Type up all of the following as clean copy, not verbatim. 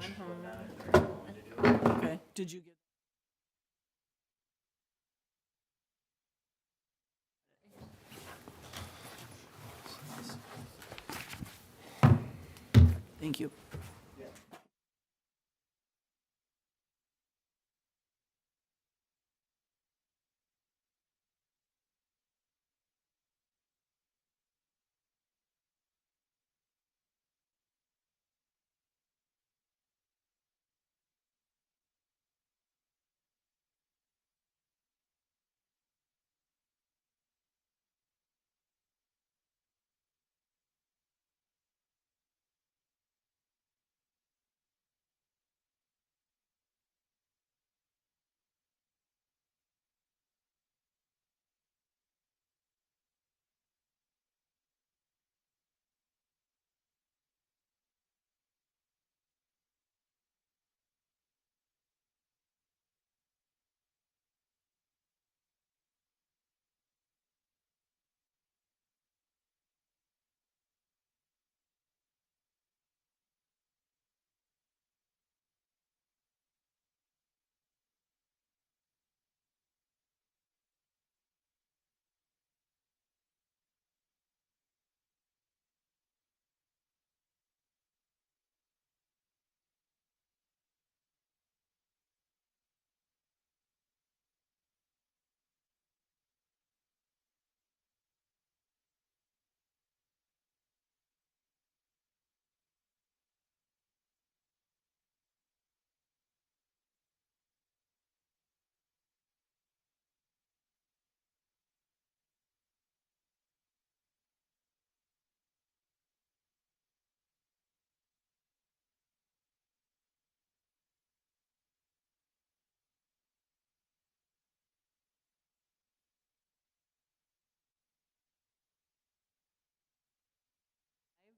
college. Okay, did you get? Thank you.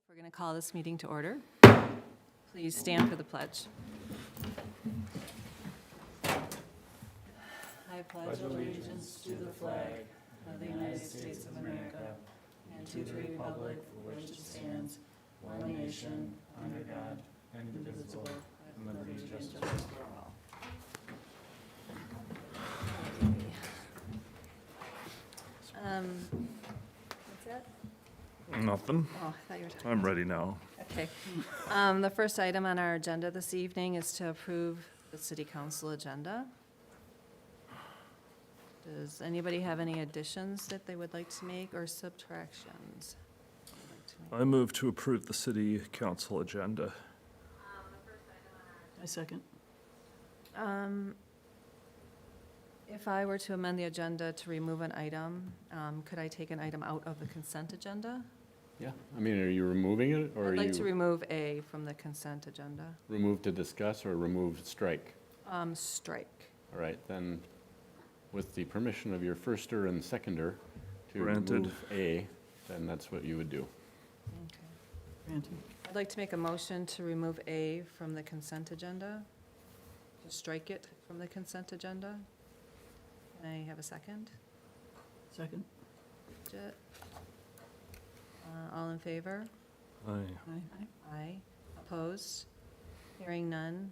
We're going to call this meeting to order. Please stand for the pledge. I pledge allegiance to the flag of the United States of America and to the republic for which it stands, one nation, under God, indivisible, with liberty and justice for all. What's that? Nothing. Oh, I thought you were talking. I'm ready now. Okay. The first item on our agenda this evening is to approve the city council agenda. Does anybody have any additions that they would like to make or subtractions? they'd like to make? I move to approve the city council agenda. I second. If I were to amend the agenda to remove an item, could I take an item out of the consent agenda? Yeah, I mean, are you removing it, or are I'd like to you remove A from the consent agenda. remove to discuss or remove strike? Strike. All right, then, with the permission of your firster and seconder to Granted. remove A, then that's what you would do. Okay. Granted. I'd like to make a motion to remove A from the consent agenda, to strike it from the consent agenda. Can I have a second? Second. Bridget? All in favor? Aye. Aye. Aye. Opposed? Hearing none,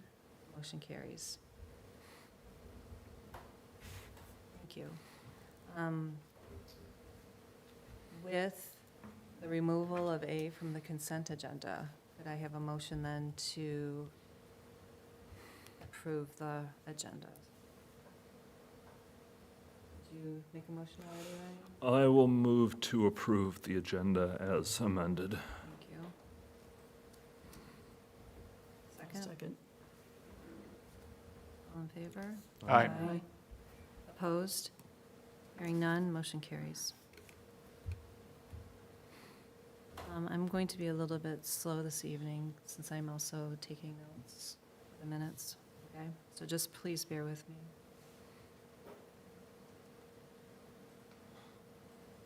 motion carries. Thank you. With the removal of A from the consent agenda, could I have a motion then to approve the agenda? Did you make a motion already, Ryan? I will move to approve the agenda as amended. Thank you. Second? Second. All in favor? Aye. Opposed? Hearing none, motion carries. I'm going to be a little bit slow this evening since I'm also taking notes for the minutes, okay? So just please bear with me.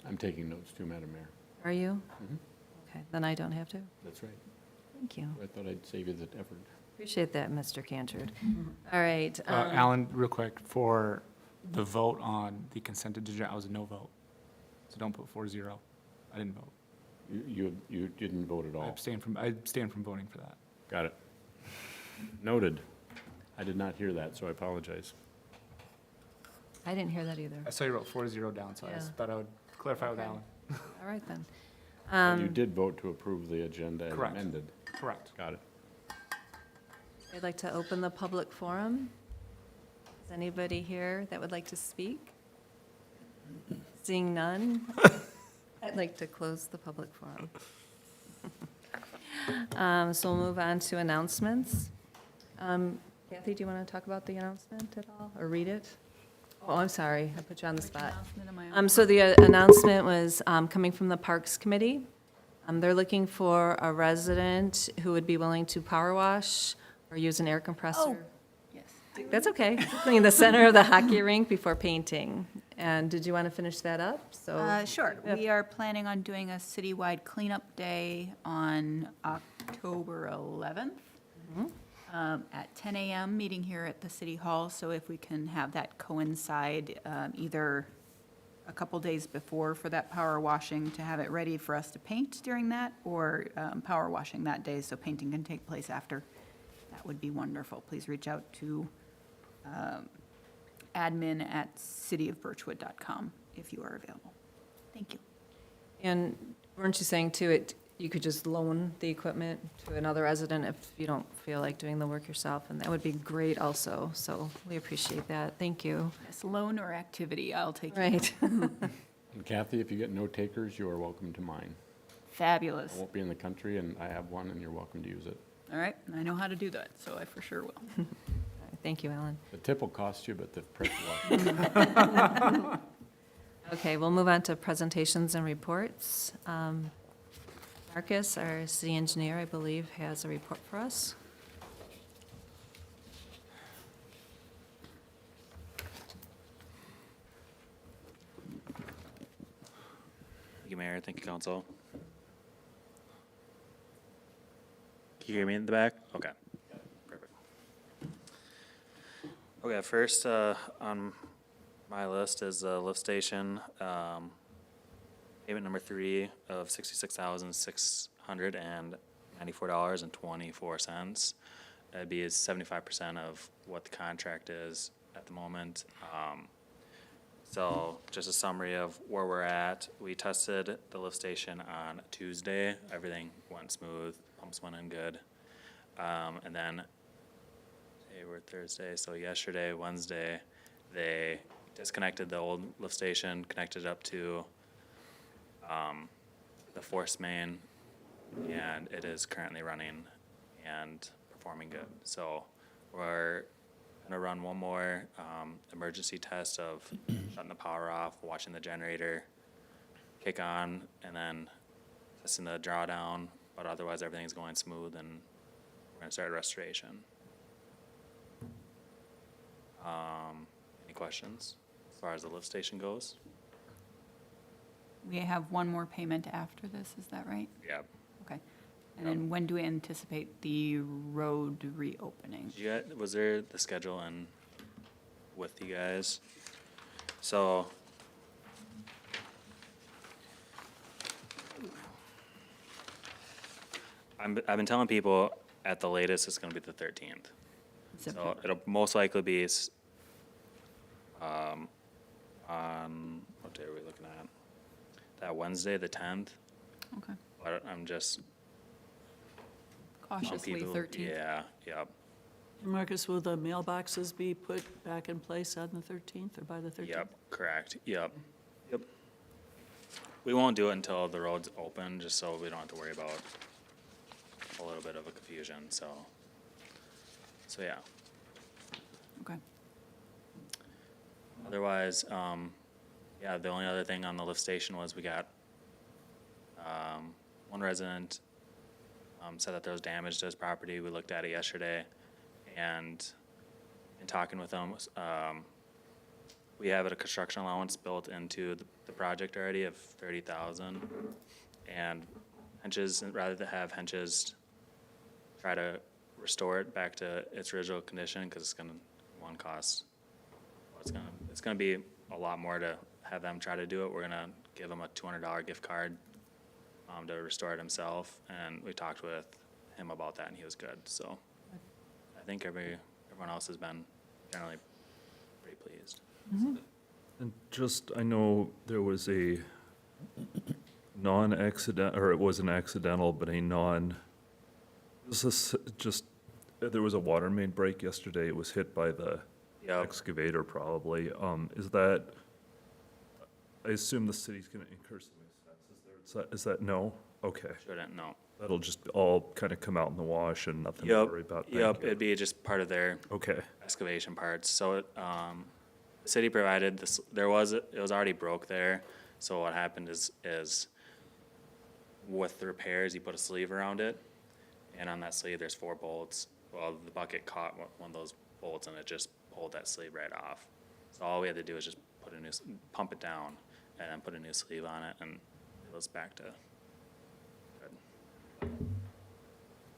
I'm taking notes too, Madam Mayor. Are you? Mhm. Okay, then I don't have to. That's right. Thank you. I thought I'd save you the effort. Appreciate that, Mr. Cantor. All right. Alan, real quick, for the vote on the consent agenda, I was a no vote. So don't put 4-0. I didn't vote. You didn't vote at I all. abstained from voting for that. Got it. Noted. I did not hear that, so I apologize. I didn't hear that either. I saw you wrote 4-0 down, so I just Yeah. thought I would clarify with Okay. Alan. All right, then. But you did vote to approve the agenda as Correct. amended. Correct. Got it. I'd like to open the public forum. Is anybody here that would like to speak? Seeing none, I'd like to close the public forum. So we'll move on to announcements. Kathy, do you want to talk about the announcement at all, or read it? Oh, I'm sorry, I put you on the spot. So the announcement was coming from the Parks Committee. They're looking for a resident who would be willing to power wash or use an air compressor. Yes. That's okay. Clean the center of the hockey rink before painting. And did you want to finish that up? So, Sure. Yeah. We are planning on doing a citywide cleanup day on October 11th at 10 a.m., meeting here at the City Hall. So if we can have that coincide either a couple days before for that power washing to have it ready for us to paint during that, or power washing that day so painting can take place after, that would be wonderful. Please reach out to admin@cityofbirchwood.com if you are available. Thank you. and weren't you saying too, you could just loan the equipment to another resident if you don't feel like doing the work yourself? And that would be great also. So we appreciate that. Thank you. Yes, loan or activity, I'll take it. Right. And Kathy, if you get no takers, you are welcome to mine. Fabulous. I won't be in the country, and I have one, and you're welcome to use it. All right, I know how to do that, so I for sure will. Thank you, Alan. The tip will cost you, but the price will. Okay, we'll move on to presentations and reports. Marcus, our city engineer, I believe, has a report for us. Thank you, Mayor. Thank you, Council. Can you hear me in the back? Okay. Perfect. Okay, first on my list is the lift station. Payment number 3 of $66,694.24. That'd be 75% of what the contract is at the moment. So just a summary of where we're at. We tested the lift station on Tuesday. Everything went smooth. Pumps went in good. And then today we're Thursday, so yesterday, Wednesday, they disconnected the old lift station, connected it up to the force main, and it is currently running and performing good. So we're gonna run one more emergency test of shutting the power off, watching the generator kick on, and then testing the drawdown. But otherwise, everything's going smooth, and we're gonna start restoration. Any questions as far as the lift station goes? We have one more payment after this, is that right? Yeah. Okay. And then when do we anticipate the road reopening? Was there the schedule in with you guys? So I've been telling people at the latest it's gonna be the 13th. So September. it'll most likely be on, what day are we looking at? That Wednesday, the 10th. Okay. But I'm just telling Cautiously people. 13th. Yeah, yep. Marcus, will the mailboxes be put back in place on the 13th or by the 13th? Yep, correct, yep. We won't do it until the road's open, just so we don't have to worry about a little bit of a confusion, so yeah. Okay. Otherwise, yeah, the only other thing on the lift station was we got, one resident, said that there was damage to his property. We looked at it yesterday, and in talking with him, we have a construction allowance built into the project already of $30,000, and Henches, rather than have Henches try to restore it back to its original condition, because it's gonna, one cost, it's gonna be a lot more to have them try to do it. We're gonna give him a $200 gift card to restore it himself, and we talked with him about that, and he was good, so I think everyone else has been generally pretty pleased. And just, I know there was a non-accident, or it was an accidental, but a non, this is just, there was a water main break yesterday. It was hit by the Yep. excavator probably. Is that, I assume the city's gonna incur some expenses there. Is that no? Okay. Shouldn't, no. That'll just all kind of come out in the wash and nothing to worry about. Thank Yep, you. it'd be just part of their Okay, excavation parts. So, the city provided this, it was already broke there. So what happened is with the repairs, you put a sleeve around it. And on that sleeve, there's 4 bolts. Well, the bucket caught one of those bolts and it just pulled that sleeve right off. So all we had to do was just pump it down and then put a new sleeve on it and it was back to good.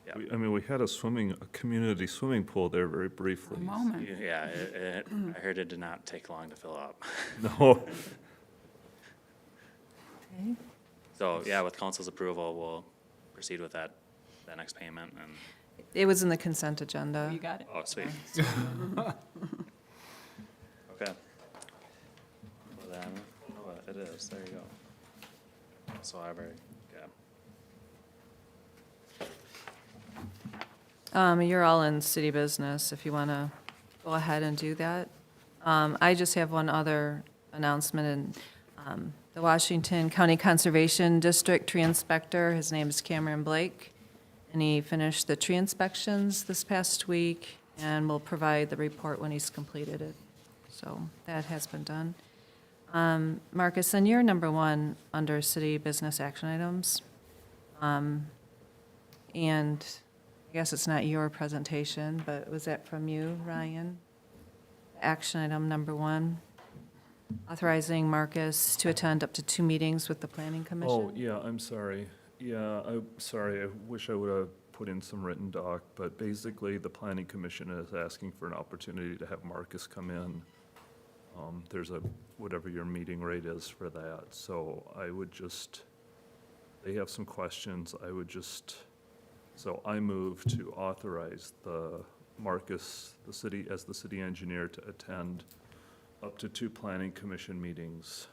Yeah. I mean, we had a community swimming pool there very briefly. A moment. Yeah, I heard it did not take long to fill up. No, Okay. So, yeah, with council's approval, we'll proceed with that next payment and, It was in the consent agenda. You got it? oh, sweet. Okay. Well then, oh, it is, there you go. So library, yeah. You're all in city business if you want to go ahead and do that. I just have one other announcement, and the Washington County Conservation District Tree Inspector, his name is Cameron Blake, and he finished the tree inspections this past week, and will provide the report when he's completed it. So that has been done. Marcus, then you're number 1 under city business action items. And I guess it's not your presentation, but was that from you, Ryan? Action item number 1, authorizing Marcus to attend up to 2 meetings with the planning commission. oh, yeah, I'm sorry. Yeah, I'm sorry, I wish I would have put in some written doc, but basically, the planning commission is asking for an opportunity to have Marcus come in. There's whatever your meeting rate is for that, so I would just, they have some questions, so I move to authorize Marcus, the city engineer, to attend up to 2 planning commission meetings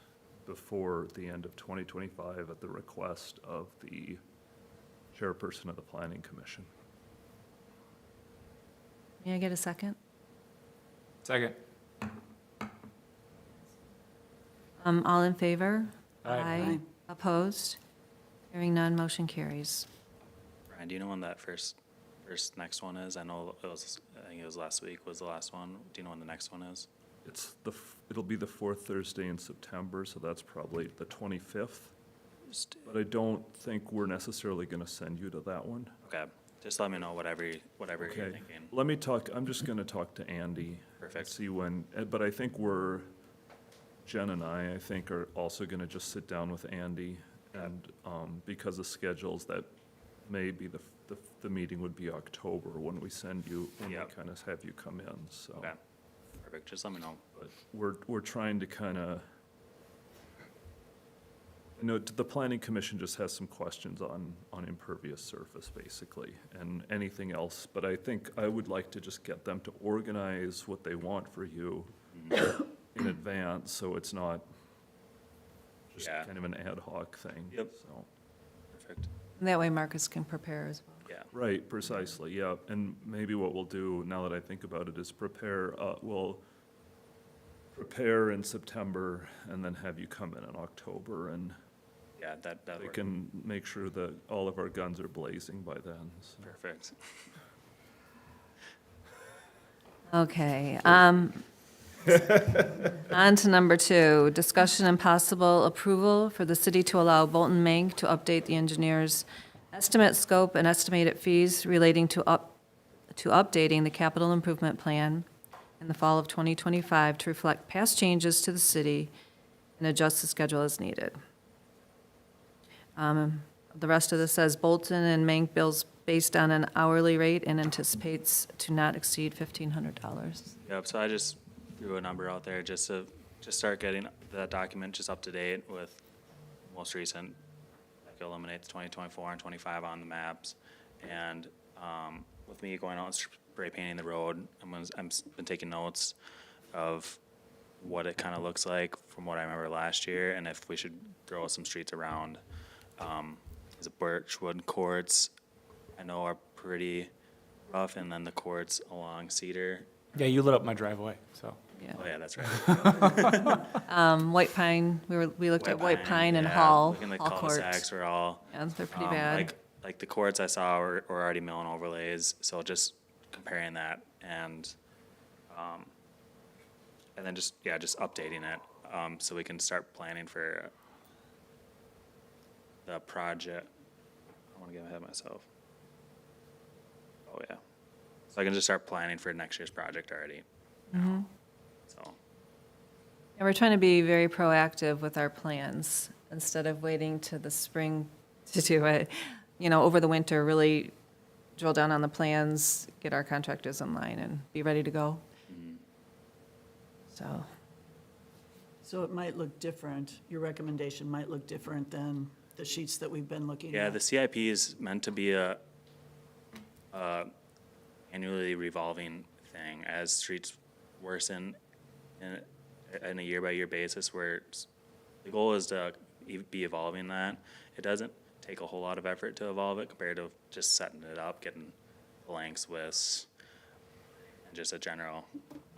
before the end of 2025 at the request of the chairperson of the planning commission. May I get a second? Second. All in favor? Aye. Opposed? Hearing none, motion carries. Brian, do you know when that first next one is? I know I think it was last week was the last one. Do you know when the next one is? It'll be the 4th Thursday in September, so that's probably the 25th. But I don't think we're necessarily gonna send you to that one. Okay, just let me know whatever you're Okay. thinking. Let me talk, I'm just gonna talk to Andy. Perfect. And see when, but I think Jen and I think, are also gonna just sit down with Andy. And, because of schedules, that may be the meeting would be October when we send you, when we Yep. kind of have you come in, so. Okay, perfect, just let me know. But we're trying to kind of, the planning commission just has some questions on impervious surface, basically, and anything else. But I think I would like to just get them to organize what they want for you in advance, so it's not just Yeah. kind of an ad hoc thing. Yep. So, Perfect, And that way Marcus can prepare as well. yeah. right, precisely, yeah. And maybe what we'll do, now that I think about it, is we'll prepare in September and then have you come in October, and Yeah, that they works. can make sure that all of our guns are blazing by then. So. Perfect. Okay. On to number 2, discussion and possible approval for the city to allow Bolton Mank to update the engineer's estimate, scope, and estimated fees relating to updating the capital improvement plan in the fall of 2025 to reflect past changes to the city and adjust the schedule as needed. The rest of this says Bolton and Mank bills based on an hourly rate and anticipates to not exceed $1,500. Yep, so I just threw a number out there just to start getting that document just up to date with most recent, like eliminates 2024 and 25 on the maps. And with me going out spray painting the road. Been taking notes of what it kind of looks like from what I remember last year, and if we should throw some streets around. The Birchwood courts, I know are pretty rough, and then the courts along Cedar. Yeah, you lit up my driveway, so. Yeah. Oh, yeah, that's right. White Pine, we looked at White Pine and yeah, Hall, looking at Hall courts. cul-de-sacs were all, Yeah, they're pretty bad. like the courts I saw were already milling overlays, so just comparing that and then just updating it, so we can start planning for the project. I want to get ahead of myself. Oh, yeah. So I can just start planning for next year's project already. So, And we're trying to be very proactive with our plans instead of waiting to the spring to do it. You know, over the winter, really drill down on the plans, get our contractors in line and be ready to go. So, So it might look different, your recommendation might look different than the sheets that we've been looking yeah, at. the CIP is meant to be a annually revolving thing as streets worsen in a year-by-year basis, where the goal is to be evolving that. It doesn't take a whole lot of effort to evolve it compared to just setting it up, getting blanks, widths, and just a general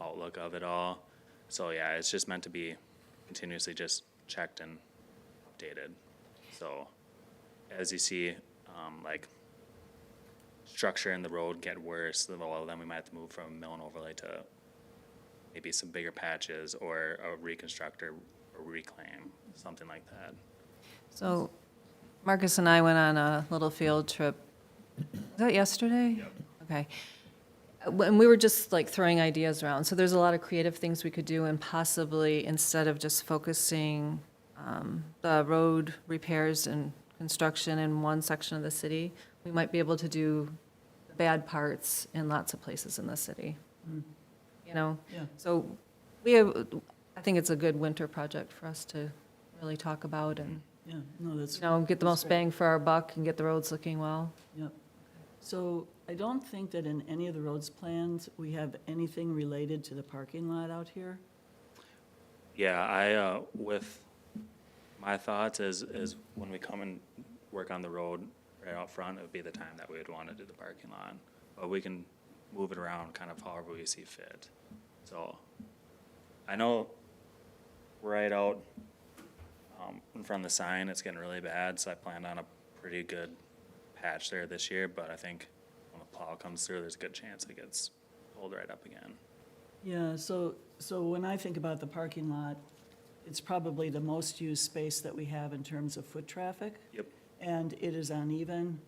outlook of it all. So yeah, it's just meant to be continuously just checked and updated. So as you see, like structure in the road get worse, well, then we might have to move from mill and overlay to maybe some bigger patches or a reconstruct or reclaim, something like that. so Marcus and I went on a little field trip. Was that yesterday? Yep. Okay. And we were just like throwing ideas around. So there's a lot of creative things we could do, and possibly instead of just focusing the road repairs and construction in one section of the city, we might be able to do the bad parts in lots of places in the city. You know? Yeah. So I think it's a good winter project for us to really talk about and, Yeah, no, that's. you know, get the that's most great. bang for our buck and get the roads looking well. Yep. So I don't think that in any of the roads plans, we have anything related to the parking lot out here. Yeah, I, with my thoughts is when we come and work on the road right out front, it would be the time that we would want to do the parking lot. But we can move it around kind of however we see fit. So I know right out in front of the sign, it's getting really bad, so I planned on a pretty good patch there this year, but I think when the plow comes through, there's a good chance it gets pulled right up again. Yeah, so when I think about the parking lot, it's probably the most used space that we have in terms of foot traffic. Yep. And it is uneven,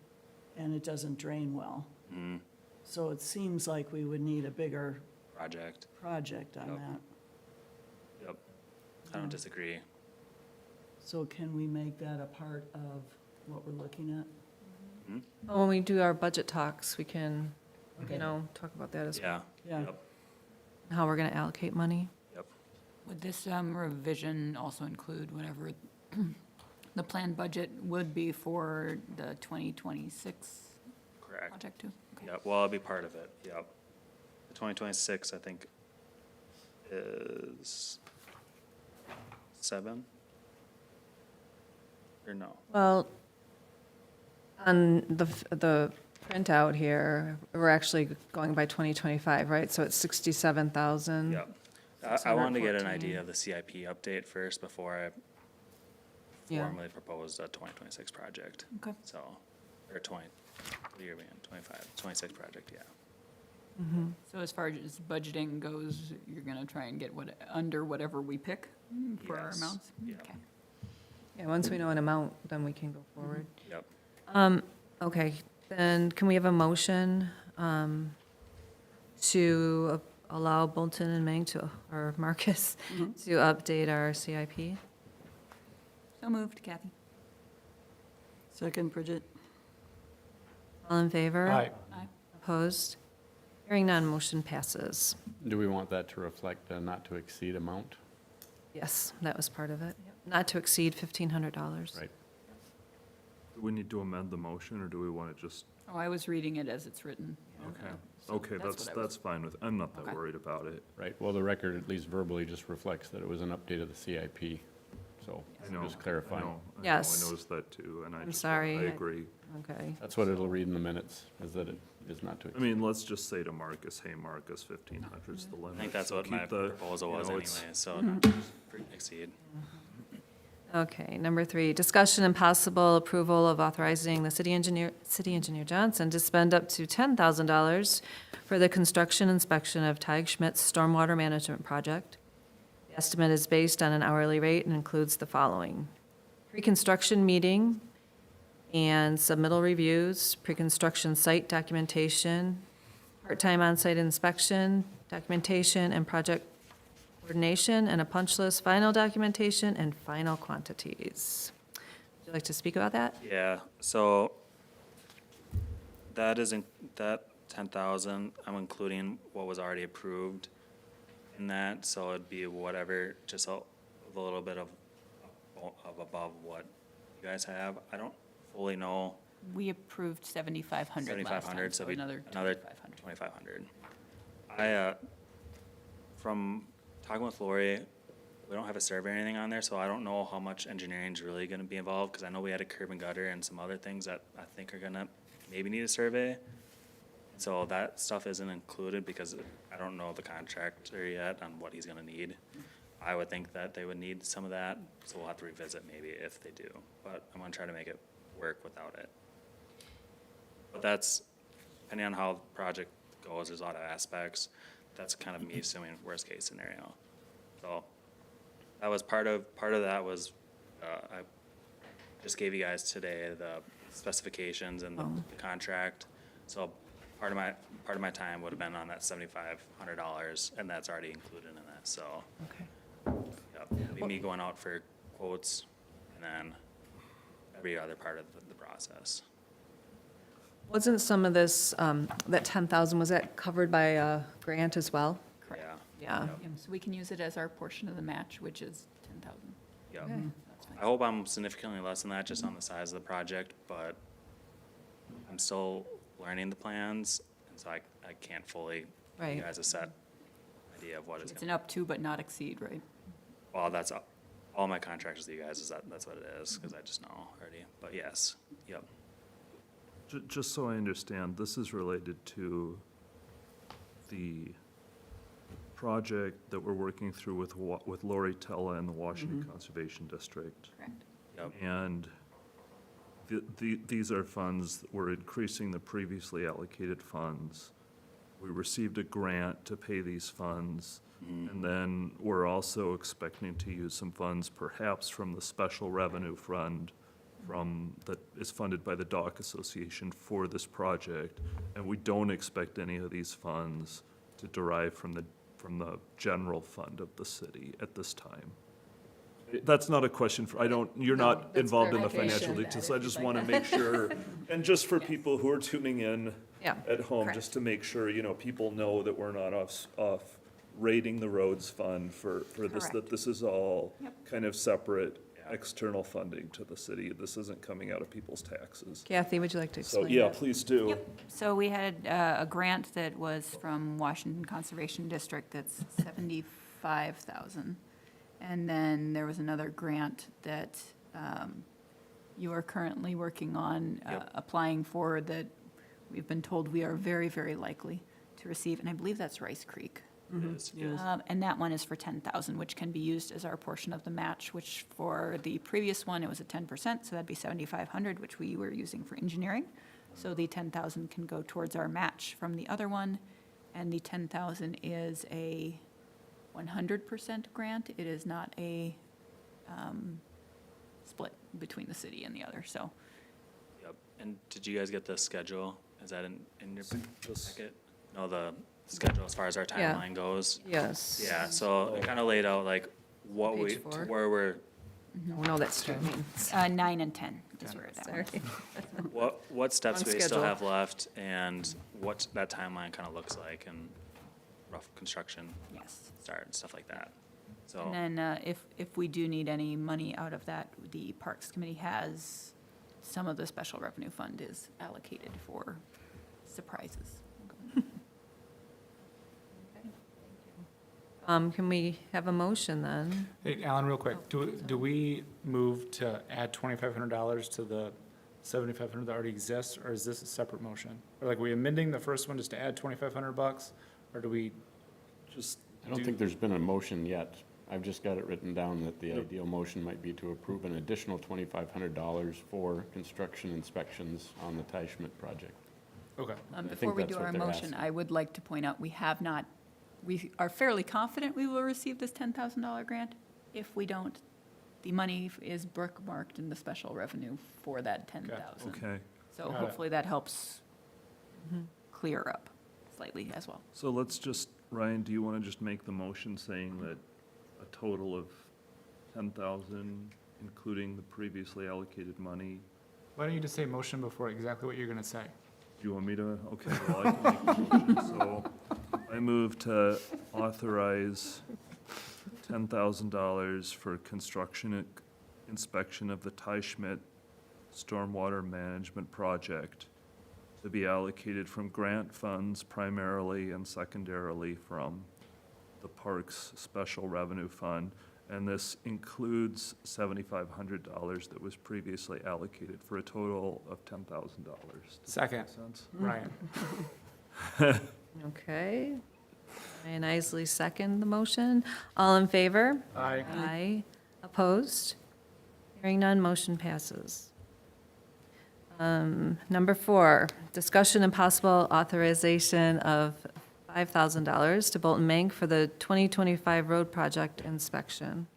and it doesn't drain well. Mhm. So it seems like we would need a bigger Project, project on Yep. that. yep. I don't disagree. So can we make that a part of what we're looking at? Well, when we do our budget talks, we can, Okay. you know, talk about that as well, Yeah, Yeah, yep, how we're gonna allocate money. yep. Would this revision also include whatever the planned budget would be for the 2026 Correct. project too? Okay. Yep, well, I'll be part of it, yep. The 2026, I think, is 7? Or no? Well, on the printout here, we're actually going by 2025, right? So it's 67,000. Yep. I wanted to get an 614. idea of the CIP update first before I Yeah. formally proposed a 2026 project. Okay. So, or 20, what year are we in? 25, 26 project, yeah. So as far as budgeting goes, you're gonna try and get under whatever we pick for our Yes. amounts? Yeah. Okay. Yeah, once we know an amount, then we can go forward. Yep. Okay, then can we have a motion to allow Bolton and Mang to, or Marcus, to update our CIP? So moved, Kathy. second, Bridget? All in favor? Aye. Aye. Opposed? Hearing none, motion passes. Do we want that to reflect a not to exceed amount? Yes, that was part of it. Not to exceed $1,500. Right. Do we need to amend the motion, or do we want to just, Oh, I was reading it as it's written. okay, So Okay, what I was- that's fine with, I'm not that Okay. worried about it. Right, well, the record, at least verbally, just reflects that it was an update of the CIP, so I know, just clarifying. I know, Yes. I noticed that too, and I I'm just, sorry. I agree. Okay. That's what it'll read in the minutes, is that it is not to I exceed. mean, let's just say to Marcus, hey, Marcus, 1,500's the limit. I think that's so what my keep the- proposal you was know, anyway, it's- so exceed. Okay, number 3, discussion and possible approval of authorizing the city engineer Johnson to spend up to $10,000 for the construction inspection of Tig Schmidt's stormwater management project. The estimate is based on an hourly rate and includes the following: pre-construction meeting and submittal reviews, pre-construction site documentation, part-time on-site inspection, documentation, and project coordination, and a punch list, final documentation, and final quantities. Would you like to speak about that? Yeah, so that that 10,000, I'm including what was already approved in that, so it'd be whatever, just a little bit of above what you guys have. I don't fully know. We approved 7,500 last time, 7,500, so so we, another another 2,500. 2,500. From talking with Lori, we don't have a survey or anything on there, so I don't know how much engineering is really gonna be involved, because I know we had a curb and gutter and some other things that I think are gonna maybe need a survey. So that stuff isn't included because I don't know the contractor yet on what he's gonna need. I would think that they would need some of that, so we'll have to revisit maybe if they do, but I'm gonna try to make it work without it. But that's, depending on how the project goes, there's a lot of aspects. That's kind of me assuming worst case scenario. So that was part of that was, I just gave you guys today the specifications and the contract. So part of my time would have been on that $7,500, and that's already included in that, so. Okay. Yep, it'd be me going out for quotes, and then every other part of the process. Wasn't some of this, that 10,000, was that covered by a grant as well? Correct. Yeah, Yeah. Yeah, so we can use it as our portion of the match, which is 10,000. yep. Okay. That's fine. I hope I'm significantly less than that, just on the size of the project, but I'm still learning the plans, and so I can't fully give Right. you guys a set idea of what it's It's gonna an up to but not exceed, right? Well, that's all my contracts with you guys is that's what it is, because I just know already. But yes, yep. Just so I understand, this is related to the project that we're working through with Lori Tella and the Washington Conservation District. Correct. Yep. And these are funds, we're increasing the previously allocated funds. We received a grant to pay these funds, and then we're also expecting to use some funds perhaps from the special revenue fund that is funded by the Dock Association for this project. And we don't expect any of these funds to derive from the general fund of the city at this time. That's not a question for, you're not that's involved in the clarification. financial details, so I just want to make sure, and just for people who are tuning in Yeah. at home, Correct. just to make sure, people know that we're not off rating the roads fund for this, that Correct. this is all Yep. kind of separate external funding to the city. This isn't coming out of people's taxes. Kathy, would you like to So, explain yeah, that? please do. Yep, so we had a grant that was from Washington Conservation District that's 75,000. And then there was another grant that you are currently working on Yep. applying for that we've been told we are very, very likely to receive, and I believe that's Rice Creek. It is. And that one is for 10,000, which can be used as our portion of the match, which for the previous one, it was at 10%, so that'd be 7,500, which we were using for engineering. So the 10,000 can go towards our match from the other one, and the 10,000 is a 100% grant. It is not a split between the city and the other, so. Yep. And did you guys get the schedule? Is that in your Just- packet? No, the schedule as far as our Yeah. timeline goes? Yes. Yeah, so it kind of laid out like what Page 4. where we're, Oh, no, that's streaming. 9 and 10 is where that one Sorry. is. what steps On we still schedule. have left, and what that timeline kind of looks like, and rough construction Yes. start and stuff like that. So, And then if we do need any money out of that, the Parks Committee has, some of the special revenue fund is allocated for surprises. Can we have a motion then? Hey, Alan, real quick, do we move to add $2,500 to the 7,500 that already exists, or is this a separate motion? Or like, are we amending the first one just to add $2,500, or do we Just, I don't think there's been a motion yet. I've just got it written down that the ideal motion might be to approve an additional $2,500 for construction inspections on the Ty Schmidt project. Okay. think Before we that's do what our they're motion, asking. I would like to point out, we are fairly confident we will receive this $10,000 grant. If we don't, the money is bookmarked in the special revenue for that 10,000. okay. So Got it. hopefully that helps clear up slightly as well. So let's just, Ryan, do you want to just make the motion saying that a total of 10,000, including the previously allocated money? Why don't you just say motion before exactly what you're gonna say? Do you want me to? Okay, well, I can make the motion. So I move to authorize $10,000 for construction inspection of the Ty Schmidt Stormwater Management Project to be allocated from grant funds primarily and secondarily from the Parks Special Revenue Fund. And this includes $7,500 that was previously allocated for a total of $10,000. Second, Make sense? Ryan. Okay. Ryan Isley second the motion. All in favor? Aye. Aye. Opposed? Hearing none, motion passes. Number 4, discussion and possible authorization of $5,000 to Bolton Mank for the 2025 road project inspection.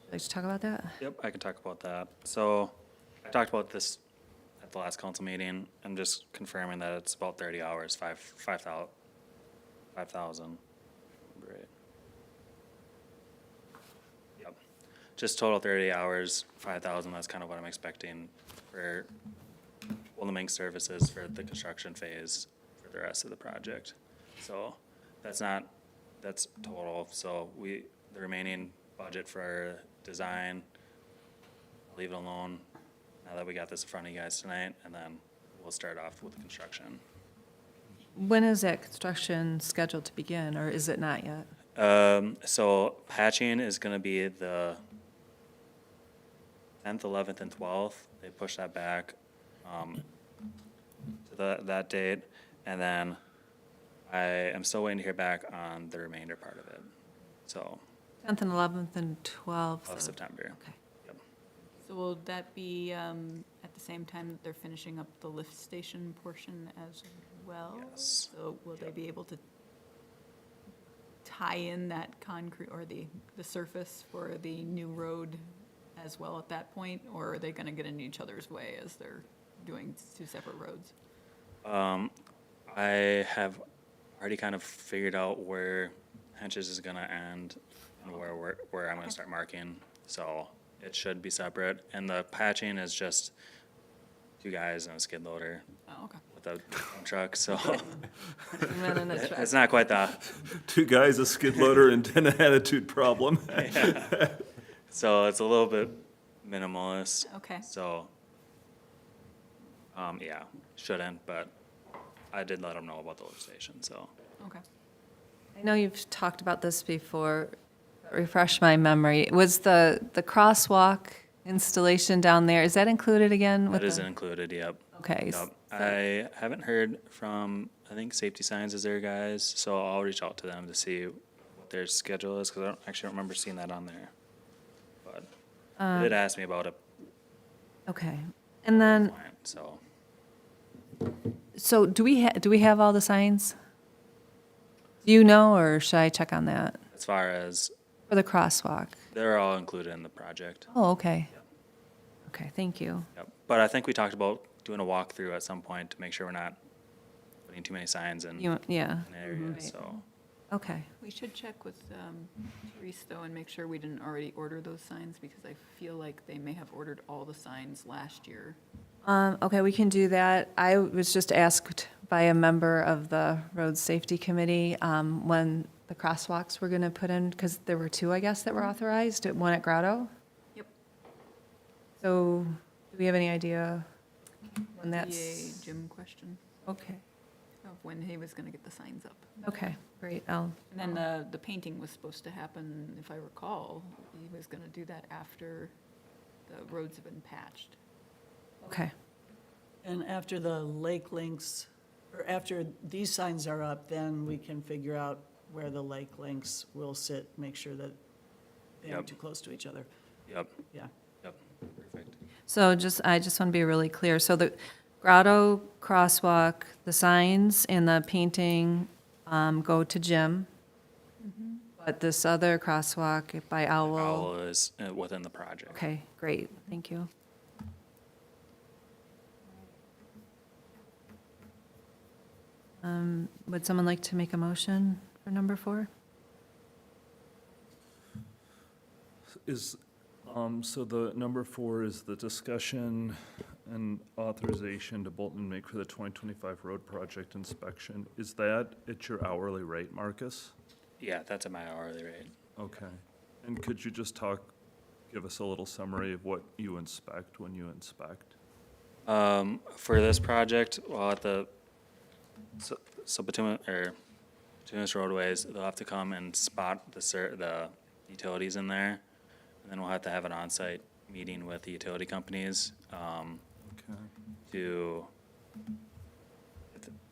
Would you like to talk about that? Yep, I can talk about that. So I talked about this at the last council meeting. I'm just confirming that it's about 30 hours, 5,000. Right. Yep. Just total 30 hours, 5,000. That's kind of what I'm expecting for Willamink services for the construction phase for the rest of the project. So that's total. So the remaining budget for design, leave it alone now that we got this in front of you guys tonight, and then we'll start off with the construction. When is that construction scheduled to begin, or is it not yet? So patching is gonna be the 10th, 11th, and 12th. They pushed that back, to that date. And then I am still waiting to hear back on the remainder part of it. So, 10th and 11th and 12th of September. Okay. So will that be at the same time that they're finishing up the lift station portion as well? Yes. So will they be able to tie in that concrete or the surface for the new road as well at that point? Or are they gonna get in each other's way as they're doing 2 separate roads? I have already kind of figured out where Henches is gonna end and where I'm gonna start marking. So it should be separate. And the patching is just 2 guys and a skid loader Oh, okay. with a dump truck. So Men in a truck. it's not quite that. 2 guys, a skid loader, and an attitude problem. So it's a little bit minimalist. Okay. So, yeah, shouldn't, but I did let them know about the lift station, so. Okay. I know you've talked about this before. Refresh my memory. Was the crosswalk installation down there, is that included again? with That isn't the- included, yep. Okay. Yep. so- I haven't heard from, I think Safety Signs is their guys, so I'll reach out to them to see what their schedule is, because I don't actually remember seeing that on there. But they did ask me about it, Okay. And then, so. so do we have all the signs? Do you know, or should I check on that? As far as, For the crosswalk? they're all included in the project. Oh, okay. Okay, thank you. Yep. But I think we talked about doing a walkthrough at some point to make sure we're not putting too many signs in Yeah, an area, Right. so. okay. We should check with Therese, though, and make sure we didn't already order those signs, because I feel like they may have ordered all the signs last year. Okay, we can do that. I was just asked by a member of the Road Safety Committee when the crosswalks were going to put in, because there were 2, I guess, that were authorized, one at Grotto. Yep. So, do we have any idea when Be that's? a Jim question. Okay. of when he was gonna get the signs up. Okay, great. I'll, And then the painting was supposed to happen, if I recall, he was gonna do that after the roads have been patched. okay, And after the lake links, or after these signs are up, then we can figure out where the lake links will sit, make sure that they aren't Yep. too close to each other. Yep, Yeah. yep, perfect. so I just want to be really clear. So the grotto crosswalk, the signs and the painting go to Jim. But this other crosswalk by Owl, Owl is within the project. okay, great, thank you. Would someone like to make a motion for number 4? Is, so the number 4 is the discussion and authorization to Bolton make for the 2025 road project inspection. Is that at your hourly rate, Marcus? Yeah, that's at my hourly rate. Okay. And could you just give us a little summary of what you inspect when you inspect? For this project, well, so bituminous roadways, they'll have to come and spot the utilities in there. And then we'll have to have an on-site meeting with the utility companies, Okay. to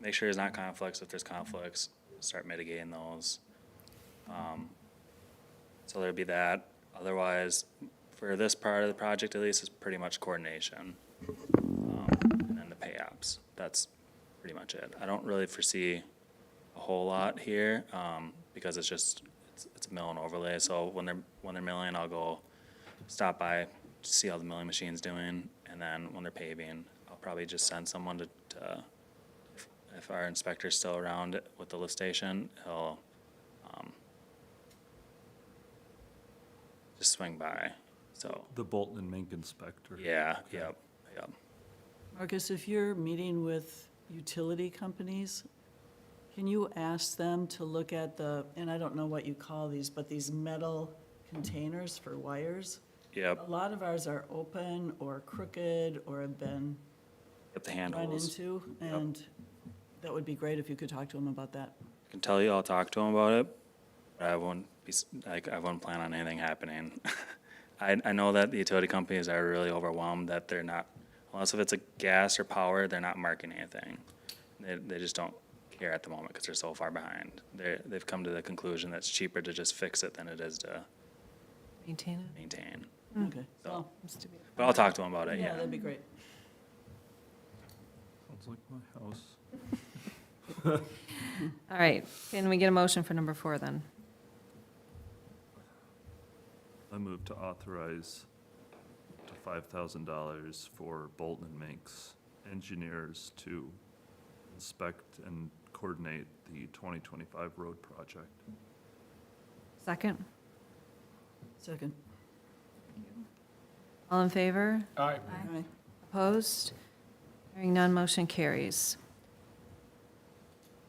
make sure there's not conflicts. If there's conflicts, start mitigating those. So there'd be that. Otherwise, for this part of the project at least, it's pretty much coordination. And then the pay apps. That's pretty much it. I don't really foresee a whole lot here, because it's a mill and overlay. So when they're milling, I'll go stop by, see how the milling machine's doing, and then when they're paving, I'll probably just send someone to if our inspector's still around with the lift station, he'll just swing by. So, The Bolton and Mink inspector. yeah, Okay. yep. Marcus, if you're meeting with utility companies, can you ask them to look at and I don't know what you call these, but these metal containers for wires? Yep, A lot of ours are open or crooked or have been get the run handles. into, Yep. and that would be great if you could talk to them about that. I can tell you, I'll talk to him about it, but I wouldn't plan on anything happening. I know that the utility companies are really overwhelmed that they're not, unless if it's a gas or power, they're not marking anything. They just don't care at the moment because they're so far behind. They've come to the conclusion that it's cheaper to just fix it than it is to Maintain it? maintain. Okay, well, But I'll talk to him about it, yeah, yeah. that'd be great. Sounds like my house. All right, can we get a motion for number 4 then? I move to authorize to $5,000 for Bolton and Mink's engineers to inspect and coordinate the 2025 road project. Second? Second. All in favor? Aye. All right. Opposed? Hearing none, motion carries.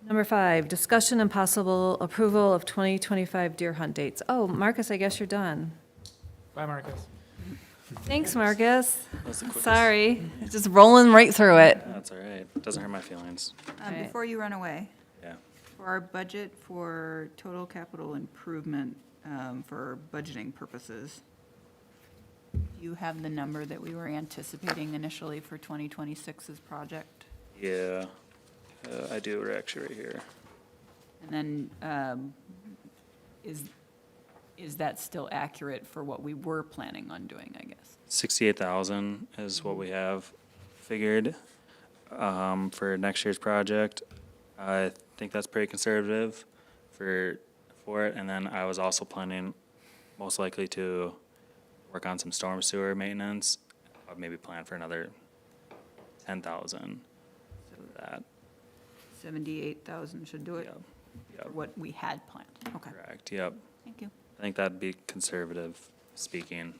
Number 5, discussion and possible approval of 2025 deer hunt dates. Oh, Marcus, I guess you're done. Bye, Marcus. Thanks, Marcus. That's the quickest. Sorry, just rolling right through it. That's all right. Doesn't hurt my feelings. Right. Before you run away, Yeah. for our budget for total capital improvement, for budgeting purposes, do you have the number that we were anticipating initially for 2026's project? Yeah, I do, we're actually right here. And then, is that still accurate for what we were planning on doing, I guess? 68,000 is what we have figured for next year's project. I think that's pretty conservative for it. And then I was also planning most likely to work on some storm sewer maintenance. I'd maybe plan for another 10,000 for that. 78,000 should do it, Yep, for yep, what we had planned. Okay, correct, yep. thank you. I think that'd be conservative speaking.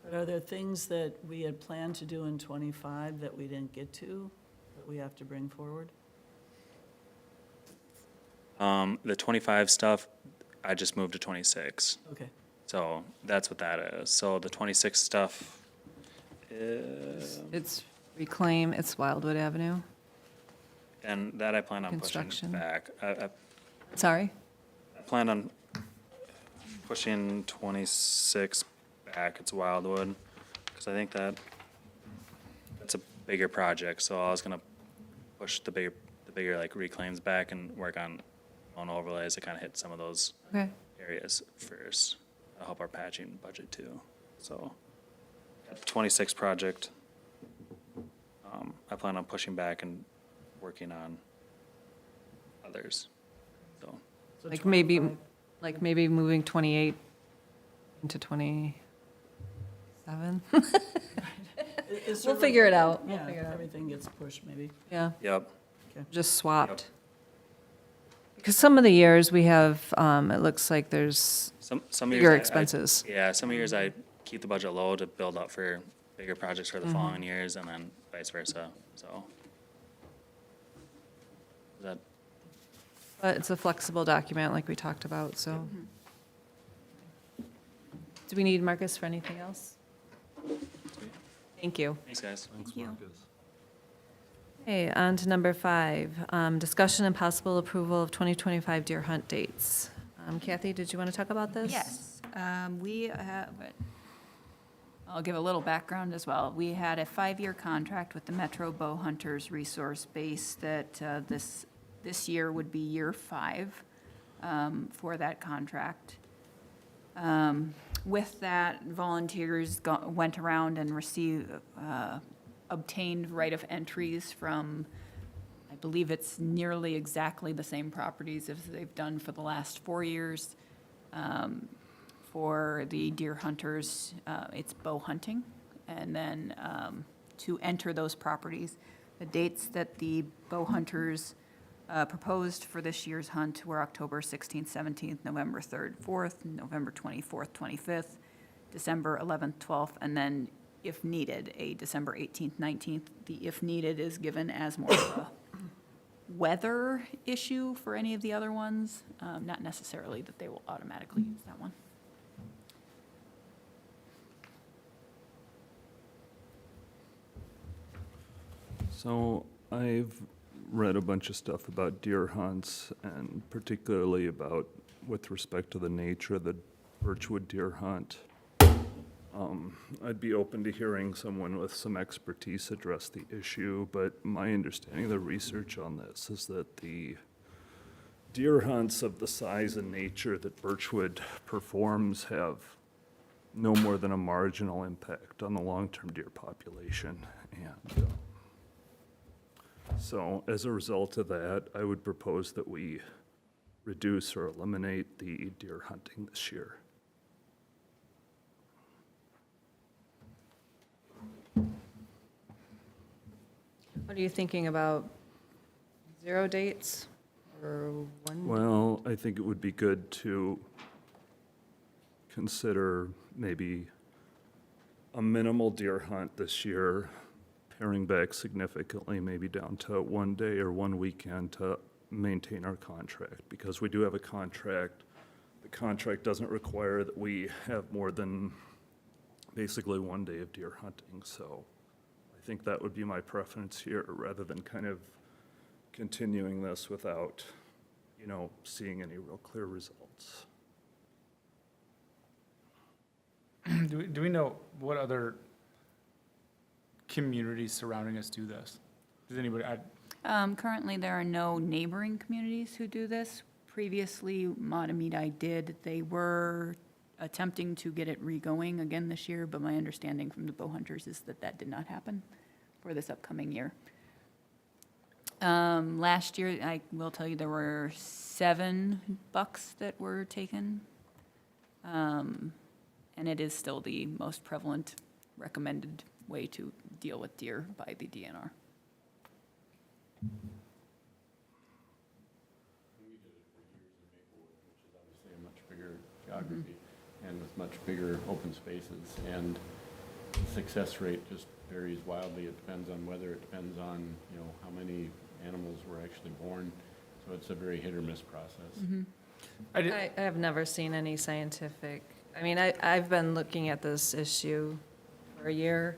But are there things that we had planned to do in '25 that we didn't get to, that we have to bring forward? The 25 stuff, I just moved to 26. Okay, So that's what that is. So the 26 stuff is, It's reclaim, it's Wildwood Avenue. And that I plan on pushing Construction. back. Sorry? I plan on pushing 26 back. It's Wildwood, because I think that's a bigger project. So I was gonna push the bigger like reclaims back and work on overlays to kind of hit some of those Okay. areas first. That'll help our patching budget too. So, that 26 project, I plan on pushing back and working on others, so. So Like maybe, 25. like maybe moving 28 into 27? Is We'll there- figure it out. We'll Yeah, figure it out. everything gets pushed maybe. Yeah, Yep, just swapped. Because some of the years we have, it looks like there's some years. bigger I- expenses. Yeah, some years I keep the budget low to build up for bigger projects for the Mm-hmm. following years, and then vice versa, so. Is that, But it's a flexible document like we talked about, so. Do we need Marcus for anything else? Thank you. thanks, guys. Thanks, you. Marcus. Okay, on to number 5, discussion and possible approval of 2025 deer hunt dates. Kathy, did you want to talk about this? Yes, we have, I'll give a little background as well. We had a 5-year contract with the Metro Bow Hunters Resource Base that this year would be year 5 for that contract. With that, volunteers went around and obtained right of entries from, I believe it's nearly exactly the same properties as they've done for the last 4 years. For the deer hunters, it's bow hunting. And then to enter those properties, the dates that the bow hunters proposed for this year's hunt were October 16th, 17th, November 3rd, 4th, November 24th, 25th, December 11th, 12th, and then, if needed, a December 18th, 19th. The if needed is given as more of a weather issue for any of the other ones, not necessarily that they will automatically use that one. So I've read a bunch of stuff about deer hunts and particularly about, with respect to the nature of the Birchwood deer hunt. I'd be open to hearing someone with some expertise address the issue, but my understanding of the research on this is that the deer hunts of the size and nature that Birchwood performs have no more than a marginal impact on the long-term deer population. And so as a result of that, I would propose that we reduce or eliminate the deer hunting this year. What are you thinking about? 0 dates or 1? Well, I think it would be good to consider maybe a minimal deer hunt this year, paring back significantly, maybe down to 1 day or 1 weekend to maintain our contract, because we do have a contract. The contract doesn't require that we have more than basically 1 day of deer hunting, so I think that would be my preference here, rather than kind of continuing this without, seeing any real clear results. Do we know what other communities surrounding us do this? Does anybody, Currently, there are no neighboring communities who do this. Previously, Matamidi did. They were attempting to get it re-going again this year, but my understanding from the bow hunters is that that did not happen for this upcoming year. Last year, I will tell you, there were 7 bucks that were taken. And it is still the most prevalent recommended way to deal with deer by the DNR. Obviously a much bigger geography and with much bigger open spaces. And the success rate just varies wildly. It depends on weather, it depends on, how many animals were actually born. So it's a very hit or miss process. I have never seen any scientific, I've been looking at this issue for a year.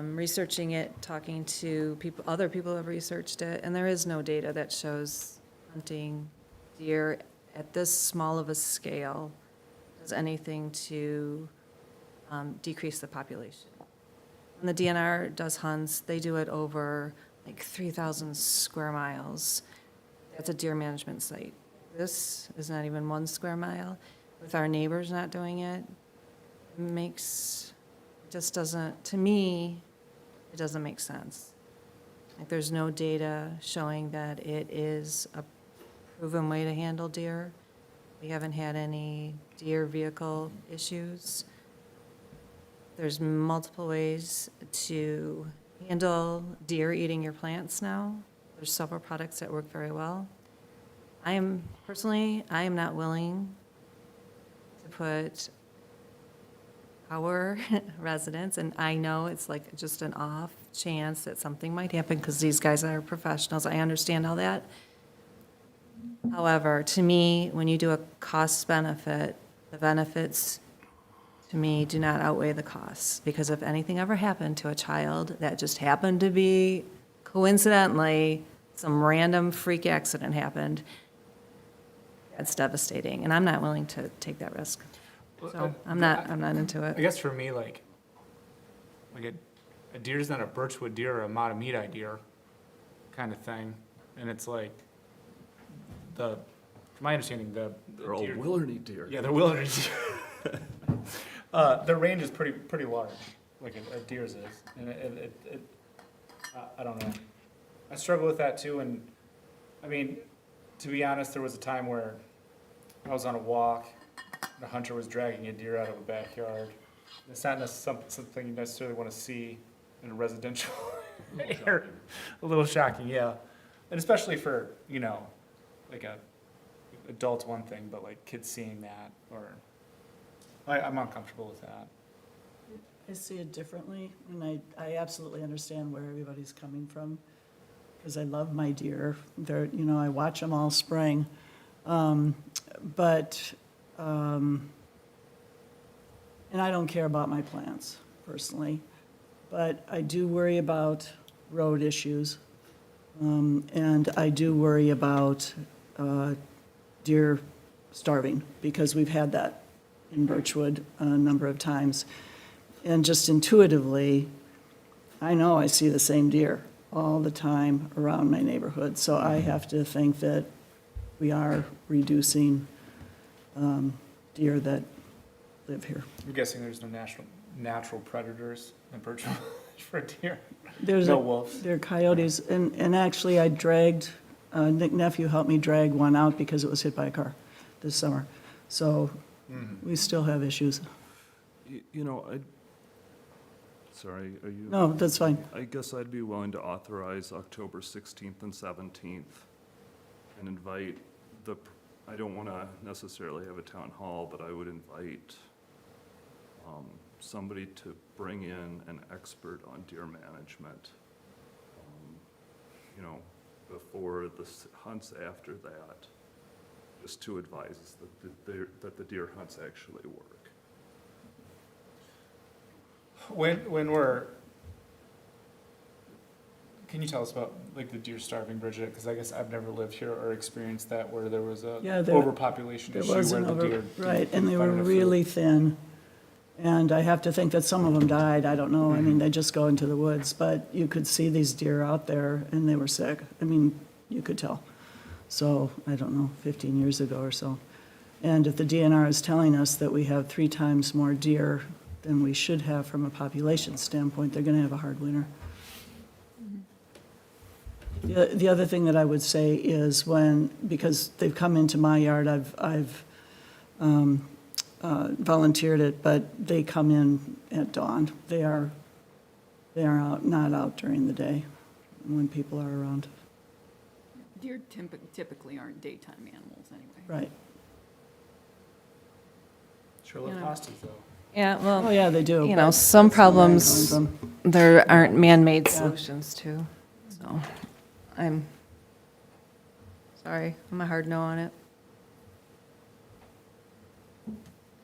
researching it, talking to people, other people who have researched it, and there is no data that shows hunting deer at this small of a scale does anything to decrease the population. When the DNR does hunts, they do it over like 3,000 square miles. That's a deer management site. This is not even 1 square mile. With our neighbors not doing it, just doesn't, to me, it doesn't make sense. Like, there's no data showing that it is a proven way to handle deer. We haven't had any deer vehicle issues. There's multiple ways to handle deer eating your plants now. There's several products that work very well. I am not willing to put our residents, and I know it's like just an off chance that something might happen because these guys are professionals. I understand all that. However, to me, when you do a cost benefit, the benefits to me do not outweigh the costs. Because if anything ever happened to a child that just happened to be coincidentally, some random freak accident happened, that's devastating. And I'm not willing to take that risk. So I'm not into I it. guess for me, like a deer's not a Birchwood deer or a Matamidi deer kind of thing. And it's like, from my understanding, the They're all deer- Willardy deer. Yeah, they're wilderness deer. Their range is pretty large, like a deer's is. And I don't know. I struggle with that too, and, I mean, to be honest, there was a time where I was on a walk, and a hunter was dragging a deer out of a backyard. It's not something you necessarily want to see in a residential area. A little shocking, yeah. And especially for, like adults one thing, but like kids seeing that, or, I'm uncomfortable with that. I see it differently, and I absolutely understand where everybody's coming from, because I love my deer. They're, I watch them all spring. And I don't care about my plants, personally, but I do worry about road issues. And I do worry about deer starving, because we've had that in Birchwood a number of times. And just intuitively, I know I see the same deer all the time around my neighborhood, so I have to think that we are reducing deer that live here. I'm guessing there's no natural predators in Birchwood for deer. There's No wolves. There are coyotes, and actually I dragged, Nick Nephew helped me drag one out because it was hit by a car this summer. So we still have issues. Sorry, are you? No, that's fine. I guess I'd be willing to authorize October 16th and 17th and invite I don't want to necessarily have a town hall, but I would invite somebody to bring in an expert on deer management, before the hunts after that, just to advise us that the deer hunts actually work. Can you tell us about like the deer starving, Bridget? Because I guess I've never lived here or experienced that where there was a Yeah, there- overpopulation There issue was where an the deer. right, and they didn't were find enough food. really thin. And I have to think that some of them died, I don't know, I mean, they just go into the woods, but you could see these deer out there, and they were sick. I mean, you could tell. So, I don't know, 15 years ago or so. And if the DNR is telling us that we have 3 times more deer than we should have from a population standpoint, they're gonna have a hard winter. The other thing that I would say is because they've come into my yard, I've volunteered it, but they come in at dawn. They are not out during the day when people are around. Deer typically aren't daytime animals anyway. Right. Sure love You know. hostas though. Yeah, Oh, well, yeah, they do. but some that's not where I'm problems, coming from. there aren't man-made Yeah. solutions too, so I'm sorry, I'm a hard no on it.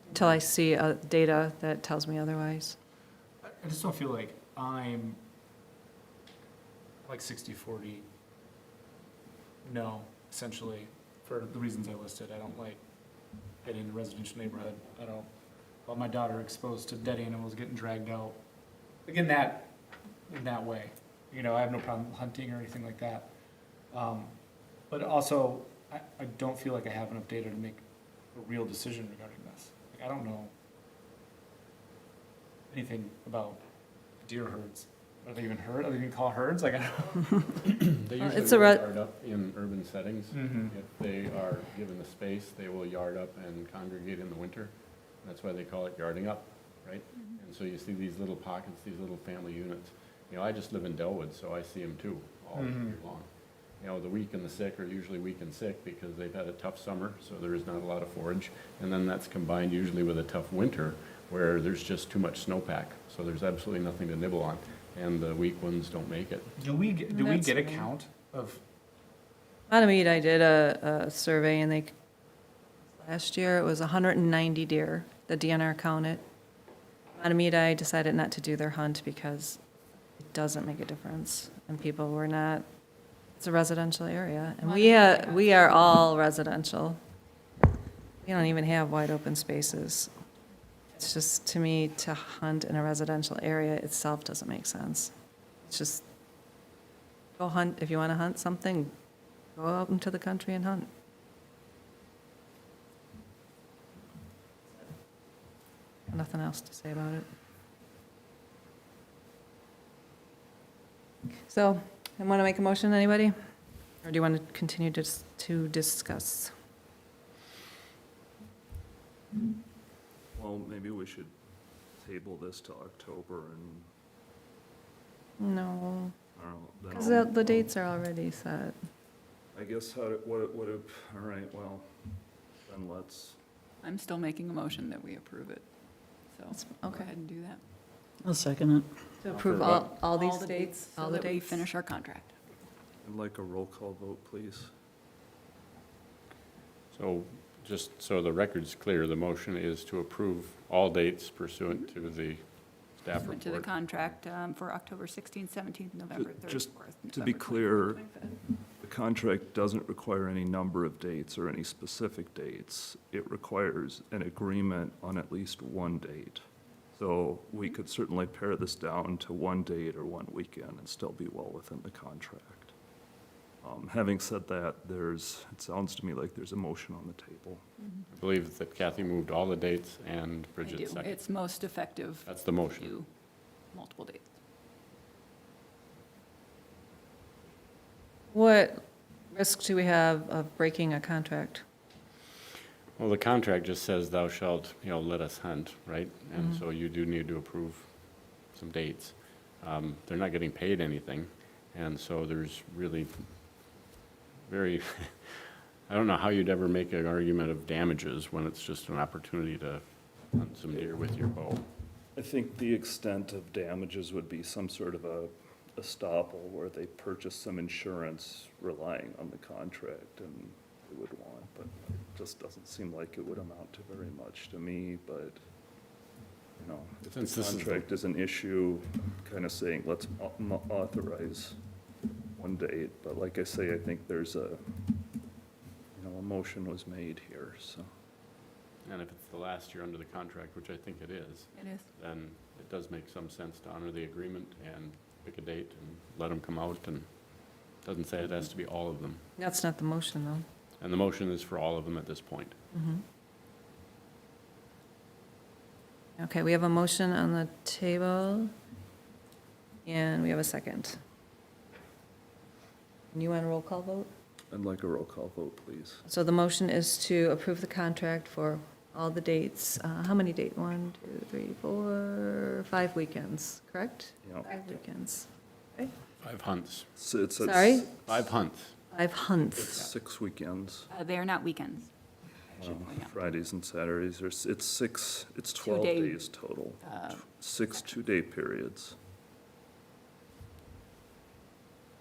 Until I see data that tells me otherwise. I just don't feel like I'm like 60/40. No, essentially, for the reasons I listed. I don't like getting in a residential neighborhood. I don't want my daughter exposed to dead animals getting dragged out. Like in that way. You know, I have no problem hunting or anything like that. But also, I don't feel like I have enough data to make a real decision regarding this. Like, I don't know anything about deer herds. Are they even Are they even called herds? Like, I don't. They Well, usually it's a will re- yard up in urban settings. Mhm. If they are given the space, they will yard up and congregate in the winter. That's why they call it yarding up, right? And so you see these little pockets, these little family units. You know, I just live in Delwood, so I see them too, all year long. You know, the weak and the sick are usually weak and sick because they've had a tough summer, so there is not a lot of forage. And then that's combined usually with a tough winter where there's just too much snowpack, so there's absolutely nothing to nibble on. And the weak ones don't make it. Do we get That's a fair. count of, Matamede, I did a survey and last year it was 190 deer, the DNR counted. Matamede, I decided not to do their hunt because it doesn't make a difference. And people were not, it's a residential area. And we are all residential. We don't even have wide open spaces. It's just, to me, to hunt in a residential area itself doesn't make sense. It's just, go hunt, if you want to hunt something, go out into the country and hunt. Nothing else to say about it. So, I want to make a motion, anybody? Or do you want to continue to discuss? Well, maybe we should table this to October and, No, I don't know. then because I'll- the dates are already set. I guess all right, well, then let's, I'm still making a motion that we approve it. So, go Okay. ahead and do that. I'll second it. To approve For all these the dates, all So the that we dates? finish our contract. I'd like a roll call vote, please. So, just so the record's clear, the motion is to approve all dates pursuant to the staff Went to the report. contract for October 16th, 17th, November 34th. Just to be November clear, 25th. the contract doesn't require any number of dates or any specific dates. It requires an agreement on at least one date. So we could certainly pare this down to one date or one weekend and still be well within the contract. Having said that, it sounds to me like there's a motion on the table. I believe that Kathy moved all the dates and I Bridget do. seconded. It's most effective That's the to motion. do multiple dates. What risk do we have of breaking a contract? Well, the contract just says thou shalt, let us hunt, right? And Mhm. so you do need to approve some dates. They're not getting paid anything, and so there's really very, I don't know how you'd ever make an argument of damages when it's just an opportunity to hunt some deer with your bow. I think the extent of damages would be some sort of a estoppel where they purchase some insurance relying on the contract and they would want, but it just doesn't seem like it would amount to very much to me, but, if Since the this is the- contract is an issue, kind of saying, let's authorize one date, but like I say, I think there's a motion was made here, so. And if it's the last year under the contract, which I think it is, It is. then it does make some sense to honor the agreement and pick a date and let them come out, and it doesn't say it has to be all of them. That's not the motion, though. And the motion is for all of them at this point. Mhm. Okay, we have a motion on the table, and we have a second. And you want a roll call vote? I'd like a roll call vote, please. So the motion is to approve the contract for all the dates. How many dates? 1, 2, 3, 4, 5 weekends, correct? Yeah. 5 weekends. 5 hunts. So it's Sorry? 5 hunts. 5 It's hunts. 6 weekends, They are not weekends. I should point out. Fridays and Saturdays. It's 12 2-day, days total. uh, 6 two-day periods.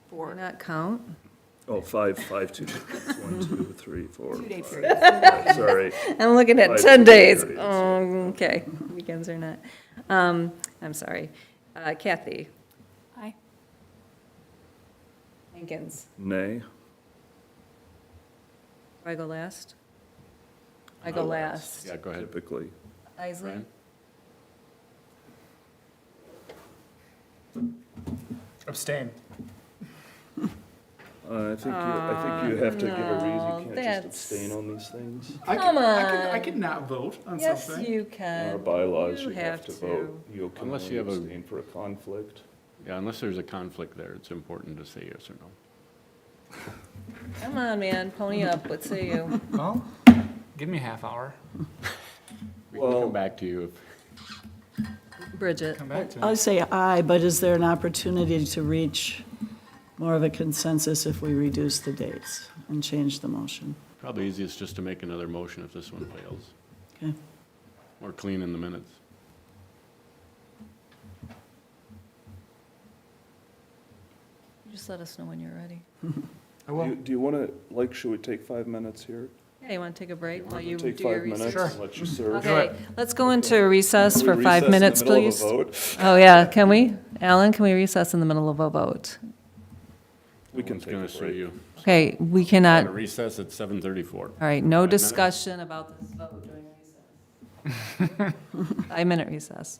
Do For not count. Oh, five 2-day periods. 1, 2, 3, 4. 2-day five. periods. Sorry. I'm looking at 5 10 two-day days. periods, Oh, yeah. okay, weekends are not. I'm sorry. Kathy? Aye. Hankins? Nay? Do I go last? I go last. Yeah, go ahead. Typically. Isley? Brian? Abstain. I think you have to give a reason. no, You can't that's- just abstain on these things. Come I on. could not vote on Yes, something. you In can. our bylaws, You you have to vote. You can Unless only you have a- abstain for a conflict. Yeah, unless there's a conflict there, it's important to say yes or no. Come on, man, pony up, what say you? Well, give me a half hour. We can Well- come back to you if, Bridget? Come back to I me. say aye, but is there an opportunity to reach more of a consensus if we reduce the dates and change the motion? probably easiest just to make another motion if this one fails. Okay. Or clean in the minutes. Just let us know when you're ready. I will. Do you want to, should we take 5 minutes here? Yeah, you want to take a break while you Take do your 5 minutes research? and let you serve? Okay, let's go into recess Can we for 5 recess in the minutes, middle of a please. vote? Oh, yeah, can we? Alan, can we recess in the middle of a vote? We can Someone's take a gonna sue break. you. Okay, we At cannot, a recess at 7:34. all right, no 5 minutes? discussion about this vote during recess. 5-minute recess.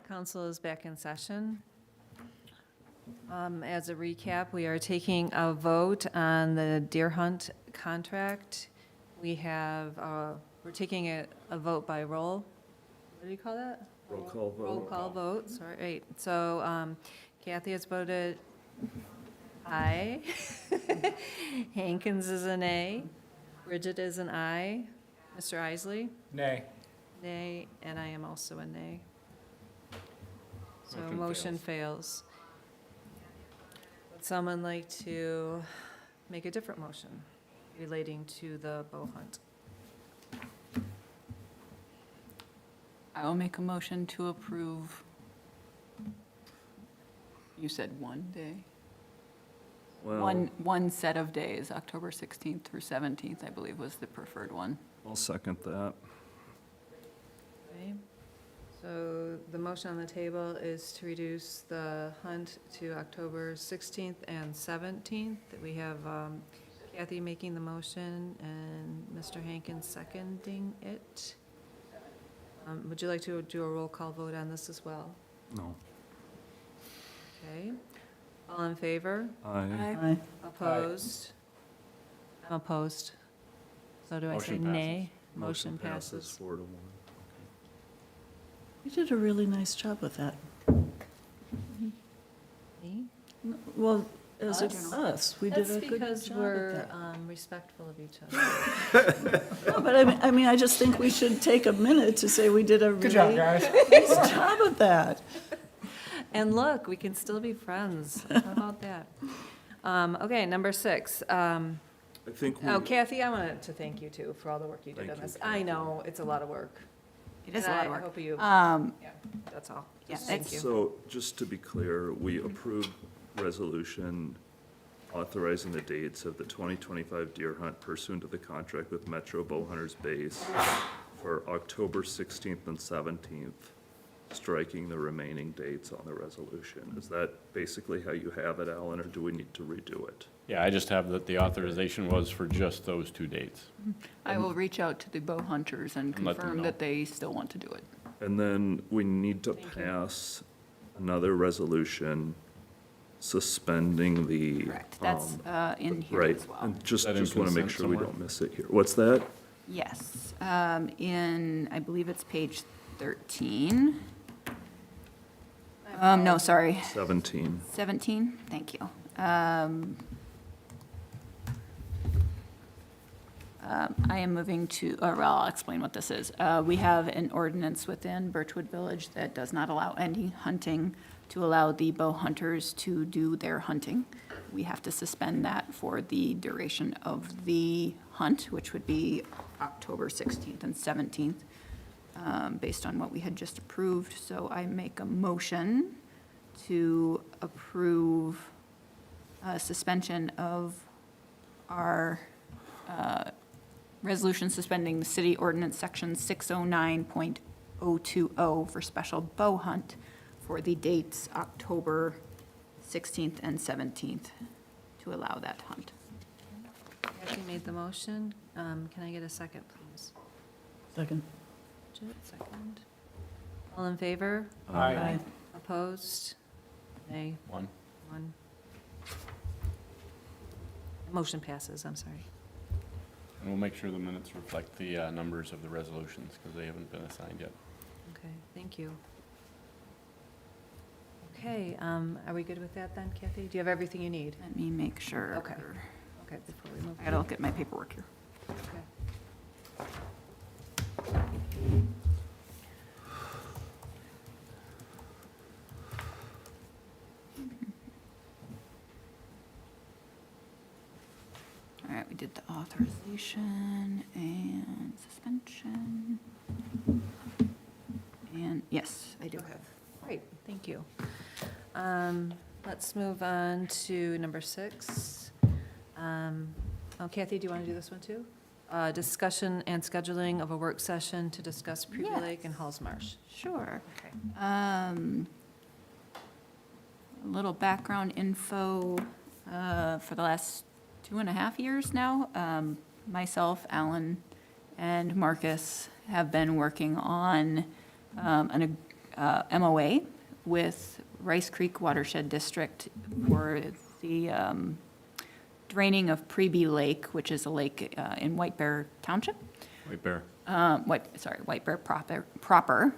Council is back in session. As a recap, we are taking a vote on the deer hunt contract. We have, we're taking a vote by roll. What do you call that? Roll call vote. Roll call vote, sorry, right. So Kathy has voted aye. Hankins is an A. Bridget is an aye. Mr. Isley? Nay. Nay, and I am also a nay. So Motion motion fails. Would someone like to make a different motion relating to the bow hunt? I will make a motion to approve. You said one day? Well, One set of days, October 16th through 17th, I believe was the preferred one. I'll second that. Okay. So the motion on the table is to reduce the hunt to October 16th and 17th. We have Kathy making the motion and Mr. Hankins seconding it. Would you like to do a roll call vote on this as well? No. Okay. All in favor? Aye. Aye. Opposed? I'm opposed. So do I say Motion passes. nay? Motion passes. 4-1. You did a really nice job with that. Me? Well, as Us? us, we did a good job with That's because we're that. respectful of each other. No, but I mean, I just think we should take a minute to say we did a Good job, really guys. nice job of that. And look, we can still be friends. How about that? Okay, number 6. I think we, Oh, Kathy, I wanted to thank you too for all the work you did Thank on you, this. Kathy. I know, it's a lot of work. It is a And lot of I work. hope you, Um, yeah, that's all. Yeah, Just thank you. so just to be clear, we approved resolution authorizing the dates of the 2025 deer hunt pursuant to the contract with Metro Bowhunters Base for October 16th and 17th, striking the remaining dates on the resolution. Is that basically how you have it, Alan, or do we need to redo it? Yeah, I just have that the authorization was for just those 2 dates. I will reach out to the bow hunters and And let them confirm know. that they still want to do it. And then we need to Thank you. pass another resolution suspending the. Correct. That's in here Right, as well. and just Is that in want to make consent sure we somewhere? don't miss it here. What's that? Yes, in, I believe it's page 13. No, sorry, 17. 17, thank you. I am moving to, or well, I'll explain what this is. We have an ordinance within Birchwood Village that does not allow any hunting to allow the bow hunters to do their hunting. We have to suspend that for the duration of the hunt, which would be October 16th and 17th, based on what we had just approved. So I make a motion to approve suspension of our resolution suspending the city ordinance section 609.020 for special bow hunt for the dates October 16th and 17th to allow that hunt. Kathy made the motion. Can I get a second, please? Second. Bridget, second. All in favor? Aye. Opposed? Nay. 1. 1. Motion passes, I'm sorry. And we'll make sure the minutes reflect the numbers of the resolutions, because they haven't been assigned yet. Okay, thank you. Okay, are we good with that then, Kathy? Do you have everything you need? Let me make sure. Okay. Okay, before we move. I gotta look at my paperwork here. Okay. All right, we did the authorization and suspension. And yes, I do have. Great, thank you. Let's move on to number 6. Oh, Kathy, do you want to do this one too? Discussion and scheduling of a work session to discuss Preview Lake and Yes. Halls Marsh. Sure. Okay. A little background info, for the last 2.5 years now, myself, Alan, and Marcus have been working on MOA with Rice Creek Watershed District for the draining of Preby Lake, which is a lake in White Bear Township. White Bear. White Bear proper,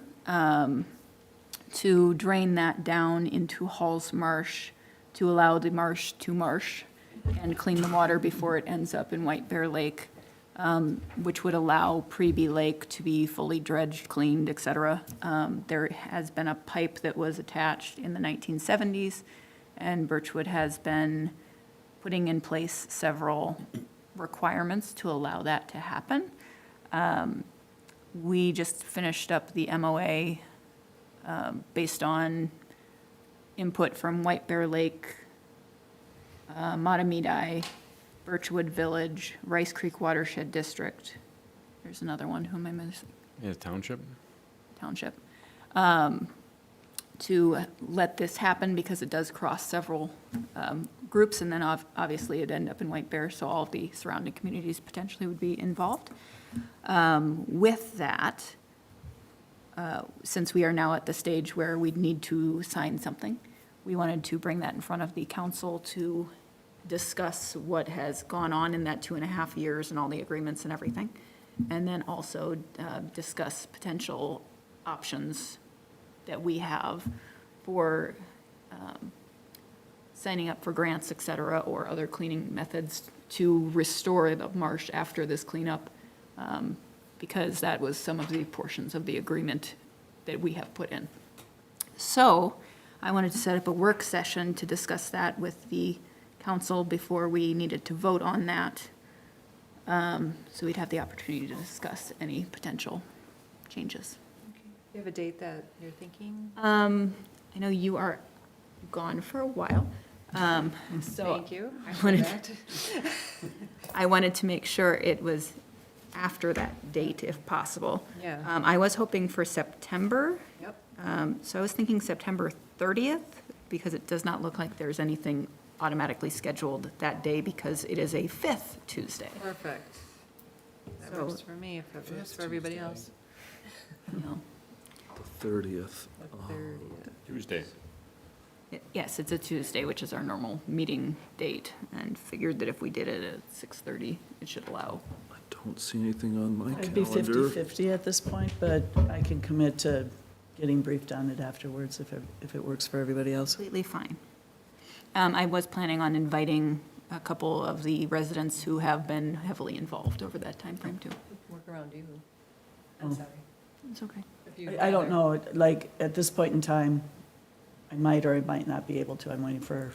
to drain that down into Hall's Marsh, to allow the marsh to marsh and clean the water before it ends up in White Bear Lake, which would allow Preby Lake to be fully dredged, cleaned, et cetera. There has been a pipe that was attached in the 1970s, and Birchwood has been putting in place several requirements to allow that to happen. We just finished up the MOA based on input from White Bear Lake, Matamidi, Birchwood Village, Rice Creek Watershed District. There's another one, who am I missing? Yeah, township. Township. To let this happen because it does cross several groups, and then obviously it'd end up in White Bear, so all of the surrounding communities potentially would be involved. With that, since we are now at the stage where we'd need to sign something, we wanted to bring that in front of the council to discuss what has gone on in that 2.5 years and all the agreements and everything. And then also discuss potential options that we have for signing up for grants, et cetera, or other cleaning methods to restore the marsh after this cleanup, because that was some of the portions of the agreement that we have put in. So I wanted to set up a work session to discuss that with the council before we needed to vote on that. So we'd have the opportunity to discuss any potential changes. You have a date that you're thinking? I know you are gone for a while, so Thank you. I wanted- feel that. I wanted to make sure it was after that date if possible. Yeah. I was hoping for September. Yep. So I was thinking September 30th, because it does not look like there's anything automatically scheduled that day because it is a 5th Tuesday. Perfect. That So- works for me, if it works for everybody else. You know. The 30th. The 30th. Tuesday. Yes, it's a Tuesday, which is our normal meeting date, and figured that if we did it at 6:30, it should allow. I don't see anything on my I'd be calendar. 50/50 at this point, but I can commit to getting briefed on it afterwards if it works for everybody else. Completely fine. I was planning on inviting a couple of the residents who have been heavily involved over that timeframe, too. Work around you. Oh. I'm sorry. It's okay. If you'd I don't rather. know, like, at this point in time, I might or I might not be able to. I'm waiting for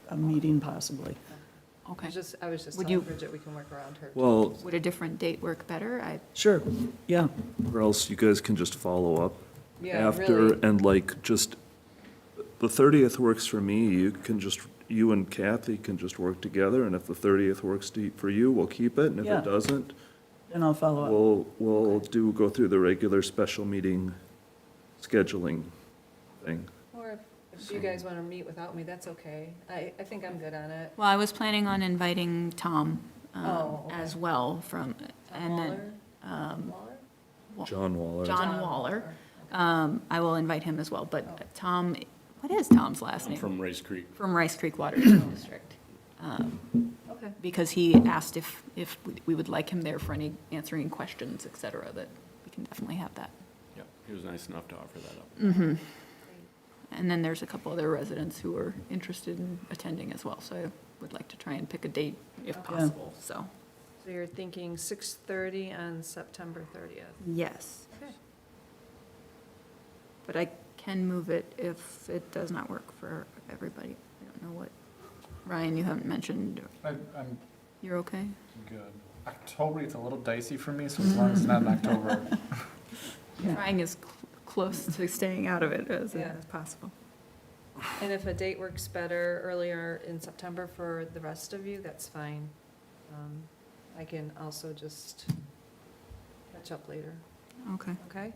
a meeting possibly. Okay. I was just Would telling you- Bridget we can work around her. Well, Would a different date work better? Sure, yeah. or else you guys can just follow up Yeah, after really. and like just, the 30th works for me. You and Kathy can just work together, and if the 30th works for you, we'll keep it, and if Yeah. it doesn't, Then I'll follow up. we'll go through the regular special meeting scheduling thing. Or if you guys want to meet without me, that's okay. I think I'm good on it. Well, I was planning on inviting Tom Oh, okay. as well from, and then Waller? John Waller. John Waller. I will invite him as well, but Oh. Tom, what is Tom's last I'm name? from Rice Creek. From Rice Creek Watershed District. Okay. Because he asked if we would like him there for any answering questions, et cetera, that we can definitely have that. Yep, he was nice enough to offer that up. Mm-hmm. And then there's a couple other residents who are interested in attending as well, so I would like to try and pick a date if Okay. possible, so. So you're thinking 6:30 on September 30th? Yes. Okay. But I can move it if it does not work for everybody. I don't know what, Ryan, you haven't mentioned, I'm you're okay? good. October gets a little dicey for me, so as long as it's not in October. Yeah. Trying as close to staying out of it as Yeah. possible. And if a date works better earlier in September for the rest of you, that's fine. I can also just catch up later, Okay. okay?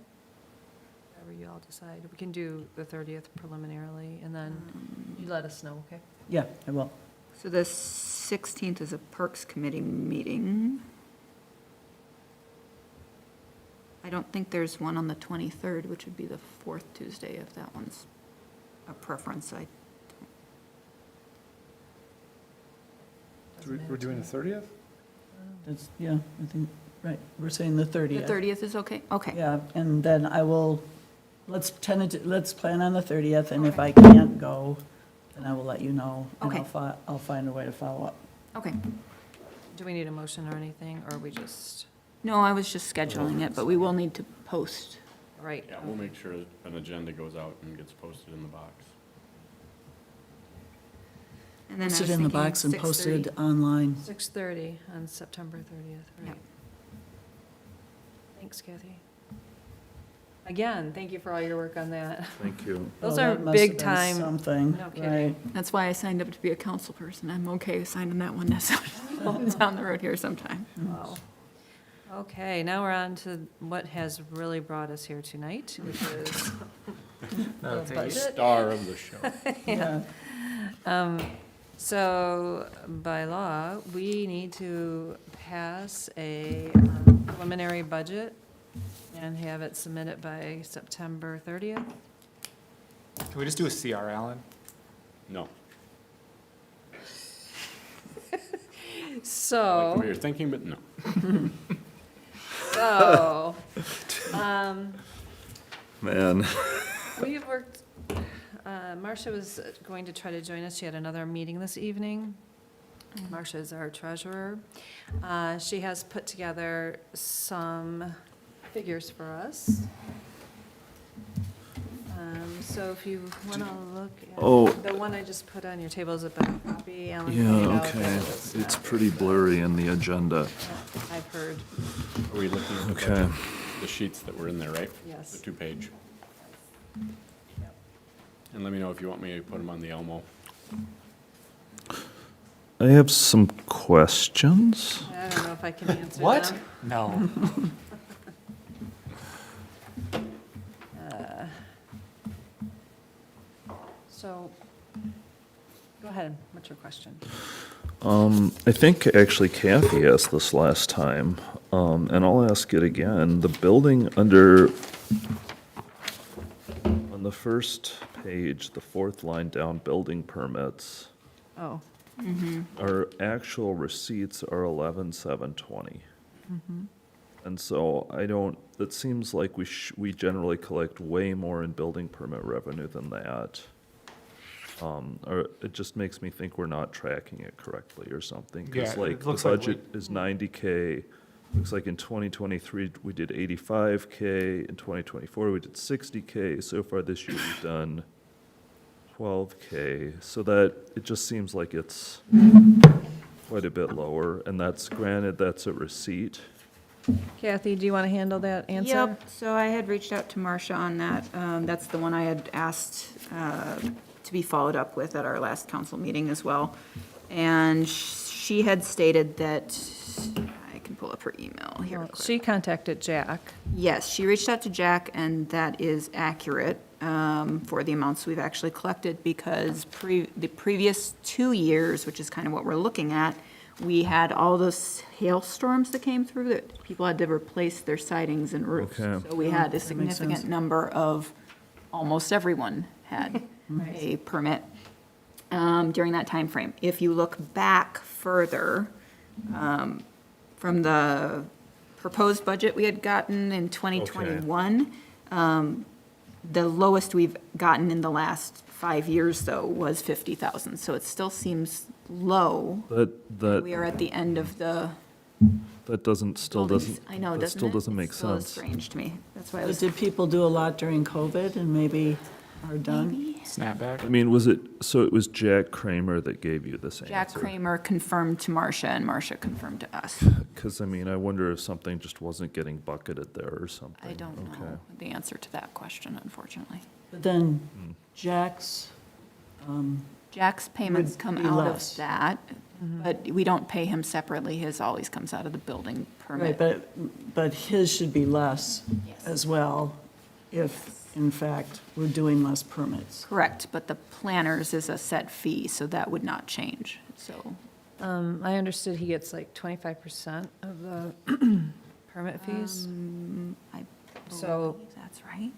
Whatever you all decide. We can do the 30th preliminarily, and then you let us know, okay? Yeah, I will. So the 16th is a Perks Committee meeting. I don't think there's one on the 23rd, which would be the fourth Tuesday, if that one's a preference. We're doing the 30th? That's, yeah, I think, right, we're saying the The 30th. 30th is okay? Okay. Yeah, and then I will, let's plan on the 30th, and if I can't go, then I will let you know. And Okay. I'll find a way to follow up. Okay. Do we need a motion or anything, or we just, No, I was just scheduling it, but we will need to post. right? Yeah, we'll make sure an agenda goes out and gets posted in the box. And then I Post was it in the thinking box and 6:30. posted online. 6:30 on September 30th, right? Yep. Thanks, Kathy. Again, thank you for all your work on that. Thank you. Those Oh, are that must have big been time. Something, No right. kidding. That's why I signed up to be a council person. I'm okay signing that one down the road here sometime. Wow. Okay, now we're on to what has really brought us here tonight, which is No, the take it. budget. Star of the show. Yeah. So by law, we need to pass a preliminary budget and have it submitted by September 30th. Can we just do a CR, Alan? No. I like So, the way you're thinking, but no. so, Man, we've worked, Marcia was going to try to join us. She had another meeting this evening. Marcia is our treasurer. She has put together some figures for us. So if you want to look Oh. at, the one I just put on your table is a better copy. Alan yeah, pointed out okay. that was It's not pretty very blurry in the agenda. good. I've heard, Are we looking at the Okay. budget? The sheets that were in there, right? The yes. 2-page? And let me know if you want me to put them on the Elmo. I have some questions. I don't know if I can answer What? them. No. So, go ahead, what's your question? I think actually Kathy asked this last time, and I'll ask it again. The building under, on the first page, the fourth line down, building permits, Oh, our actual receipts are 11,720. And so I don't, it seems like we generally collect way more in building permit revenue than that. Or it just makes me think we're not tracking it correctly or something. Yeah, Because it like the looks like we- budget is 90K. Looks like in 2023, we did 85K. In 2024, we did 60K. So far this year, we've done 12K. So that, it just seems like it's quite a bit lower. And that's, granted, that's a receipt. Kathy, do you want to handle that answer? Yep, so I had reached out to Marcia on that. That's the one I had asked to be followed up with at our last council meeting as well. And she had stated that, I can pull up her email here. Well, quick. she contacted Jack. Yes, she reached out to Jack, and that is accurate for the amounts we've actually collected, because the previous 2 years, which is kind of what we're looking at, we had all those hailstorms that came through that people had to replace their sidings and roofs. Okay. So we had a that makes significant sense. number of, almost everyone had a permit during that time frame. If you look back further, from the proposed budget we had gotten in 2021, the lowest we've gotten in the last 5 years, though, was 50,000. So it still seems low. That, We are at the end of the that doesn't, still building doesn't, I know, that doesn't still it? doesn't It make still is sense. strange to me. That's why I But was, did people do a lot during COVID and maybe are done? maybe? Snapback? I mean, was it, so it was Jack Kramer that gave you this answer? Jack Kramer confirmed to Marcia, and Marcia confirmed to us. Because, I mean, I wonder if something just wasn't getting bucketed there or something. I don't Okay. know the answer to that question, unfortunately. But then Hmm. Jack's, Jack's payments Would come be out less. of that, but we don't pay him separately. His always comes out of the building right, permit. but his should be less Yes. as well, if in fact we're doing less permits. Correct, but the planners is a set fee, so that would not change, so. I understood he gets like 25% of the permit fees. I So, That's right.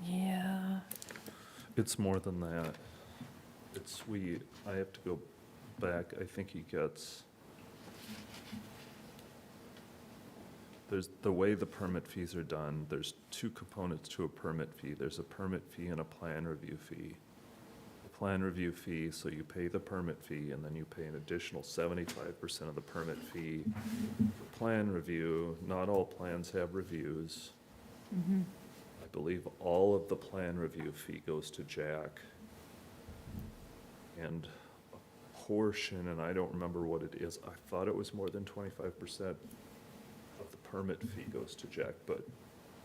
yeah, It's more than that. I have to go back, I think he gets, the way the permit fees are done, there's two components to a permit fee. There's a permit fee and a plan review fee. The plan review fee, so you pay the permit fee, and then you pay an additional 75% of the permit fee for plan review. Not all plans have reviews. I believe all of the plan review fee goes to Jack. And a portion, and I don't remember what it is, I thought it was more than 25% of the permit fee goes to Jack, but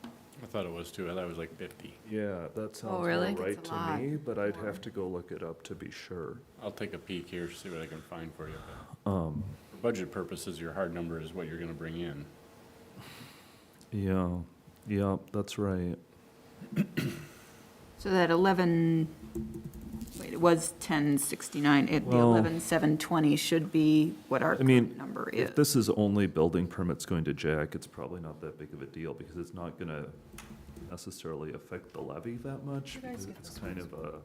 I thought it was too. I thought it was like 50. yeah, that sounds really? about right That's a to lot. me, but I'd have to go look it up to be sure. I'll take a peek here, see what I can find for you. But for budget purposes, your hard number is what you're gonna bring in. Yeah, that's right. So that 11, wait, it was 1069, the Well- 11,720 should be what our I mean, current number is. If this is only building permits going to Jack, it's probably not that big of a deal, because it's not gonna necessarily affect the levy that much, because it's kind of a,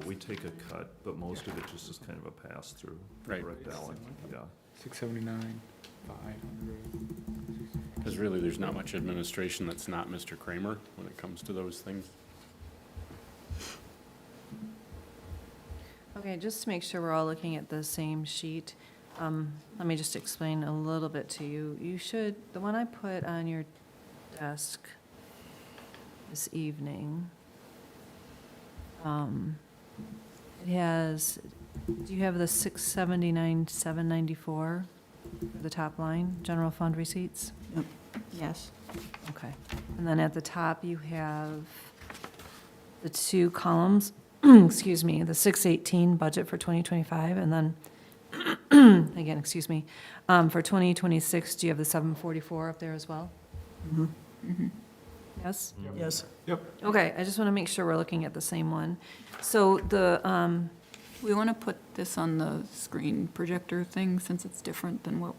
we take a cut, but most of it just is kind of a pass-through. Right. Correct, Alan? Yeah. 679, 500. Because really, there's not much administration that's not Mr. Kramer when it comes to those things. Okay, just to make sure we're all looking at the same sheet, let me just explain a little bit to you. You should, the one I put on your desk this evening, it has, do you have the 679, 794, the top line, general fund receipts? Yes. Okay. And then at the top, you have the two columns, excuse me, the 618 budget for 2025, and then, again, excuse me, for 2026, do you have the 744 up there as well? Yes? yes. Okay, I just want to make sure we're looking at the same one. So the, We want to put this on the screen projector thing, since it's different than what,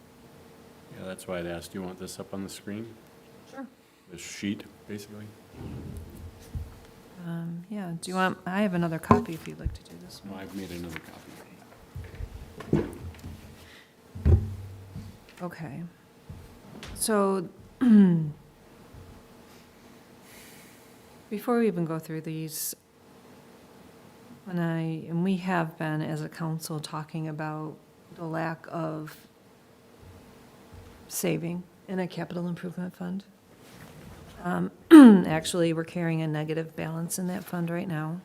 Yeah, that's why I'd asked, do you want this up on the screen? Sure. This sheet, basically? yeah, do you want, I have another copy if you'd like to do this No, one. I've made another copy. Okay. So, before we even go through these, and we have been, as a council, talking about the lack of saving in a capital improvement fund. Actually, we're carrying a negative balance in that fund right now.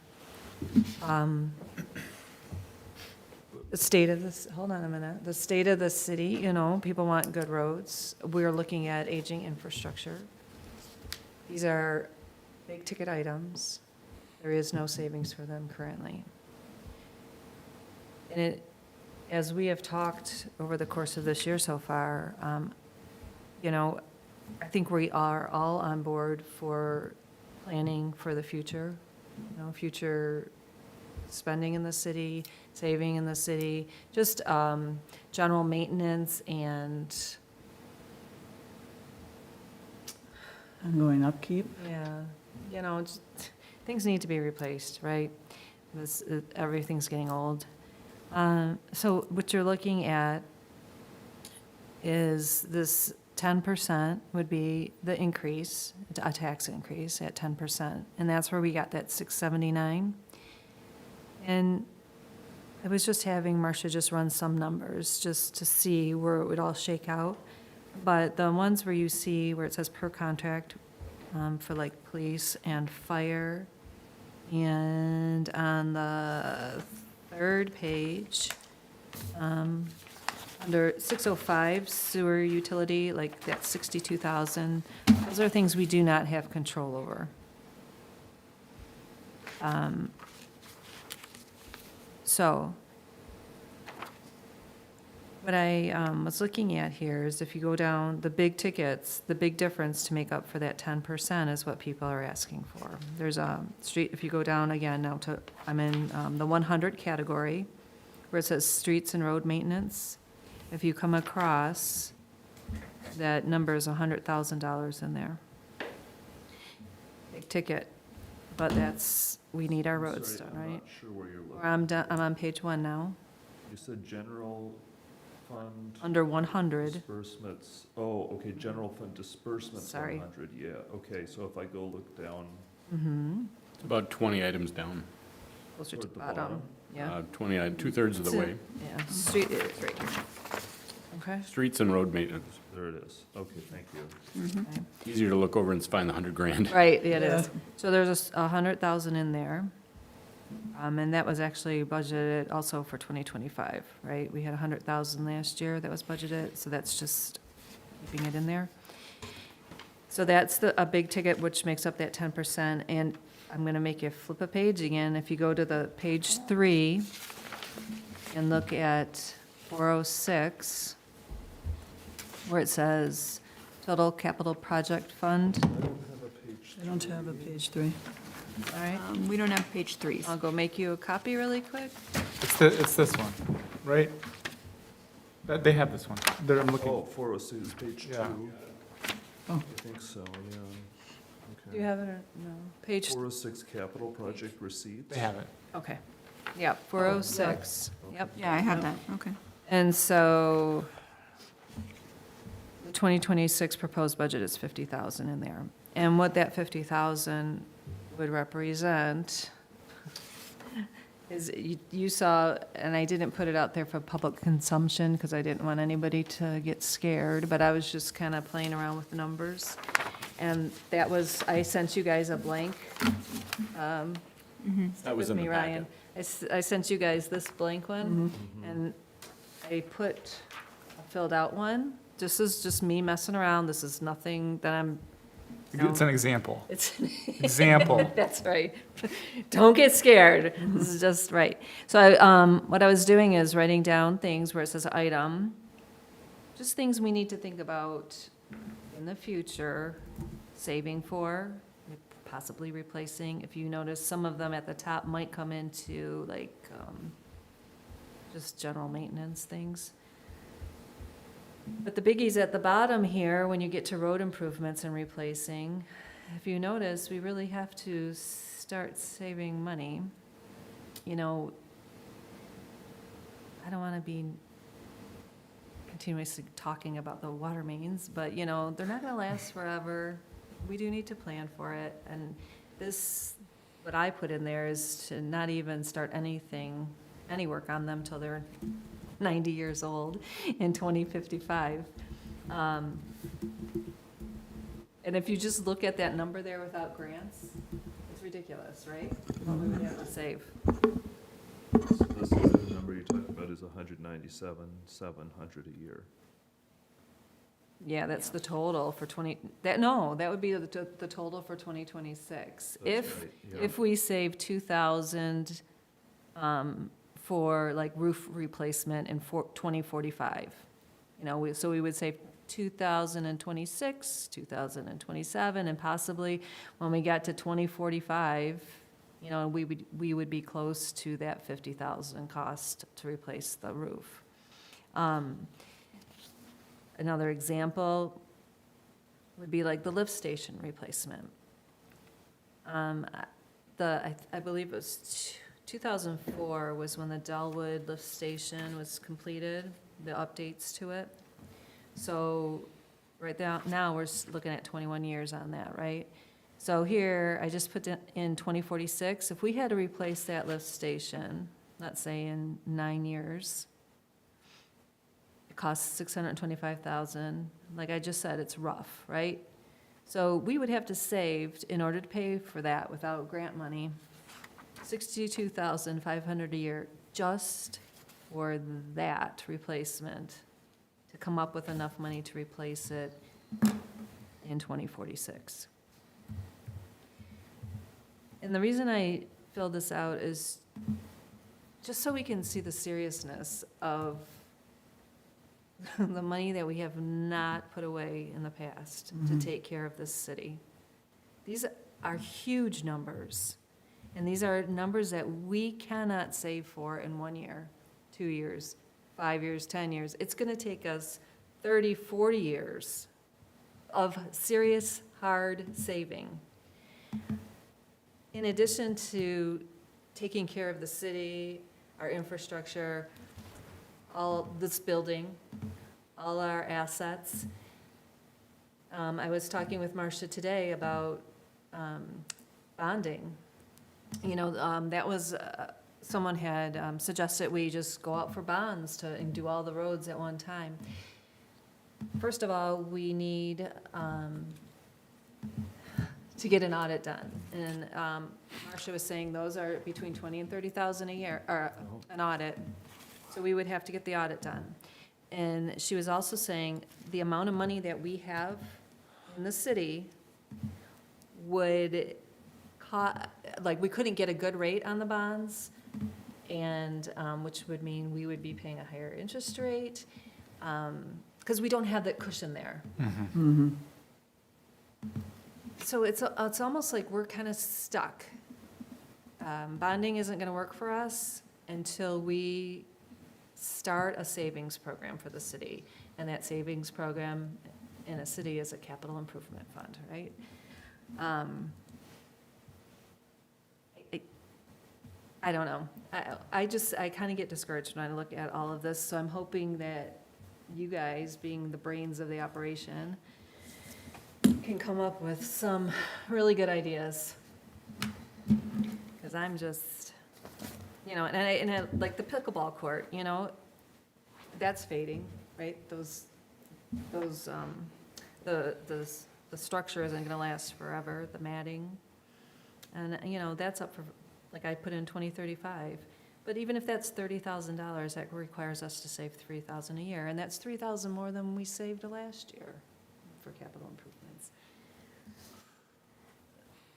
The state of this, hold on a minute, the state of the city, you know, people want good roads. We're looking at aging infrastructure. These are big-ticket items. There is no savings for them currently. And it, as we have talked over the course of this year so far, you know, I think we are all on board for planning for the future, you know, future spending in the city, saving in the city, just general maintenance and, Ongoing upkeep. yeah, you know, just, things need to be replaced, right? Everything's getting old. So what you're looking at is this 10% would be the increase, a tax increase at 10%. And that's where we got that 679. And I was just having Marcia just run some numbers just to see where it would all shake out. But the ones where you see where it says per contract for like police and fire, and on the third page, under 605 sewer utility, like that's 62,000. Those are things we do not have control over. So what I was looking at here is if you go down the big tickets, the big difference to make up for that 10% is what people are asking for. There's a street, if you go down again now to, I'm in the 100 category where it says streets and road maintenance. If you come across, that number is $100,000 in there. big ticket, but we need our I'm roads sorry, done, I'm right? not sure where you're Or looking. I'm on page 1 now, You said general fund under 100. disbursements. Oh, okay, general fund disbursements, Sorry. 100, yeah, okay, so if I go look down Mm-hmm, It's about 20 items down, closer to toward the the bottom, bottom. yeah. 2/3 of the It's in- way. Yeah, street, it's right here. Okay. Streets and road maintenance. there it is. Okay, thank you. Okay. Easier to look over and find the 100 grand. Right, it Yeah. is. So there's 100,000 in there. And that was actually budgeted also for 2025, right? We had 100,000 last year that was budgeted, so that's just keeping it in there. So that's a big ticket, which makes up that 10%. And I'm gonna make you flip a page again. If you go to the page 3 and look at 406, where it says total capital project fund, I don't have a page. I don't have a page 3. all right? We don't have page 3s. I'll go make you a copy really quick. It's this one, right? They have this one. There, I'm looking. Oh, 406 is page 2. Yeah. I think so, yeah. Do you have it or no? Page, 406 capital project receipts. They have it. okay. Yeah, 406, yep. Yeah, I have that, okay. And so the 2026 proposed budget is 50,000 in there. And what that 50,000 would represent is, you saw, and I didn't put it out there for public consumption because I didn't want anybody to get scared, but I was just kind of playing around with the numbers. And that was, I sent you guys a blank. That was With in the me, Ryan. packet. I sent you guys this blank one, Mhm. and I put a filled out one. This is just me messing around. This is nothing that I'm, It's an example. it's, Example. that's right. Don't get scared. This is just right. So what I was doing is writing down things where it says item, just things we need to think about in the future, saving for, possibly replacing. If you notice, some of them at the top might come into like, just general maintenance things. But the biggies at the bottom here, when you get to road improvements and replacing, if you notice, we really have to start saving money. You know, I don't want to be continuously talking about the water mains, but, you know, they're not going to last forever. We do need to plan for it. And this, what I put in there is to not even start any work on them till they're 90 years old in 2055. And if you just look at that number there without grants, it's ridiculous, right? What we would have to save. So this is the number you're talking about is 197,700 a year. Yeah, that's the total for that would be the total for 2026. That's right, yeah. If we save 2,000 for like roof replacement in 2045, you know, so we would save 2026, 2027, and possibly when we got to 2045, you know, we would be close to that 50,000 cost to replace the roof. Another example would be like the lift station replacement. I believe it was 2004 was when the Delwood lift station was completed, the updates to it. So right now, we're looking at 21 years on that, right? So here, I just put in 2046. If we had to replace that lift station, let's say in 9 years, it costs $625,000. Like I just said, it's rough, right? So we would have to save, in order to pay for that without grant money, $62,500 a year just for that replacement, to come up with enough money to replace it in 2046. And the reason I filled this out is just so we can see the seriousness of the money that we have not put away in the past to take care of this city. These are huge numbers, and these are numbers that we cannot save for in 1 year, 2 years, 5 years, 10 years. It's gonna take us 30, 40 years of serious, hard saving. in addition to taking care of the city, our infrastructure, all this building, all our assets, I was talking with Marcia today about bonding. You know, that was, someone had suggested we just go out for bonds and do all the roads at one time. First of all, we need to get an audit done. And Marcia was saying those are between 20 and 30,000 a year, or an audit. So we would have to get the audit done. And she was also saying the amount of money that we have in the city would like, we couldn't get a good rate on the bonds, and, which would mean we would be paying a higher interest rate, because we don't have that cushion there. So it's almost like we're kind of stuck. Bonding isn't gonna work for us until we start a savings program for the city. And that savings program in a city is a capital improvement fund, right? I don't know. I kind of get discouraged when I look at all of this, so I'm hoping that you guys, being the brains of the operation, can come up with some really good ideas. Because I'm just, you know, and I like the pickleball court, you know, that's fading, right? The structure isn't gonna last forever, the matting. And, you know, that's up for, like, I put in 2035. But even if that's $30,000, that requires us to save $3,000 a year, and that's $3,000 more than we saved last year for capital improvements.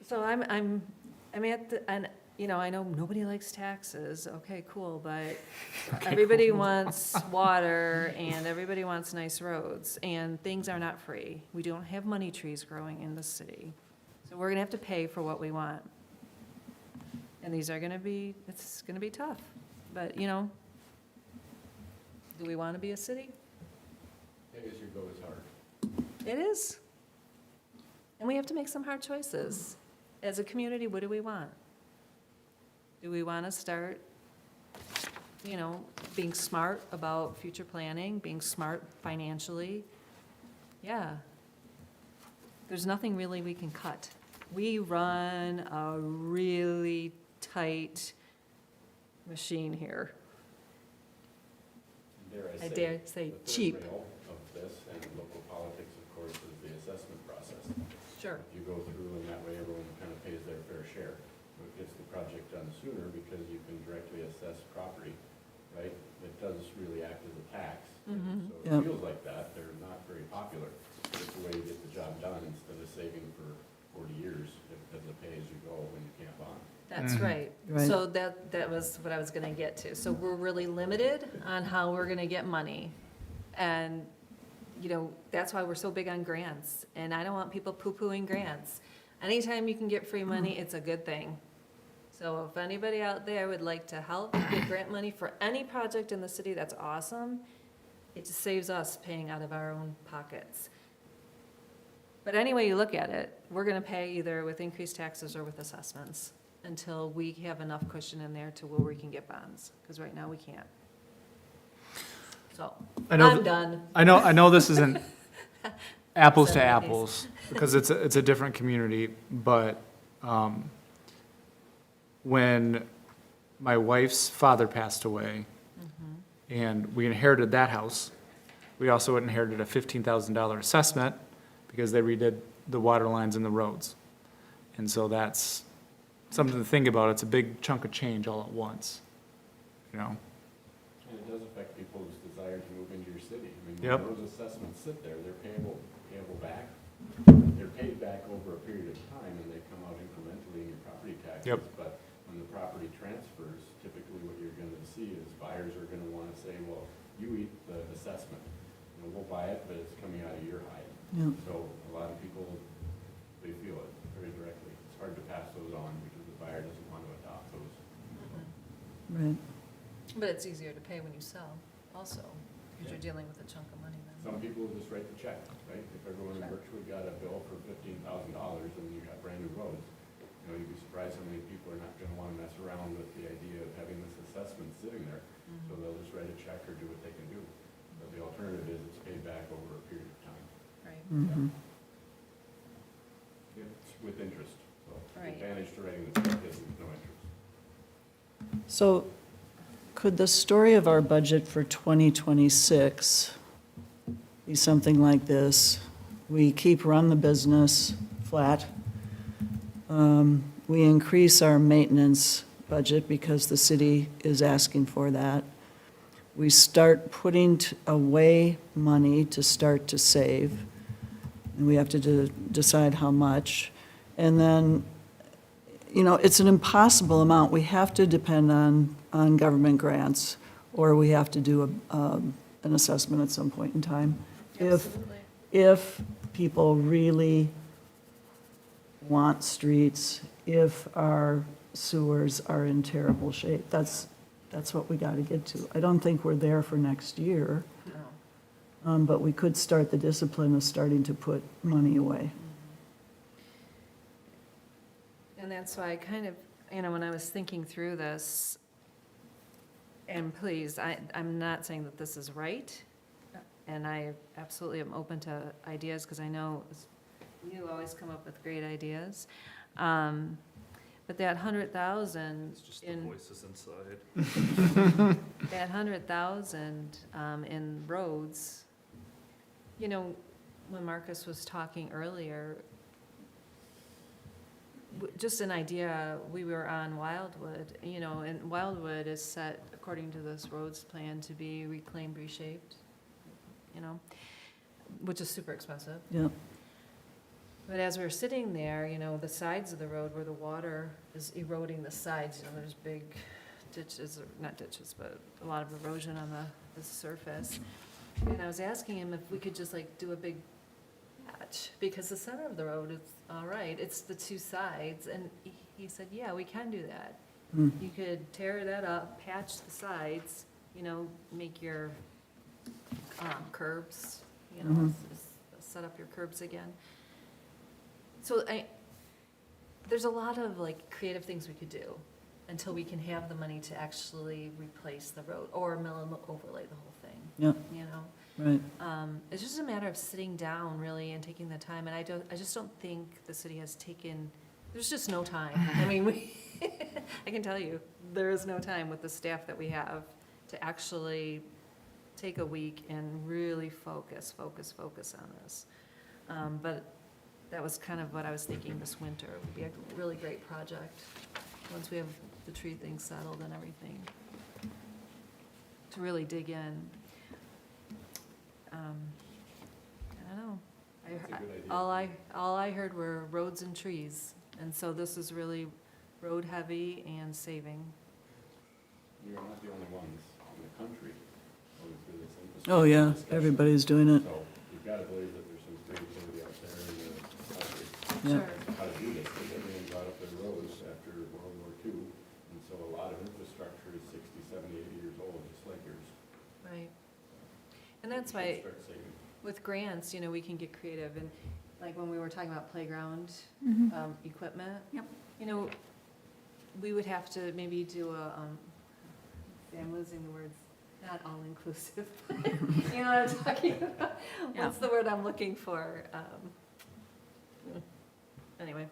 So I'm at the, and, you know, I know nobody likes taxes, okay, cool, but everybody wants water, and everybody wants nice roads, and things are not free. We don't have money trees growing in the city, so we're gonna have to pay for what we want. And these are gonna be, it's gonna be tough, but, you know, do we wanna be a city? I guess your go is hard. It is. And we have to make some hard choices. As a community, what do we want? Do we wanna start, you know, being smart about future planning, being smart financially? Yeah. There's nothing really we can cut. We run a really tight machine here. I dare say the third cheap. rail of this and local politics, of course, is the assessment process. Sure. If you go through, and that way everyone kind of pays their fair share. It gets the project done sooner because you can directly assess property, right? It does really act as a tax. Mhm. So Yep. it feels like that. They're not very popular. But it's the way you get the job done instead of saving for 40 years as a pay-as-you-go when you can't bond. That's Mhm. right. Right. So that was what I was gonna get to. So we're really limited on how we're gonna get money. And, you know, that's why we're so big on grants. And I don't want people poo-pooing grants. Anytime you can get free money, it's a good thing. So if anybody out there would like to help get grant money for any project in the city, that's awesome. It just saves us paying out of our own pockets. But any way you look at it, we're gonna pay either with increased taxes or with assessments until we have enough cushion in there to where we can get bonds, because right now we can't. So, I know I'm th- done. I know this isn't apples to Seven days. apples, because it's a different community, but, when my wife's father passed away, and we inherited that house, we also inherited a $15,000 assessment, because they redid the water lines and the roads. And so that's something to think about. It's a big chunk of change all at once, you know? And it does affect people's desire to move into your city. I mean, Yep. when those assessments sit there, they're payable back. They're paid back over a period of time, and they come out incrementally in your property taxes. Yep. But when the property transfers, typically what you're gonna see is buyers are gonna wanna say, well, you eat the assessment. You know, we'll buy it, but it's coming out of your hide. Yeah. So a lot of people, they feel it very directly. It's hard to pass those on because the buyer doesn't want to adopt those. Right. But it's easier to pay when you sell also, because you're dealing with a chunk of money then. Some people just write the check, right? If everyone in Birchwood got a bill for $15,000 and you got brand new roads, You know, you'd be surprised how many people are not gonna wanna mess around with the idea of having this assessment sitting there, so they'll just write a check or do what they can do. But the alternative is it's paid back over a period of time. Right. Mhm. It's with interest, so the Right. advantage to writing the check is there's no interest. So could the story of our budget for 2026 be something like this? We keep run the business flat. We increase our maintenance budget because the city is asking for that. We start putting away money to start to save, and we have to decide how much. And then, you know, it's an impossible amount. We have to depend on government grants, or we have to do an assessment at some point in time. If people really want streets, if our sewers are in terrible shape, that's what we got to get to. I don't think we're there for next year, No. but we could start the discipline of starting to put money away. And that's why I kind of, you know, when I was thinking through this, and please, I'm not saying that this is right, and I absolutely am open to ideas, because I know you always come up with great ideas. But that 100,000 It's just the in, voices inside. that 100,000 in roads, you know, when Marcus was talking earlier, just an idea, we were on Wildwood, you know, and Wildwood is set, according to this roads plan, to be reclaimed, reshaped, you know, which is super expensive. Yeah. But as we were sitting there, you know, the sides of the road where the water is eroding the sides, you know, there's big ditches, or not ditches, but a lot of erosion on the surface. And I was asking him if we could just like do a big patch, because the center of the road is all right, it's the two sides, and he said, yeah, we can do that. Hmm. You could tear that up, patch the sides, you know, make your curbs, you know, Mhm. set up your curbs again. So there's a lot of like creative things we could do until we can have the money to actually replace the road or mill and overlay the whole thing. Yeah. You know? Right. It's just a matter of sitting down really and taking the time, and I just don't think the city has taken, there's just no time. I mean, I can tell you, there is no time with the staff that we have to actually take a week and really focus on this. But that was kind of what I was thinking this winter, would be a really great project, once we have the tree thing settled and everything, to really dig in. I don't know. That's a good idea. All I heard were roads and trees, and so this is really road heavy and saving. You're not the only ones in the country going through this infrastructure. Oh, yeah, discussion. everybody's doing it. So you've got to believe that there's some creativity out there in the country. Yeah. How to do this, because everyone got up their roads after World War II, and so a lot of infrastructure is 60, 70, 80 years old, just like yours. Right. And that's You why, should start saving. with grants, you know, we can get creative, and like when we were talking about playground equipment. Yep. You know, we would have to maybe do a, I'm losing the words, not all-inclusive, you know what I'm talking about? Yeah. What's the word I'm looking for? Anyway,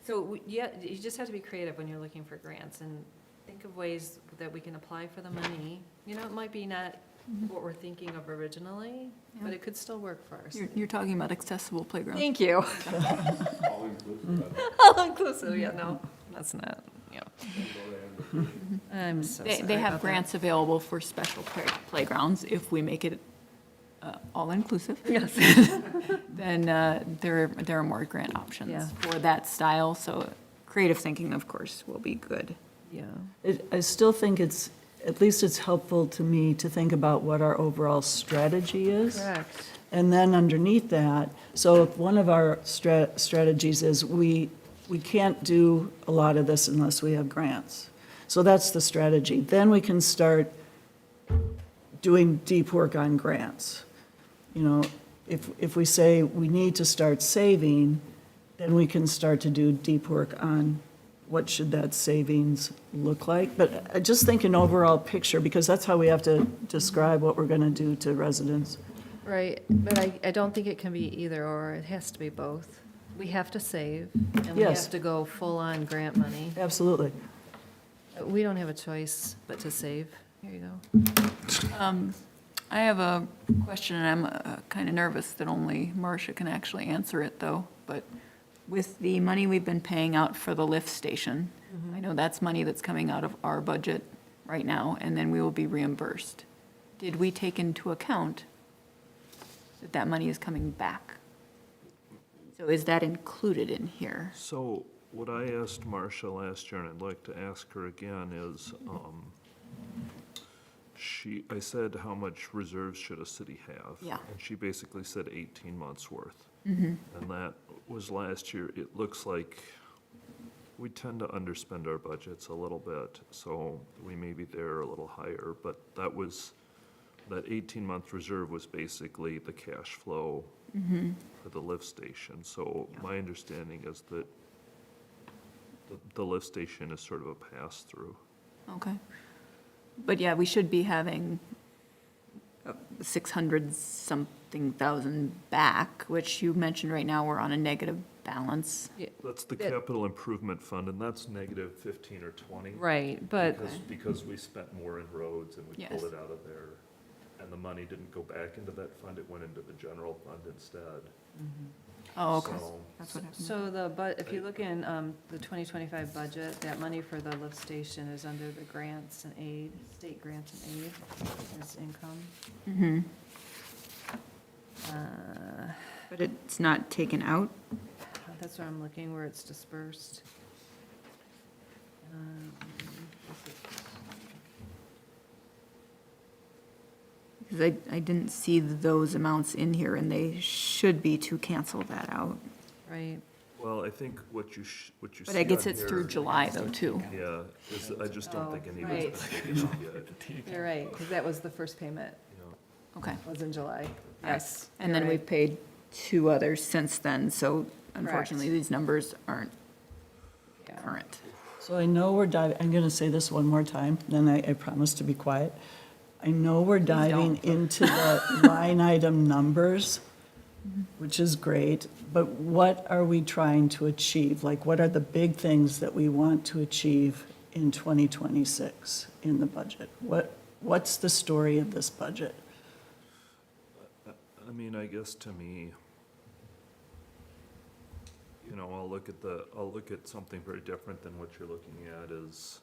so, yeah, you just have to be creative when you're looking for grants, and think of ways that we can apply for the money. You know, it might be not what we're thinking of originally, but Yeah. it could still work for us. You're talking about accessible playgrounds. Thank you. All inclusive, but All-inclusive, yeah, no, that's not, yeah. don't go to vacation. I'm so sorry They have about that. grants available for special playgrounds if we make it all-inclusive. Yes. Then there are more grant Yeah. options for that style, so creative thinking, of course, will be good. Yeah. I still think at least it's helpful to me to think about what our overall strategy is. Correct. And then underneath that, so if one of our strategies is we can't do a lot of this unless we have grants. So that's the strategy. Then we can start doing deep work on grants. You know, if we say we need to start saving, then we can start to do deep work on what should that savings look like. But I just think an overall picture, because that's how we have to describe what we're gonna do to residents. Right, but I don't think it can be either or, it has to be both. We have to save, and we Yes. have to go full-on grant money. Absolutely. We don't have a choice but to save. Here you go. I have a question, and I'm kind of nervous that only Marcia can actually answer it, though. But with the money we've been paying out for the lift station, I know that's money that's coming out of our budget right now, and then we will be reimbursed. Did we take into account that that money is coming back? So is that included in here? So what I asked Marcia last year, and I'd like to ask her again, is, I said, how much reserves should a city have? Yeah. And she basically said 18 months' worth. Mm-hmm. And that was last year. It looks like we tend to underspend our budgets a little bit, so we may be there a little higher, but that 18-month reserve was basically the cash flow for the lift station. So my understanding is that the lift station is sort of a pass-through. Okay. But yeah, we should be having 600-something thousand back, which you mentioned right now we're on a negative balance. That's the That- capital improvement fund, and that's negative 15 or 20. Right, but, Because we spent more in roads and we Yes. pulled it out of there. And the money didn't go back into that fund, it went into the general fund instead. Oh, okay. So- That's what happened. so if you look in the 2025 budget, that money for the lift station is under the grants and aid, state grants and aid, as income. Mm-hmm. Uh, But it's not taken out? That's where I'm looking, where it's dispersed. Because I didn't see those amounts in here, and they should be to cancel that out. Right, Well, I think what you see But I guess on it's through here- July, though, too. Yeah, I just don't think Oh, any of right. it's been taken out yet. you're right, because that was the first payment, Yeah. Okay. was in July. Yes. And you're then right. we've paid 2 others since then, so unfortunately, these numbers aren't Yeah. current. So I know we're diving, I'm gonna say this one more time, then I promise to be quiet. I know we're diving into the line item numbers, which is great, but what are we trying to achieve? Like, what are the big things that we want to achieve in 2026 in the budget? What's the story of this budget? I mean, I guess to me, I'll look at something very different than what you're looking at is,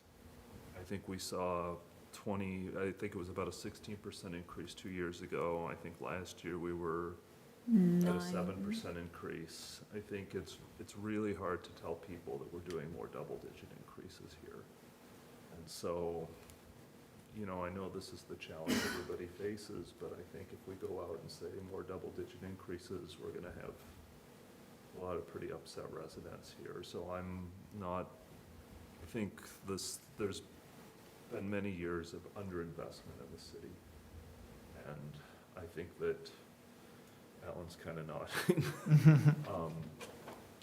I think we saw I think it was about a 16% increase 2 years ago. I think last year we were at a 7% increase. I think it's really hard to tell people that we're doing more double-digit increases here. And so, I know this is the challenge everybody faces, but I think if we go out and say more double-digit increases, we're gonna have a lot of pretty upset residents here. So I think there's been many years of underinvestment in the city. And I think that Alan's kind of nodding.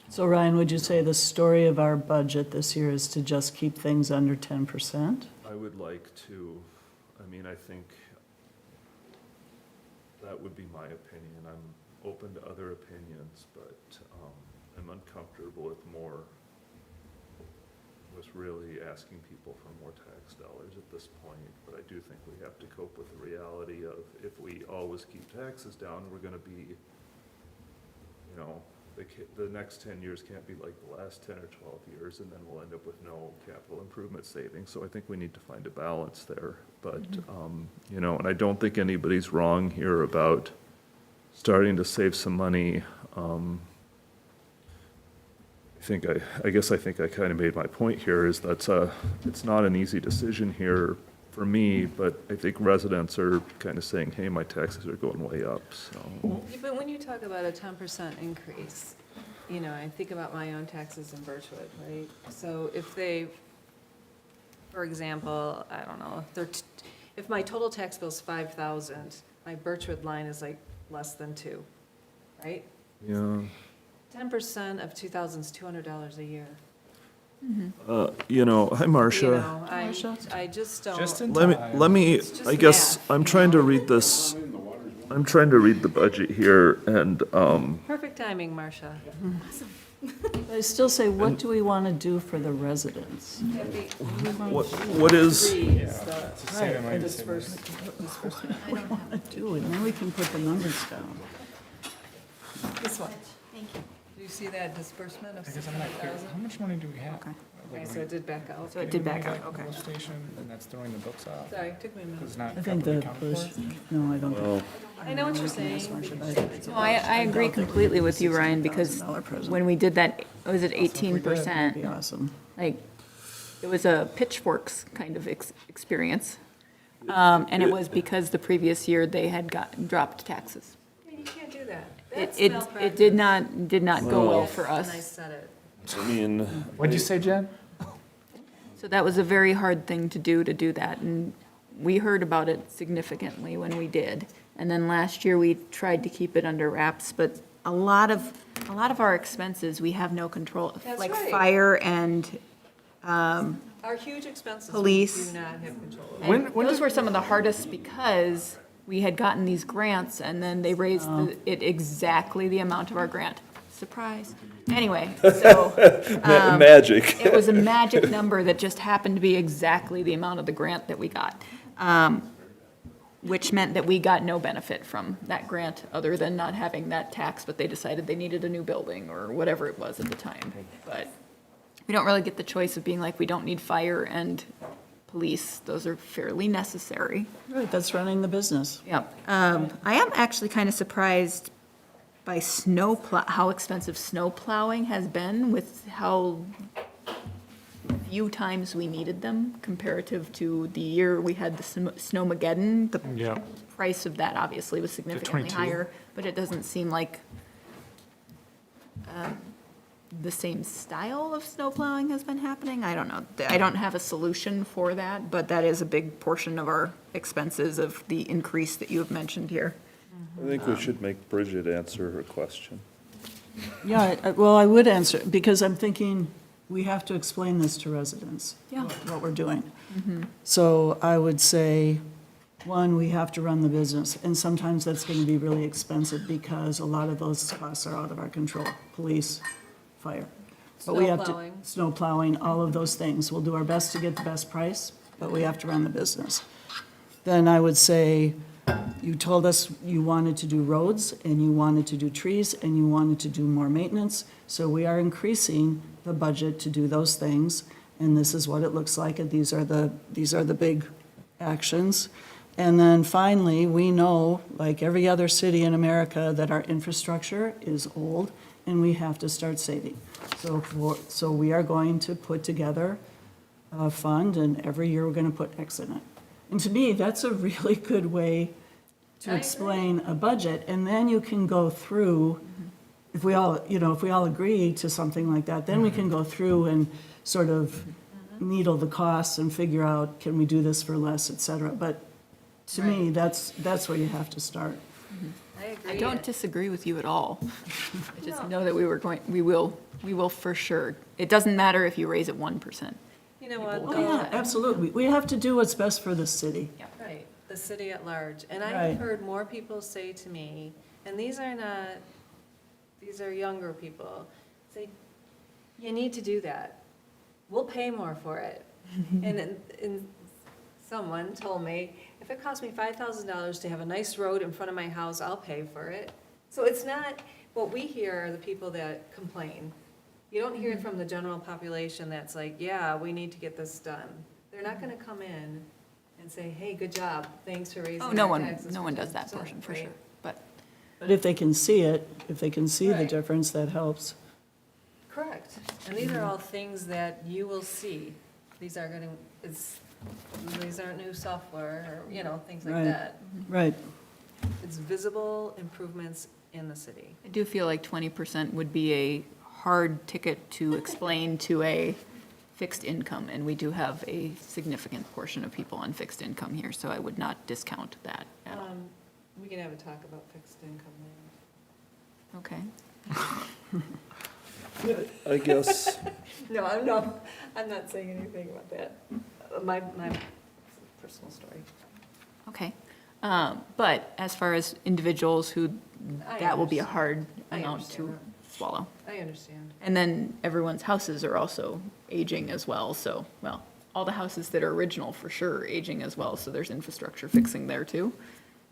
So Ryan, would you say the story of our budget this year is to just keep things under 10%? I would like to, I think that would be my opinion. I'm open to other opinions, but I'm uncomfortable with really asking people for more tax dollars at this point. But I do think we have to cope with the reality of if we always keep taxes down, we're gonna be, the next 10 years can't be like the last 10 or 12 years, and then we'll end up with no capital improvement savings. So I think we need to find a balance there. But, and I don't think anybody's wrong here about starting to save some money. I guess I think I kind of made my point here is it's not an easy decision here for me, but I think residents are kind of saying, hey, my taxes are going way up, so. Yeah, but when you talk about a 10% increase, I think about my own taxes in Birchwood, right? So if they, for example, I don't know, if my total tax bill is 5,000, my Birchwood line is like less than 2, right? Yeah, 10% of 2,000 is $200 a year. Hi, Marcia. You know, Marcia? I just don't. Just in Let time. me, It's just I guess, math, I'm you trying to know? read this, I'm trying to read the budget here, and, Perfect timing, Marcia. I still say, what do we want to do for the residents? what is, It's the same amount of Disbursement, savings. disbursement, what do we want to do, and then we can put the numbers down. This one. Thank you. Do you see that disbursement of I guess I'm not clear, 600,000? how much money do we have? Okay. Okay, so it did back out. So it did back out, Getting okay. money back from the station, and that's throwing the books off, Sorry, took me a minute. it's not I think properly the accounted push, for? no, I don't. think- well, I know what you're saying. No, I agree completely with you, Ryan, because $600,000 present. when we did that, was it That'd 18%? be awesome. Like, it was a pitchforks kind of experience. And it was because the previous year they had dropped taxes. You can't do that. It, That's it malpractice. did not go well for us. And I said it. I mean, What'd you say, Jen? So that was a very hard thing to do that, and we heard about it significantly when we did. And then last year, we tried to keep it under wraps, but a lot of our expenses, we have no control. That's Like right. fire and, Our huge expenses. we Police. Do not have control over. and those were some of the hardest because we had gotten these grants, and then they raised it exactly the amount of our grant. Surprise. Anyway, so. magic. It was a magic number that just happened to be exactly the amount of the grant that we got, which meant that we got no benefit from that grant other than not having that tax, but they decided they needed a new building or whatever it was at the time. But we don't really get the choice of being like, we don't need fire and police. Those are fairly necessary. Right, that's running the business. Yep. I am actually kind of surprised by how expensive snow plowing has been with how few times we needed them comparative to the year we had the Snowmageddon. The Yeah. price of that obviously was significantly 22? higher, but it doesn't seem like the same style of snow plowing has been happening. I don't know. I don't have a solution for that, but that is a big portion of our expenses of the increase that you have mentioned here. I think we should make Bridget answer her question. Yeah, well, I would answer, because I'm thinking, we have to explain this to residents. Yeah. What we're doing. So I would say, one, we have to run the business, and sometimes that's gonna be really expensive, because a lot of those costs are out of our control, police, fire. But we Snow have to- plowing. Snow plowing, all of those things. We'll do our best to get the best price, but we have to run the business. Then I would say, you told us you wanted to do roads, and you wanted to do trees, and you wanted to do more maintenance. So we are increasing the budget to do those things, and this is what it looks like, and these are the big actions. And then finally, we know, like every other city in America, that our infrastructure is old, and we have to start saving. So we are going to put together a fund, and every year we're gonna put X in it. And to me, that's a really good way to I agree. explain a budget, and then you can go through, if we all agree to something like that, then we can go through and sort of needle the costs and figure out, can we do this for less, et cetera. But to me, that's where you have to start. I agree. I don't disagree with you at all. I just know that we will for sure. It doesn't matter if you raise it 1%. You know what? Oh, though? yeah, absolutely. We have to do what's best for the city. Right, the city at large. And Right. I've heard more people say to me, and these are younger people, say, you need to do that. We'll pay more for it. And someone told me, if it costs me $5,000 to have a nice road in front of my house, I'll pay for it. So it's not, what we hear are the people that complain. You don't hear it from the general population that's like, yeah, we need to get this done. They're not gonna come in and say, hey, good job, thanks for raising Oh, our no taxes. one for does that 10%," portion, for right? sure. But But if they can see it, if they can see the Right. difference, that helps. Correct. And these are all things that you will see. These aren't new software, or, things like Right. that. Right. It's visible improvements in the city. I do feel like 20% would be a hard ticket to explain to a fixed income, and we do have a significant portion of people on fixed income here, so I would not discount that at all. We can have a talk about fixed income later. Okay. I guess, No, I'm not saying anything about that. My personal story. Okay. But as far as individuals who, I that will be a understand. hard I amount understand to that. swallow. I understand. And then everyone's houses are also aging as well, so, well, all the houses that are original for sure are aging as well, so there's infrastructure fixing there too.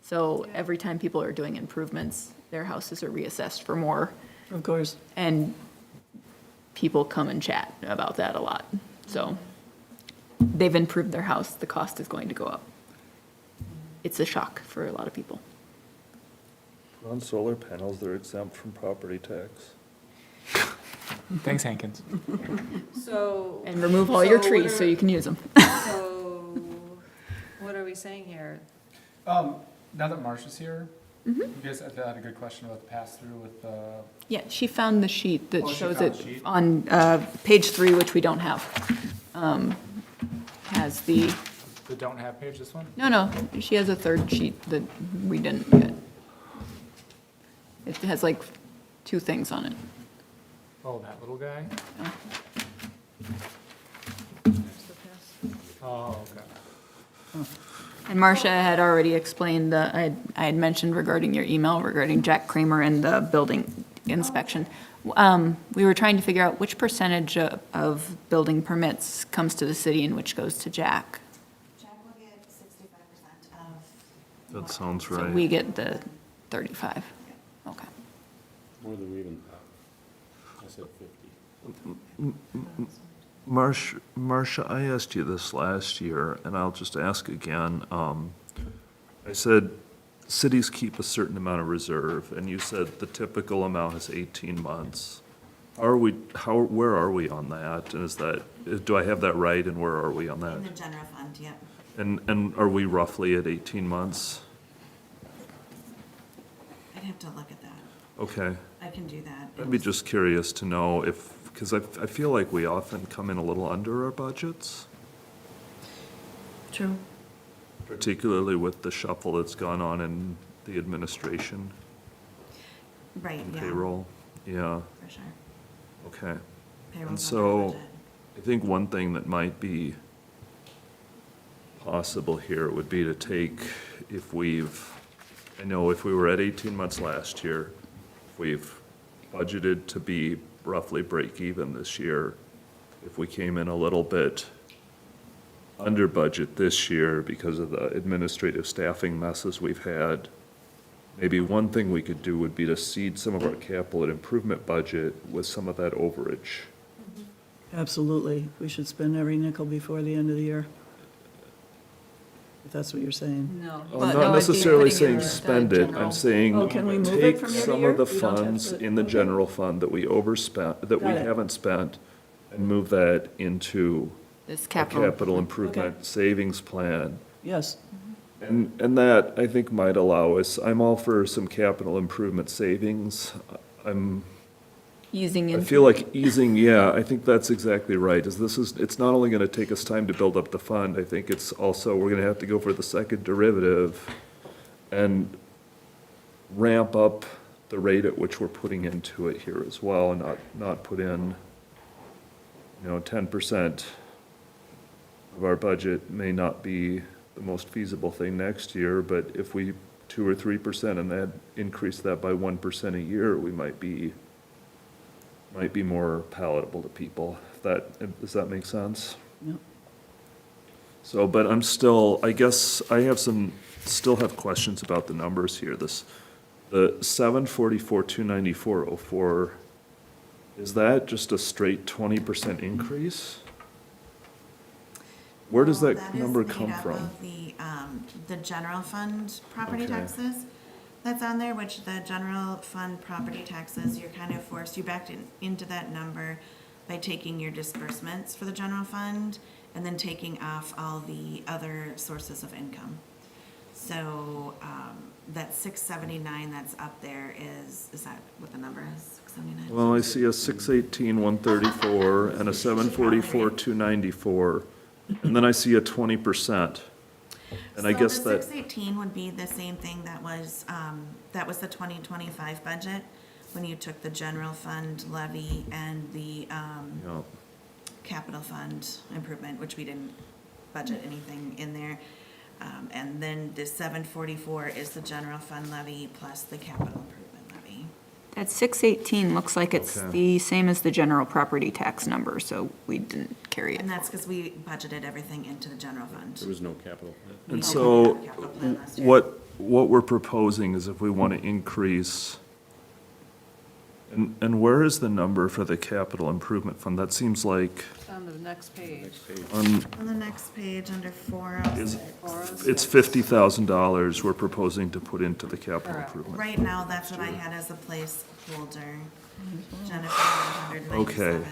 So every time people are doing improvements, their houses are reassessed for more, Of course. and people come and chat about that a lot. So they've improved their house, the cost is going to go up. It's a shock for a lot of people. on solar panels, they're exempt from property tax. Thanks, Hankins. So. And remove all your so what trees so are- you can use them. So, what are we saying here? Now that Marcia's here, Mhm. you guys had a good question about the pass-through with the, Yeah, she found the sheet that Oh, she shows found it the sheet? on page 3, which we don't have. Has the, don't have page, this one? no, she has a third sheet that we didn't get. It has like 2 things on it. Oh, that little guy? Oh. Oh, okay. And Marcia had already explained, I had mentioned regarding your email regarding Jack Kramer and the building inspection. We were trying to figure out which percentage of building permits comes to the city and which goes to Jack. Jack will get 65% of. That sounds So right. we get the 35. Okay. More than we even thought. I said 50. Marcia, I asked you this last year, and I'll just ask again. I said, cities keep a certain amount of reserve, and you said the typical amount is 18 months. Where are we on that? And is that, do I have that right, and where are we on that? In the general fund, yep. And are we roughly at 18 months? I'd have to look at that. Okay. I can do that. I'd be just curious to know if, because I feel like we often come in a little under our budgets, True. particularly with the shuffle that's gone on in the administration, Right, yeah. payroll. Yeah, For sure. okay. Payroll's so- under budget. I think one thing that might be possible here would be to take, if we've, I know if we were at 18 months last year, we've budgeted to be roughly break even this year. If we came in a little bit under budget this year because of the administrative staffing messes we've had, maybe one thing we could do would be to seed some of our capital and improvement budget with some of that overage. Absolutely. We should spend every nickel before the end of the year. If that's what you're saying. No. I'm But no, not it'd be necessarily putting it saying in the spend it, general. I'm saying Oh, can we move it take from year to some year? of the We don't have funds to- in the okay. general fund that we overspent, that we Got it. haven't spent, and move that into This a capital. capital improvement savings plan. Yes. And that, I think, might allow us, I'm all for some capital improvement savings. Easing I into. feel like easing, yeah, I think that's exactly right, it's not only gonna take us time to build up the fund, I think it's also, we're gonna have to go for the second derivative and ramp up the rate at which we're putting into it here as well, and not put in, 10% of our budget may not be the most feasible thing next year, but if we 2 or 3% and that increase that by 1% a year, we might be more palatable to people. Does that make sense? Yep. So, but I guess I still have questions about the numbers here. The 744,294.04, is that just a straight 20% increase? Where does Well, that is number made come up from? of the general fund property Okay. taxes that's on there, which the general fund property taxes, you're kind of forced, you backed into that number by taking your disbursements for the general fund and then taking off all the other sources of income. So, that 679 that's up there is that what the number is, 679? Well, I see a 618,134 and a 744,294, and then I see a 20%. And I guess So that, the 618 would be the same thing that was the 2025 budget, when you took the general fund levy and the, Yeah. capital fund improvement, which we didn't budget anything in there. And then the 744 is the general fund levy plus the capital improvement levy. That 618 looks like it's Okay. the same as the general property tax number, so we didn't carry it. And that's because we budgeted everything into the general fund. There was no capital. We And didn't so have a capital plan last year. what we're proposing is if we want to increase, and where is the number for the capital improvement fund? That seems like, It's on the next page. Next page. On the next page, under 406. it's $50,000 we're proposing to put into the capital Correct. improvement. Right now, that's what I had as a placeholder. Jennifer, 197.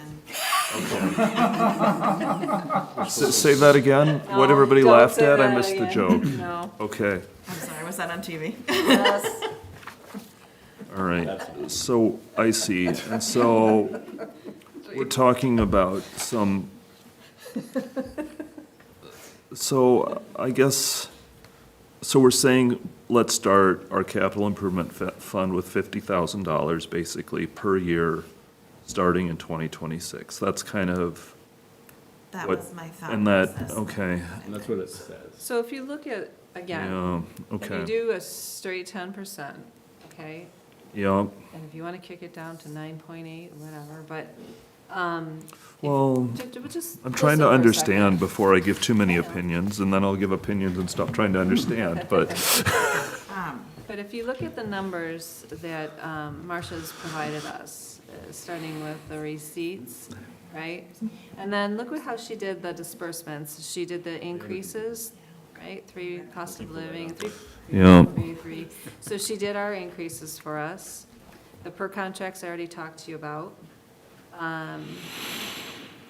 Say that again? What everybody No, don't laughed say at? I that missed the again. joke. No. Okay, I'm sorry, was that on TV? Yes. all right. So, I see. And so, we're talking about some, so I guess, so we're saying, let's start our capital improvement fund with $50,000 basically per year, starting in 2026. That's kind of, That What- was my thought and that, process. okay, And that's what it says. So if you look at, again, yeah, if okay, you do a straight 10%, okay, yeah. and if you want to kick it down to 9.8, whatever, but, Well, just. I'm trying to listen for a understand second. before I give too many I know. opinions, and then I'll give opinions and stop trying to understand, but, But if you look at the numbers that Marcia's provided us, starting with the receipts, right? And then look at how she did the disbursements. She did the increases, right? 3 cost of living, 3, Yeah. 3. So she did our increases for us. The per contracts I already talked to you about.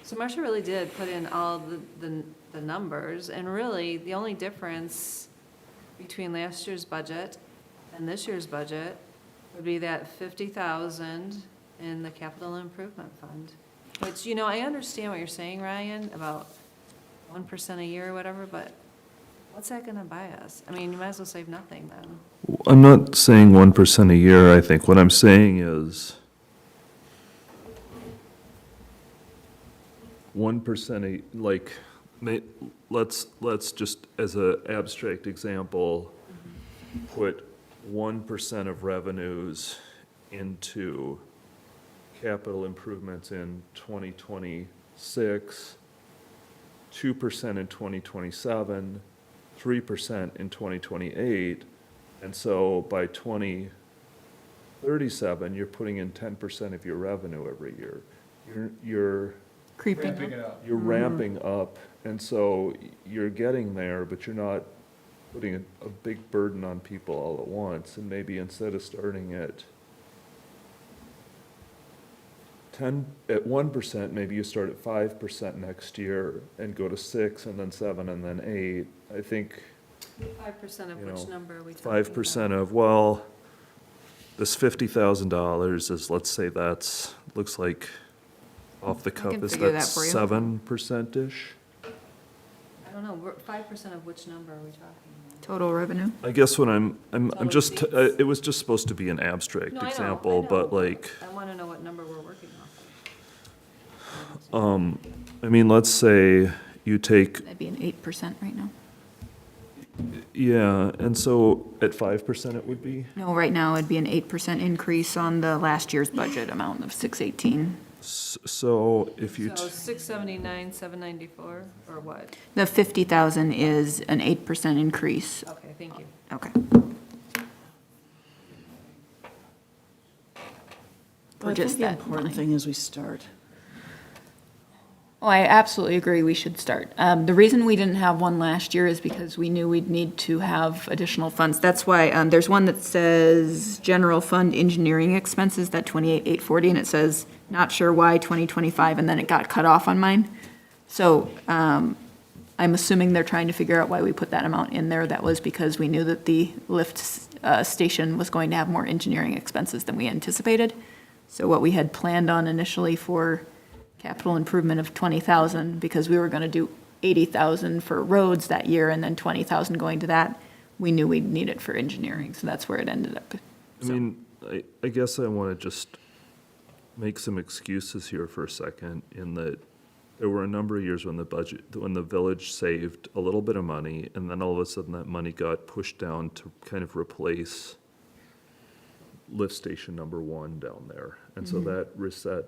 So Marcia really did put in all the numbers, and really, the only difference between last year's budget and this year's budget would be that 50,000 in the capital improvement fund. Which, you know, I understand what you're saying, Ryan, about 1% a year or whatever, but what's that gonna buy us? I mean, you might as well save nothing then. I'm not saying 1% a year, I think. What I'm saying is 1%, like, let's just, as a abstract example, put 1% of revenues into capital improvements in 2026, 2% in 2027, 3% in 2028, and so by 2037, you're putting in 10% of your revenue every year. You're Creeping. you're ramping up, and so you're getting there, but you're not putting a big burden on people all at once, and maybe instead of starting at 1%, maybe you start at 5% next year and go to 6 and then 7 and then 8. I think 5% of You which know, number are we talking 5% about? of, well, this $50,000 is, let's say that's, looks like off the cuff, can is figure that that for you. 7%-ish? I don't know, 5% of which number are we talking about? Total revenue. I guess what I'm Total just, receipts? it was just supposed to be an abstract No, I know, example, I but know. like, I want to know what number we're working off I mean, let's say you take, That'd be an 8% right now. yeah, and so at 5% it would be? No, right now it'd be an 8% increase on the last year's budget amount of 618. So if you, of. So 679, 794, or what? The 50,000 is an 8% increase. Okay, thank you. Okay. But I just think the that important line. thing is we start. Oh, I absolutely agree, we should start. The reason we didn't have one last year is because we knew we'd need to have additional funds. That's why, there's one that says general fund engineering expenses, that 28,840, and it says, not sure why, 2025, and then it got cut off on mine. So, I'm assuming they're trying to figure out why we put that amount in there. That was because we knew that the lift, station was going to have more engineering expenses than we anticipated. So what we had planned on initially for capital improvement of 20,000, because we were gonna do 80,000 for roads that year and then 20,000 going to that, we knew we'd need it for engineering, so that's where it ended up. I mean, I guess I want to just make some excuses here for a second, in that there were a number of years when the village saved a little bit of money, and then all of a sudden that money got pushed down to kind of replace lift station number 1 down there. And so that reset,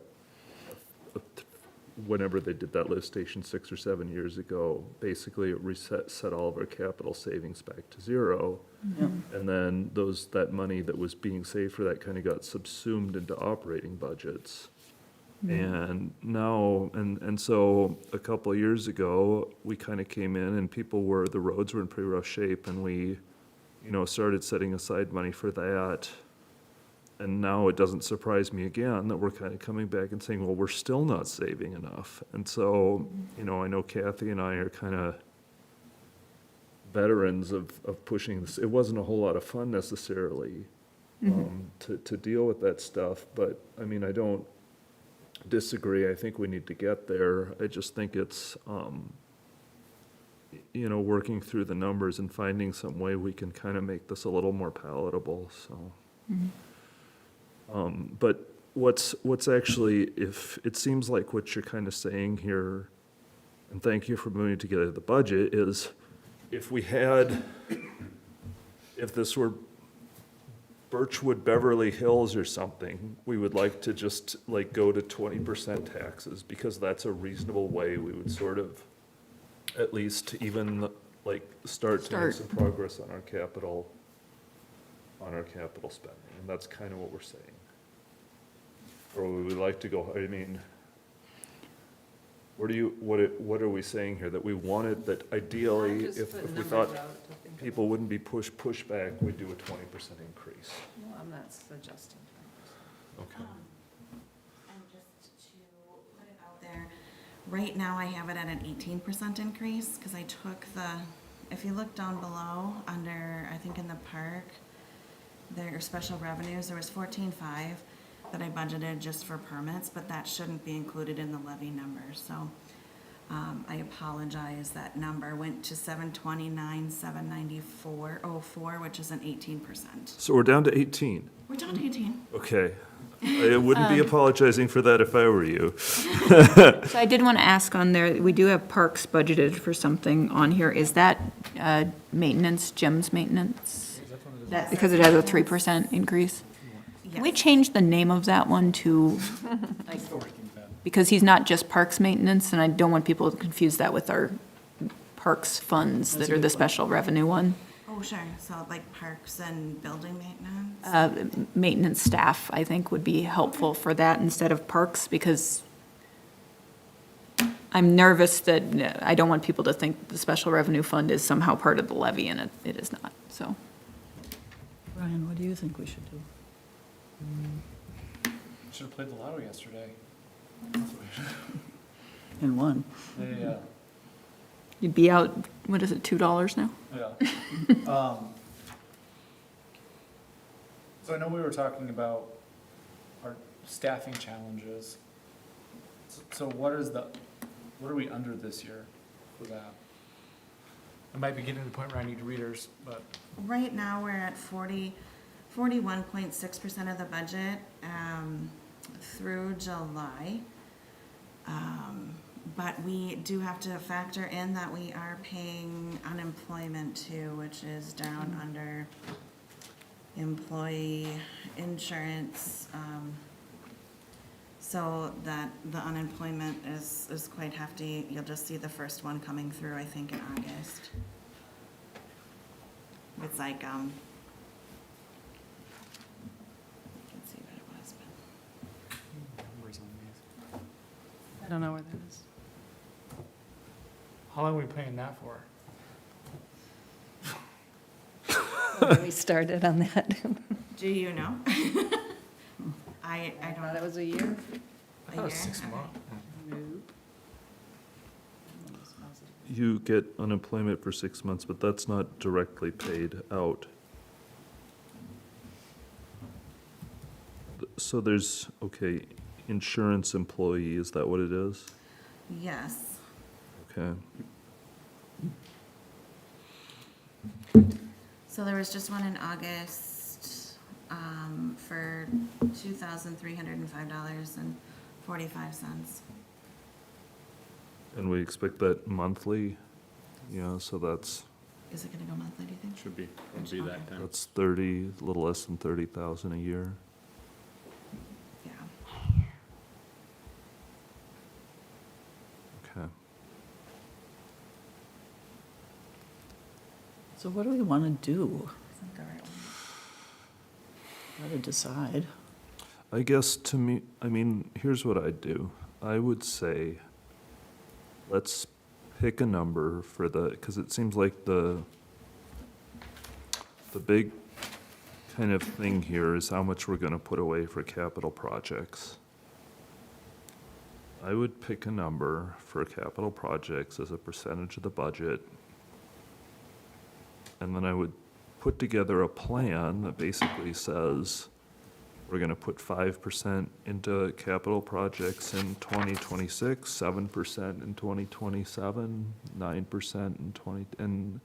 whenever they did that lift station 6 or 7 years ago, basically it set all of our capital savings back to zero. And then that money that was being saved for that kind of got subsumed into operating budgets. And now, and so a couple of years ago, we kind of came in and the roads were in pretty rough shape, and we, started setting aside money for that. And now it doesn't surprise me again that we're kind of coming back and saying, well, we're still not saving enough. And so, I know Kathy and I are kind of veterans of pushing this. It wasn't a whole lot of fun necessarily to deal with that stuff, but I mean, I don't disagree. I think we need to get there. I just think it's, working through the numbers and finding some way we can kind of make this a little more palatable, so. But what's actually, if it seems like what you're kind of saying here, and thank you for moving together the budget, is if this were Birchwood, Beverly Hills or something, we would like to just go to 20% taxes, because that's a reasonable way we would sort of at least even start to make some progress on our capital spending, and that's kind of what we're saying. Or we would like to go, I mean, what are we saying here? That we wanted, that ideally, if we thought people wouldn't be pushed back, we'd do a 20% increase. No, I'm not suggesting. Okay. And just to put it out there, right now I have it at an 18% increase, because I took if you look down below, under, I think in the park, there are special revenues, there was 14.5 that I budgeted just for permits, but that shouldn't be included in the levy number, so I apologize, that number went to 729,794.04, which is an 18%. So we're down to 18. We're down to 18. Okay. I wouldn't be apologizing for that if I were you. So I did want to ask on there, we do have parks budgeted for something on here. Is that maintenance, Jim's maintenance? That's Because it has a 3% increase? Can we Yes. change the name of that one to, because he's not just parks maintenance, and I don't want people to confuse that with our parks funds that are the special revenue one. Oh, sure, so like parks and building maintenance? Maintenance staff, I think, would be helpful for that instead of parks, because I'm nervous that, I don't want people to think the special revenue fund is somehow part of the levy, and it is not, so. Brian, what do you think we should do? Should have played the lotto yesterday. And one. Yeah, You'd be out, what is it, $2 now? yeah. So I know we were talking about our staffing challenges. So what are we under this year for that? I might be getting to the point where I need readers, but. Right now, we're at 41.6% of the budget through July. But we do have to factor in that we are paying unemployment too, which is down under employee insurance. So that the unemployment is quite hefty. You'll just see the first one coming through, I think, in August. It's like, let's see what it was, but I don't know where that is. How long are we paying that for? When we started on that. do you know? I I don't thought it know. was a year. A year? Okay. You get unemployment for 6 months, but that's not directly paid out. So there's, okay, insurance employee, is that what it is? Yes. Okay. So there was just one in August. for $2,305.45. And we expect that monthly, so that's, Is it gonna go monthly, do you think? Should be that time. that's 30, a little less than 30,000 a year. Yeah. Okay. So what do we want to do? Isn't the right one? Got to decide. I guess to me, here's what I'd do. I would say, let's pick a number for because it seems like the big kind of thing here is how much we're gonna put away for capital projects. I would pick a number for capital projects as a percentage of the budget. And then I would put together a plan that basically says, we're gonna put 5% into capital projects in 2026, 7% in 2027, 9% in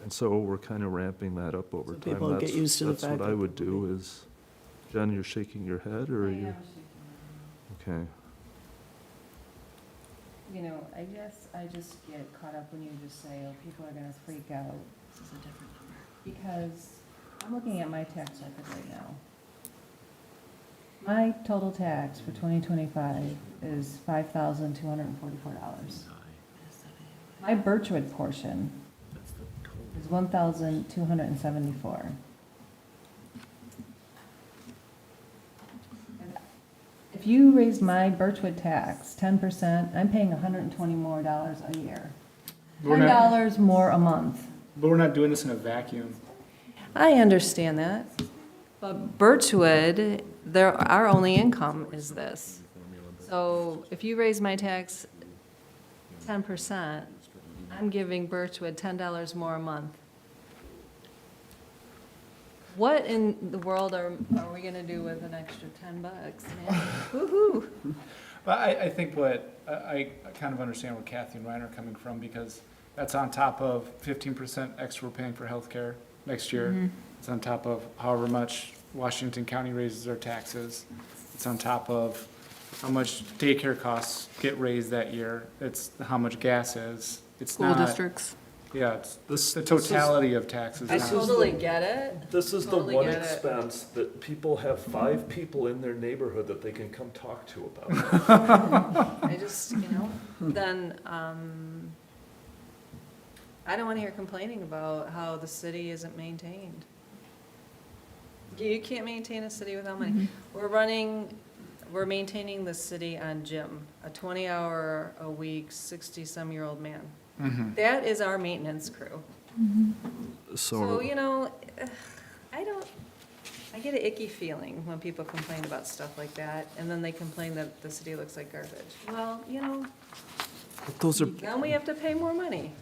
and so we're kind of ramping that up over So time. people get used to the fact That's what I that would there'll do is, Jen, you're shaking your head, or are you? Okay, You know, I guess I just get caught up when you just say, oh, people are gonna freak out, This is a different number. because I'm looking at my tax record right now. My total tax for 2025 is $5,244. My Birchwood portion is $1,274. If you raise my Birchwood tax 10%, I'm paying $120 more a year. We're not, $10 more a month. but we're not doing this in a vacuum. I understand that, but Birchwood, our only income is this. So if you raise my tax 10%, I'm giving Birchwood $10 more a month. What in the world are we gonna do with an extra $10, man? Woo-hoo! But I think I kind of understand where Kathy and Ryan are coming from, because that's on top of 15% extra we're paying for healthcare next year. It's on top of however much Washington County raises their taxes. It's on top of how much daycare costs get raised that year. It's how much gas is. It's School not, districts. yeah, it's This- the this is- totality of taxes. I not- totally get it. this is the Totally one get it. expense that people have 5 people in their neighborhood that they can come talk to about. I just, then, I don't wanna hear complaining about how the city isn't maintained. You can't maintain a city without money. We're maintaining the city on Jim, a 20-hour-a-week, 60-some-year-old man. Mhm. That is our maintenance crew. So, I get an icky feeling when people complain about stuff like that, and then they complain that the city looks like garbage. Well, Those are, then we have to pay more money.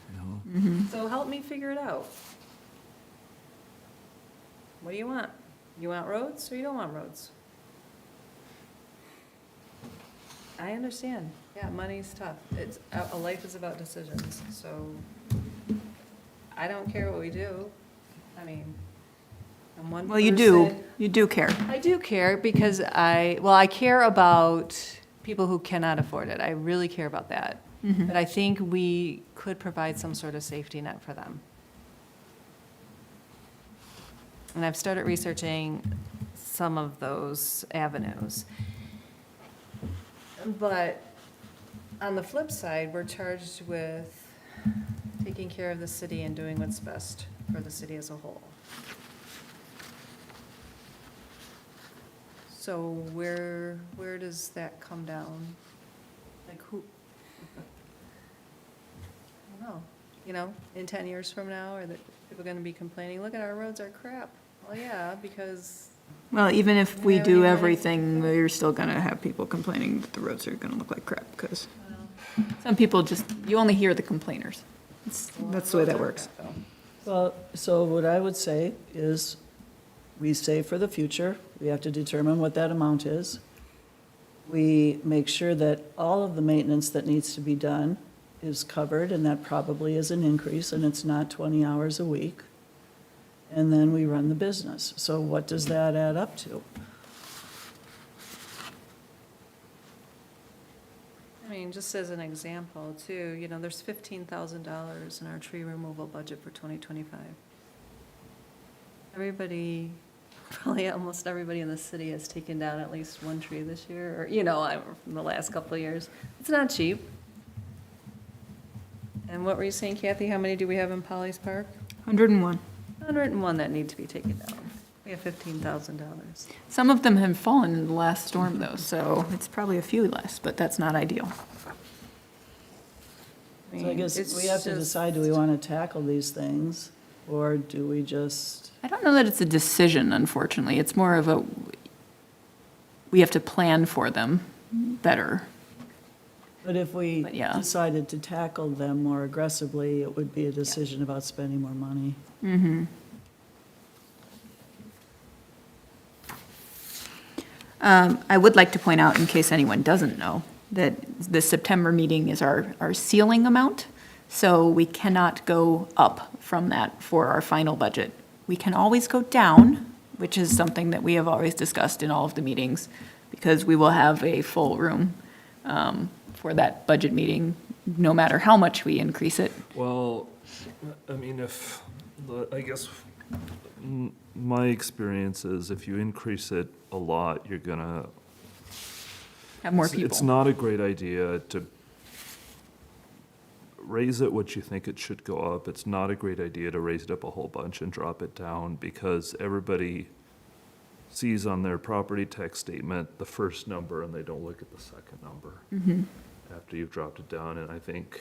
So help me figure it out. What do you want? You want roads or you don't want roads? I understand. Yeah, money's tough. A life is about decisions, so I don't care what we do. I mean, I'm one person. Well, you do care. I do care because I care about people who cannot afford it. I really care about that. But I think we could provide some sort of safety net for them. And I've started researching some of those avenues. But on the flip side, we're charged with taking care of the city and doing what's best for the city as a whole. So where does that come down? Like who? I don't know, in 10 years from now, are people gonna be complaining, look at our roads are crap? Well, yeah, because, Well, even if we Yeah, do we- everything, you're still gonna have people complaining that the roads are gonna look like crap, because some people just, you only hear the complainers. That's the way that works. Well, so what I would say is, we save for the future. We have to determine what that amount is. We make sure that all of the maintenance that needs to be done is covered, and that probably is an increase, and it's not 20 hours a week. and then we run the business. So what does that add up to? I mean, just as an example too, you know, there's $15,000 in our tree removal budget for 2025. Everybody, probably almost everybody in the city has taken down at least one tree this year, or, you know, from the last couple of years. It's not cheap. And what were you saying, Kathy? How many do we have in Polly's Park? 101. 101 that need to be taken down. We have $15,000. Some of them have fallen in the last storm, though, so it's probably a few less, but that's not ideal. So I guess It's we have to just- decide, do we want to tackle these things, or do we just, I don't know that it's a decision, unfortunately. It's more of a, we have to plan for them better. but if we But yeah. decided to tackle them more aggressively, it would be a decision about spending more money. Mm-hmm. I would like to point out, in case anyone doesn't know, that the September meeting is our ceiling amount, so we cannot go up from that for our final budget. We can always go down, which is something that we have always discussed in all of the meetings, because we will have a full room for that budget meeting, no matter how much we increase it. Well, I mean, I guess, my experience is if you increase it a lot, you're gonna. Have more It's people. not a great idea to raise it what you think it should go up. It's not a great idea to raise it up a whole bunch and drop it down, because everybody sees on their property tax statement the first number and they don't look at the second number after you've dropped it down. And I think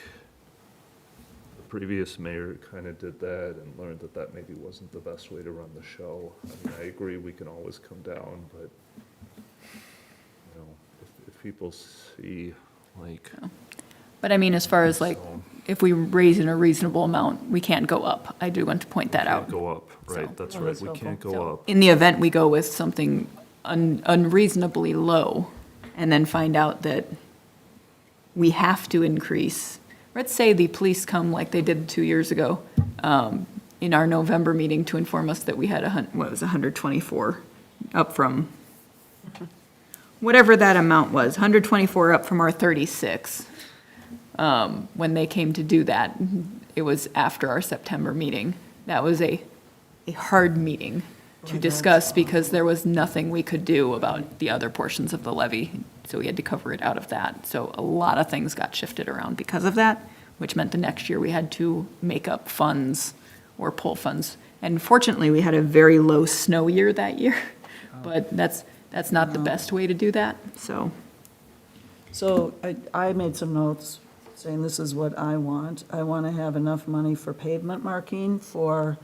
the previous mayor kind of did that and learned that that maybe wasn't the best way to run the show. I mean, I agree, we can always come down, but, you know, if people see, like. But I mean, as far as like, so- if we raise in a reasonable amount, we can't go up. I do want to point that out. Can't go up, right, So- that's Oh, right, that's we can't helpful. go So, up. in the event we go with something unreasonably low, and then find out that we have to increase, let's say the police come like they did 2 years ago, in our November meeting to inform us that we had 124, up from, whatever that amount was, 124 up from our 36. When they came to do that, it was after our September meeting. That was a hard meeting to discuss because there was nothing we could do about the other portions of the levy. So we had to cover it out of that. So a lot of things got shifted around because of that, which meant the next year we had to make up funds or pull funds. And fortunately, we had a very low snow year that year, but that's not the best way to do that, so. So I made some notes saying this is what I want. I want to have enough money for pavement marking, for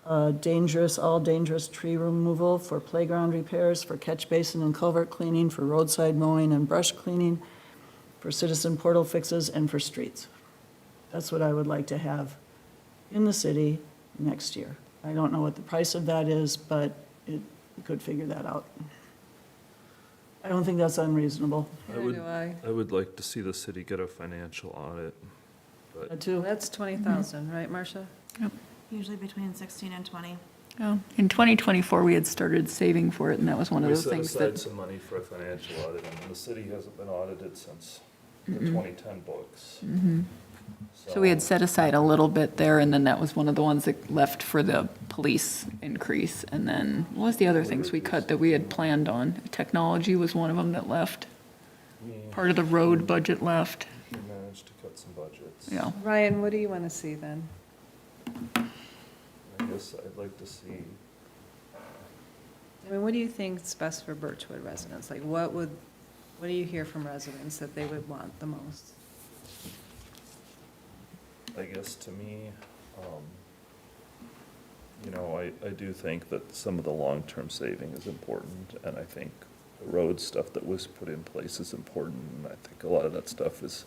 all dangerous tree removal, for playground repairs, for catch basin and culvert cleaning, for roadside mowing and brush cleaning, for citizen portal fixes, and for streets. That's what I would like to have in the city next year. I don't know what the price of that is, but we could figure that out. I don't think that's unreasonable. I would- do I. I would like to see the city get a financial audit, but Too. That's 20,000, right, Marcia? Usually between 16 and 20. In 2024, we had started saving for it, and that was one of we those set things aside that, some money for a financial audit, and the city hasn't been audited since the 2010 books. so we had set aside a little bit there, and then that was one of the ones that left for the police increase. And then, what was the other things we cut that we had planned on? Technology was one of them that left. Part of the road budget left, We managed to cut some budgets. yeah. Ryan, what do you want to see then? I guess I'd like to see, I mean, what do you think is best for Birchwood residents? Like, what do you hear from residents that they would want the most? I guess to me, you know, I do think that some of the long-term saving is important, and I think the road stuff that was put in place is important, and I think a lot of that stuff is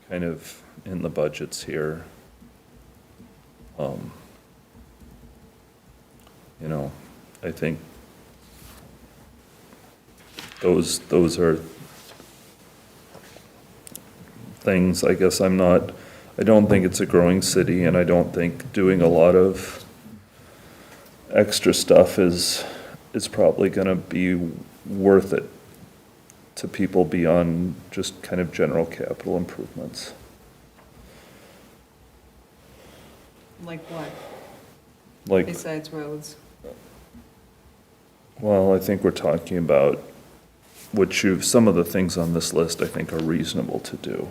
kind of in the budgets here. You know, I think those are things, I guess I don't think it's a growing city, and I don't think doing a lot of extra stuff is probably gonna be worth it to people beyond just kind of general capital improvements. Like what, Like, besides roads? well, I think we're talking about, some of the things on this list I think are reasonable to do.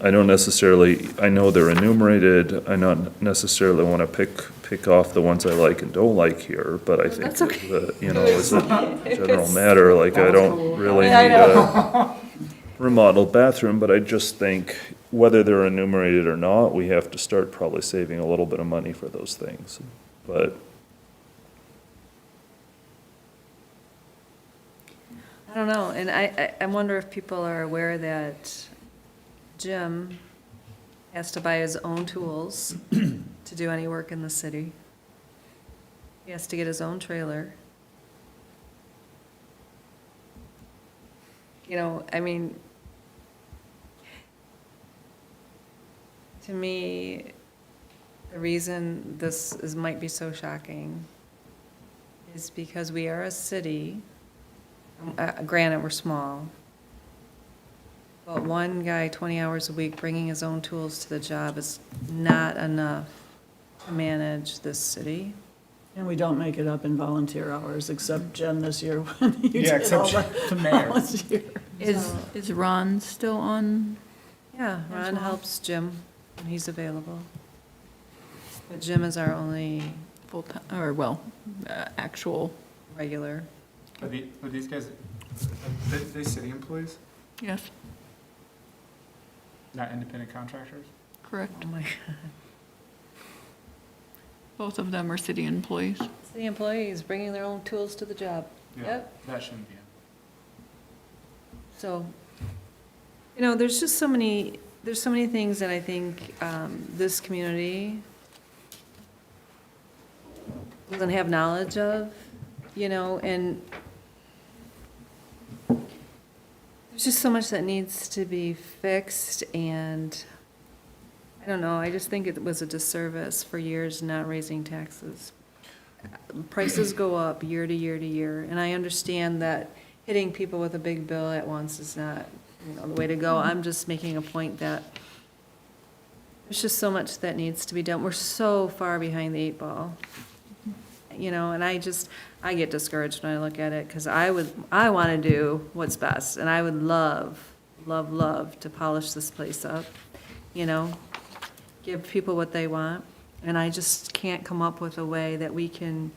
I don't necessarily, I know they're enumerated, I don't necessarily want to pick off the ones I like and don't like here, but I think, That's okay. as a general matter, like, I don't really I need a remodeled bathroom, but I just think whether they're enumerated or not, we have to start probably saving a little bit of money for those things. But I don't know, and I wonder if people are aware that Jim has to buy his own tools to do any work in the city. He has to get his own trailer. You know, I mean, to me, the reason this might be so shocking is because we are a city. Granted, we're small. But one guy, 20 hours a week, bringing his own tools to the job is not enough to manage this city. And we don't make it up in volunteer hours, except Jen this year when you Yeah, did all except the the mayor. volunteer. Is Ron still on? Yeah, Ron well. helps Jim when he's available. But Jim is our only Full-time, or well, actual. regular. Are these guys, are they city employees, Yes, not independent contractors? correct. Oh my, Both of them are city employees. city employees bringing their own tools to the job. Yep. That shouldn't be it. So, you know, there's so many things that I think this community doesn't have knowledge of, you know, and there's just so much that needs to be fixed, and I don't know, I just think it was a disservice for years not raising taxes. Prices go up year to year to year, and I understand that hitting people with a big bill at once is not, you know, the way to go. I'm just making a point that there's just so much that needs to be done. We're so far behind the 8 ball. You know, and I get discouraged when I look at it, because I want to do what's best, and I would love to polish this place up, you know, give people what they want, and I just can't come up with a way that we can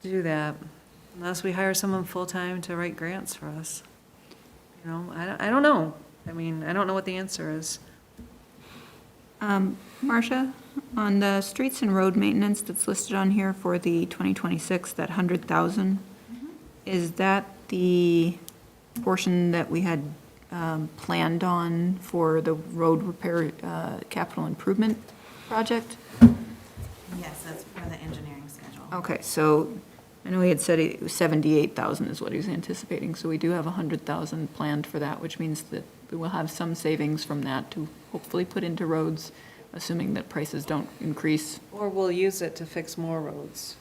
do that unless we hire someone full-time to write grants for us. You know, I don't know. I mean, I don't know what the answer is. Marcia, on the streets and road maintenance that's listed on here for the 2026, that 100,000, is that the portion that we had planned on for the road repair capital improvement project? Yes, that's for the engineering schedule. Okay, so I know he had said 78,000 is what he was anticipating, so we do have 100,000 planned for that, which means that we will have some savings from that to hopefully put into roads, assuming that prices don't increase. Or we'll use it to fix more roads.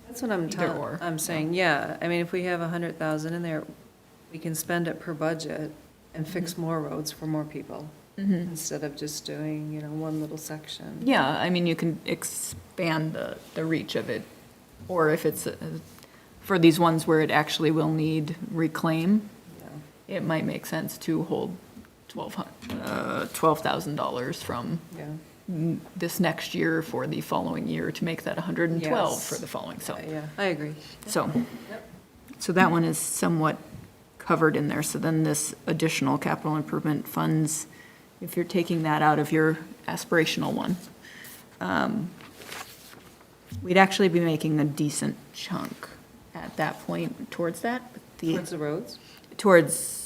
That's what I'm Either telling, or. I'm saying, yeah. I mean, if we have 100,000 in there, we can spend it per budget and fix more roads for more people, instead of just doing, you know, one little section. Yeah, I mean, you can expand the reach of it, or if it's for these ones where it actually will need reclaim, Yeah, it might make sense to hold $12,000 from yeah, this next year for the following year to make that 112 Yes. for the following, so. yeah, I agree. So that one is somewhat covered in there. So then this additional capital improvement funds, if you're taking that out of your aspirational one, we'd actually be making a decent chunk at that point towards that. Towards the roads? Towards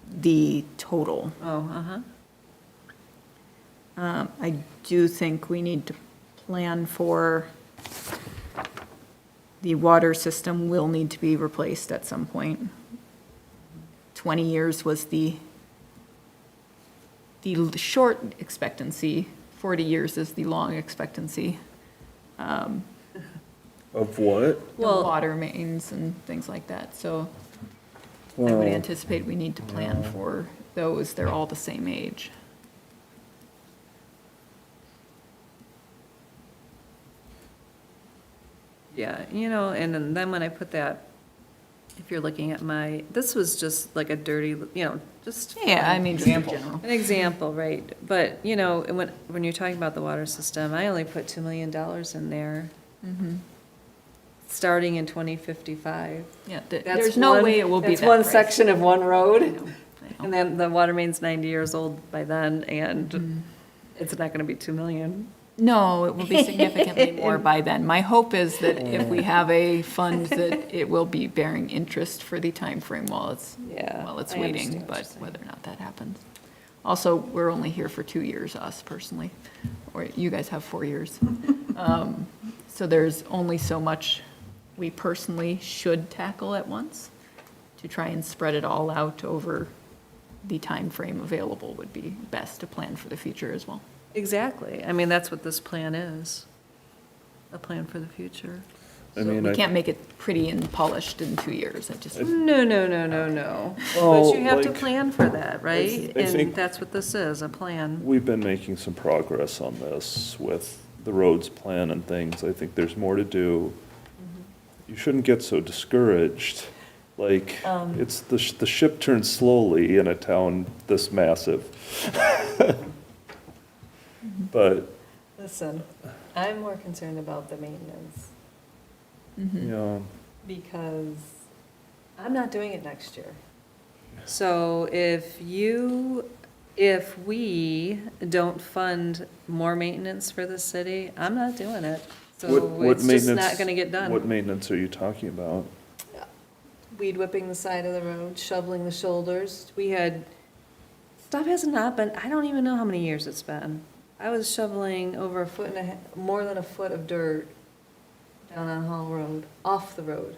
the total. Oh, I do think we need to plan for the water system will need to be replaced at some point. 20 years was the short expectancy 40 years is the long expectancy. Of what? The Well- water mains and things like that, so I would anticipate we need to plan for those, they're all the same age. Yeah, you know, and then when I put that, if you're looking at this was just like a dirty, you know, just. Yeah, I fun. mean, just in Example. general. An example, right, but, you know, and when you're talking about the water system, I only put $2 million in there, Mhm. starting in 2055. Yeah, That's there's no one- way it will be that That's one price. section of one I road, know, I know. and then the water main's 90 years old by then, and Mhm. it's not gonna be 2 million. No, it will be significantly more by then. My hope is that if we have a fund, that it will be bearing interest for the time frame while it's Yeah. waiting, I understand what but you're saying. whether or not that happens. Also, we're only here for 2 years, us personally, or you guys have 4 years. So there's only so much we personally should tackle at once. To try and spread it all out over the time frame available would be best to plan for the future as well. Exactly, I mean, that's what this plan is, a plan for the future. I So mean, we I- can't make it pretty and polished in 2 years, I just. No, no, no, no, no. But Well, you have to like, plan for that, right? I And think- that's what this is, a plan. We've been making some progress on this with the roads plan and things. I think there's more to do. You shouldn't get so discouraged. Like, it's, the ship turns slowly in a town this massive. But, Listen, I'm more concerned about the maintenance, Mhm. you know, because I'm not doing it next year. So if we don't fund more maintenance for the city, I'm not doing it. So what it's just not maintenance- gonna get done. what maintenance are you talking about? Weed whipping the side of the road, shoveling the shoulders. Stuff has not been, I don't even know how many years it's been. I was shoveling over more than a foot of dirt down on Hall Road, off the road.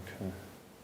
Okay.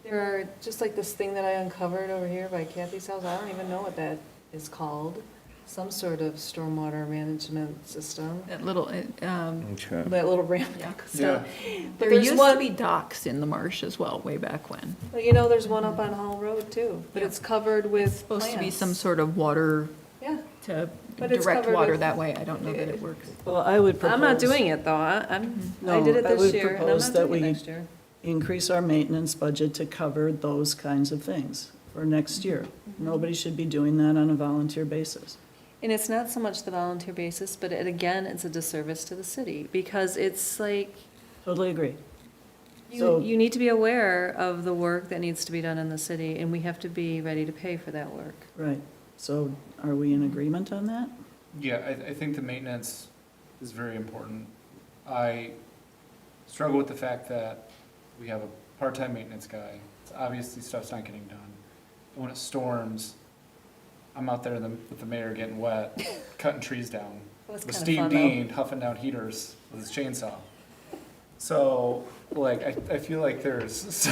There are, just like this thing that I uncovered over here by Kathy's house, I don't even know what that is called. Some sort of stormwater management system, That little, Okay. that little ramp. Yeah. So, but there there's used to one, be docks in the marsh as well, way back when. but you know, there's one up on Hall Road too, but Yeah. it's covered with Supposed to be plants. some sort of water Yeah, to But it's direct covered water with- that way. I don't know that it works. Well, I would propose. I'm not doing it though, I No, did it I this would year, and I'm propose not that doing it we- next year. Increase our maintenance budget to cover those kinds of things for next year. Nobody should be doing that on a volunteer basis. And it's not so much the volunteer basis, but again, it's a disservice to the city, because it's like, Totally agree. you, So- you need to be aware of the work that needs to be done in the city, and we have to be ready to pay for that work. Right. So are we in agreement on that? Yeah, I think the maintenance is very important. I struggle with the fact that we have a part-time maintenance guy. It's obviously stuff's not getting done. And when it storms, I'm out there with the mayor getting wet, cutting trees down. That's With kind of Steve fun Dean huffing down heaters with his chainsaw. So, like, I feel like there's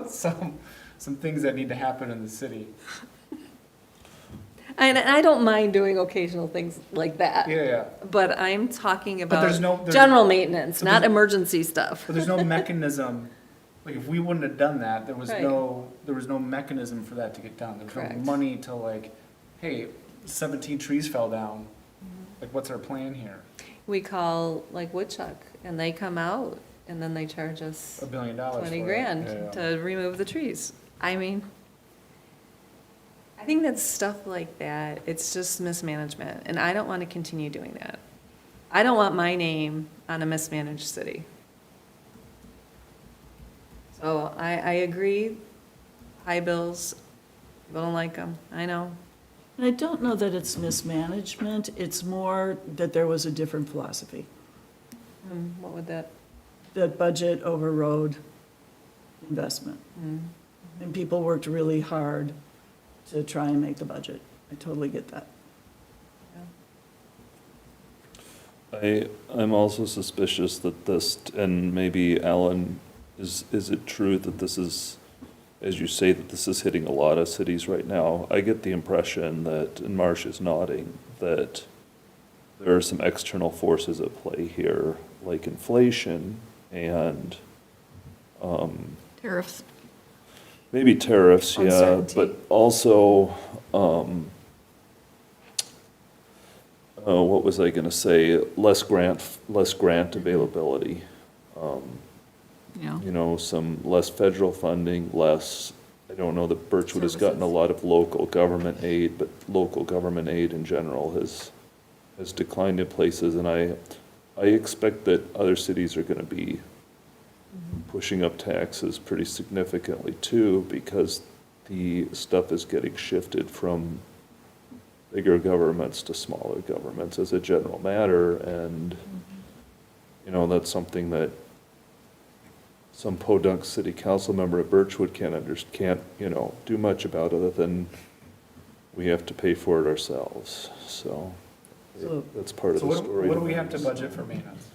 some things that need to happen in the city. And I don't mind doing occasional things like that, Yeah, but I'm talking But there's about no, there's, general maintenance, but not there's- emergency stuff. but there's no mechanism, like, if we wouldn't have done that, there was Right. no mechanism for that to get done. There was Correct. no money to like, hey, 17 trees fell down, like, what's our plan here? We call like Woodchuck, and they come out, and then they charge us $1 billion for 20 it. grand Yeah, yeah. to remove the trees. I mean, I think that stuff like that, it's just mismanagement, and I don't want to continue doing that. I don't want my name on a mismanaged city. So I agree, high bills, people don't like them, I know. I don't know that it's mismanagement. It's more that there was a different philosophy. What would that, That budget overrode investment. mm, And people worked really hard to try and make the budget. I totally get that. I'm also suspicious that this, and maybe Alan, is it true that this is, as you say, that this is hitting a lot of cities right now? I get the impression that, and Marsh is nodding, that there are some external forces at play here, like inflation and, Tariffs. maybe tariffs, yeah, Uncertainty. but also, what was I gonna say? Less grant availability. Yeah. You know, some less federal funding, less, I don't know that Birchwood has gotten a Services. lot of local government aid, but local government aid in general has declined in places, and I expect that other cities are gonna be pushing up taxes pretty significantly too, because the stuff is getting shifted from bigger governments to smaller governments as a general matter, and, you know, that's something that some podunk city council member at Birchwood can't, you know, do much about other than we have to pay for it ourselves, so So- that's part of So the what story. do we have to budget for maintenance?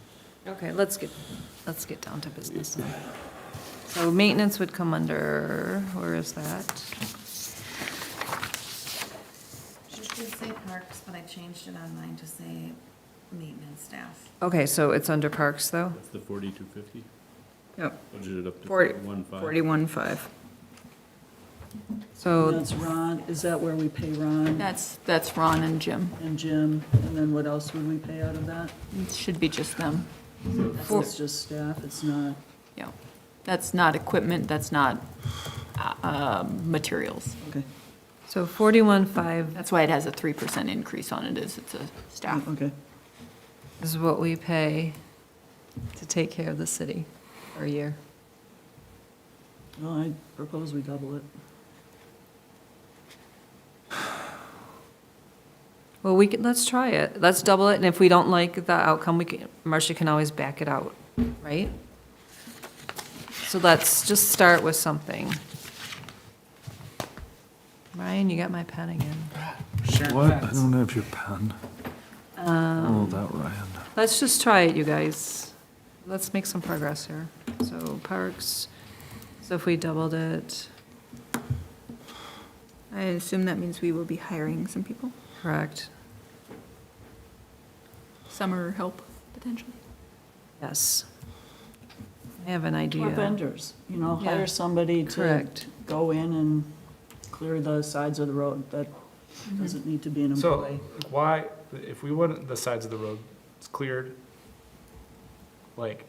Okay, let's get down to business now. So maintenance would come under, where is that? It should say parks, but I changed it on mine to say maintenance staff. Okay, so it's under parks, though? That's the 4250, Yep. budgeted up to 41.5. 41.5. So, That's Ron, is that where we pay Ron That's Ron and Jim. and Jim? And then what else would we pay out of that? It should be just them. That's just staff, it's not, Yeah. That's not equipment, that's not materials. okay, so 41.5 That's why it has a 3% increase on it, is it's a staff. okay. is what we pay to take care of the city for a year. Well, I propose we double it. Well, let's try it. Let's double it, and if we don't like the outcome, Marcia can always back it out, right? So let's just start with something. Ryan, you got my pen again. Sharon What? I Fence. don't have your pen. Oh, that Ryan. Let's just try it, you guys. Let's make some progress here. So parks, so if we doubled it, I assume that means we will be hiring some people, correct? summer help potentially. Yes. I have an Or idea. vendors, you know, Yeah. hire somebody to Correct. go in and clear the sides of the road. That doesn't need to be an So, employee. why, if we want the sides of the road, it's cleared, like,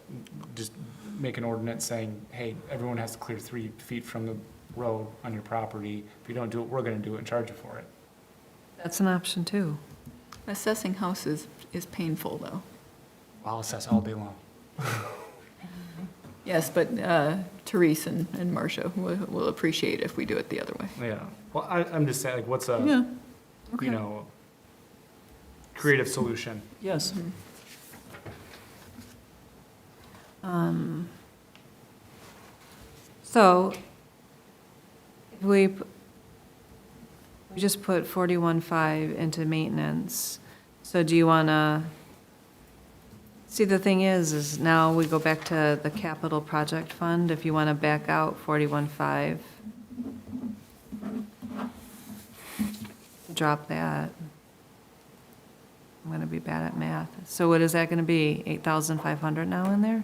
just make an ordinance saying, hey, everyone has to clear 3 feet from the road on your property. If you don't do it, we're gonna do it and charge you for it. That's an option too. Assessing houses is painful, though. I'll assess all day long. Yes, but Therese and Marcia will appreciate if we do it the other way. Yeah, well, I'm just saying, like, what's a, Yeah, Okay. you know, creative solution? yes. Mhm. So, if we just put 41.5 into maintenance, so do you wanna, see, the thing is now we go back to the capital project fund, if you wanna back out 41.5. Drop that. I'm gonna be bad at math. So what is that gonna be, 8,500 now in there?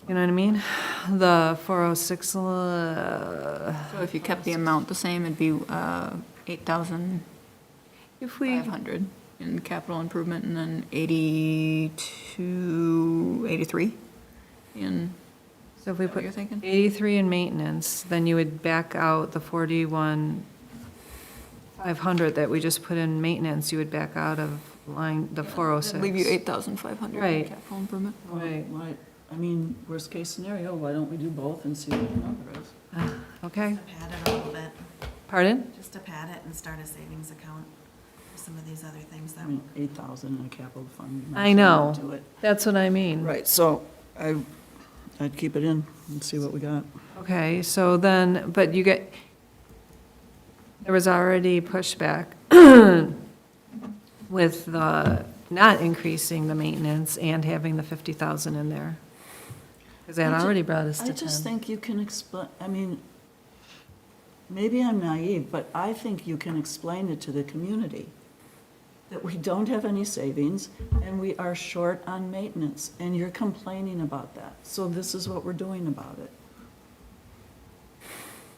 You know what I mean? The 406, So if you kept the amount the same, it'd be 8,500 if we, in capital improvement, and then 83 in, so if we what put you're thinking? 83 in maintenance, then you would back out the 41,500 that we just put in maintenance, you would back out of line, the 406. Leave you 8,500 in Right. capital improvement. Why, I mean, worst case scenario, why don't we do both and see what the number is? Okay, To pad it a little bit, pardon? just to pad it and start a savings account for some of these other things that I mean, 8,000 in a capital fund. might I as well know. do it. That's what I mean. Right, so I'd keep it in and see what we got. Okay, so then, but you get, there was already pushback with the not increasing the maintenance and having the 50,000 in there. Because that I ju- already brought us I to just 10. think you can explain, I mean, maybe I'm naive, but I think you can explain it to the community. that we don't have any savings, and we are short on maintenance, and you're complaining about that. So this is what we're doing about it.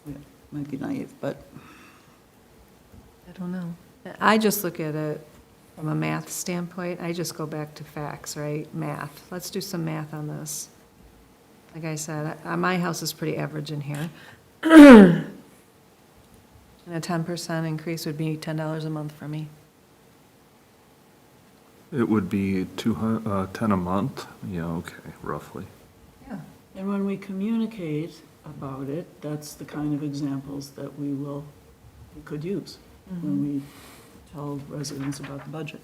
Yeah, might be naive, but I don't know. I just look at it from a math standpoint. I just go back to facts, right? Math. Let's do some math on this. Like I said, my house is pretty average in here. And a 10% increase would be $10 a month for me. It would be 10 a month? Yeah, okay, roughly. Yeah. and when we communicate about it, that's the kind of examples that we could use when we tell residents about the budget.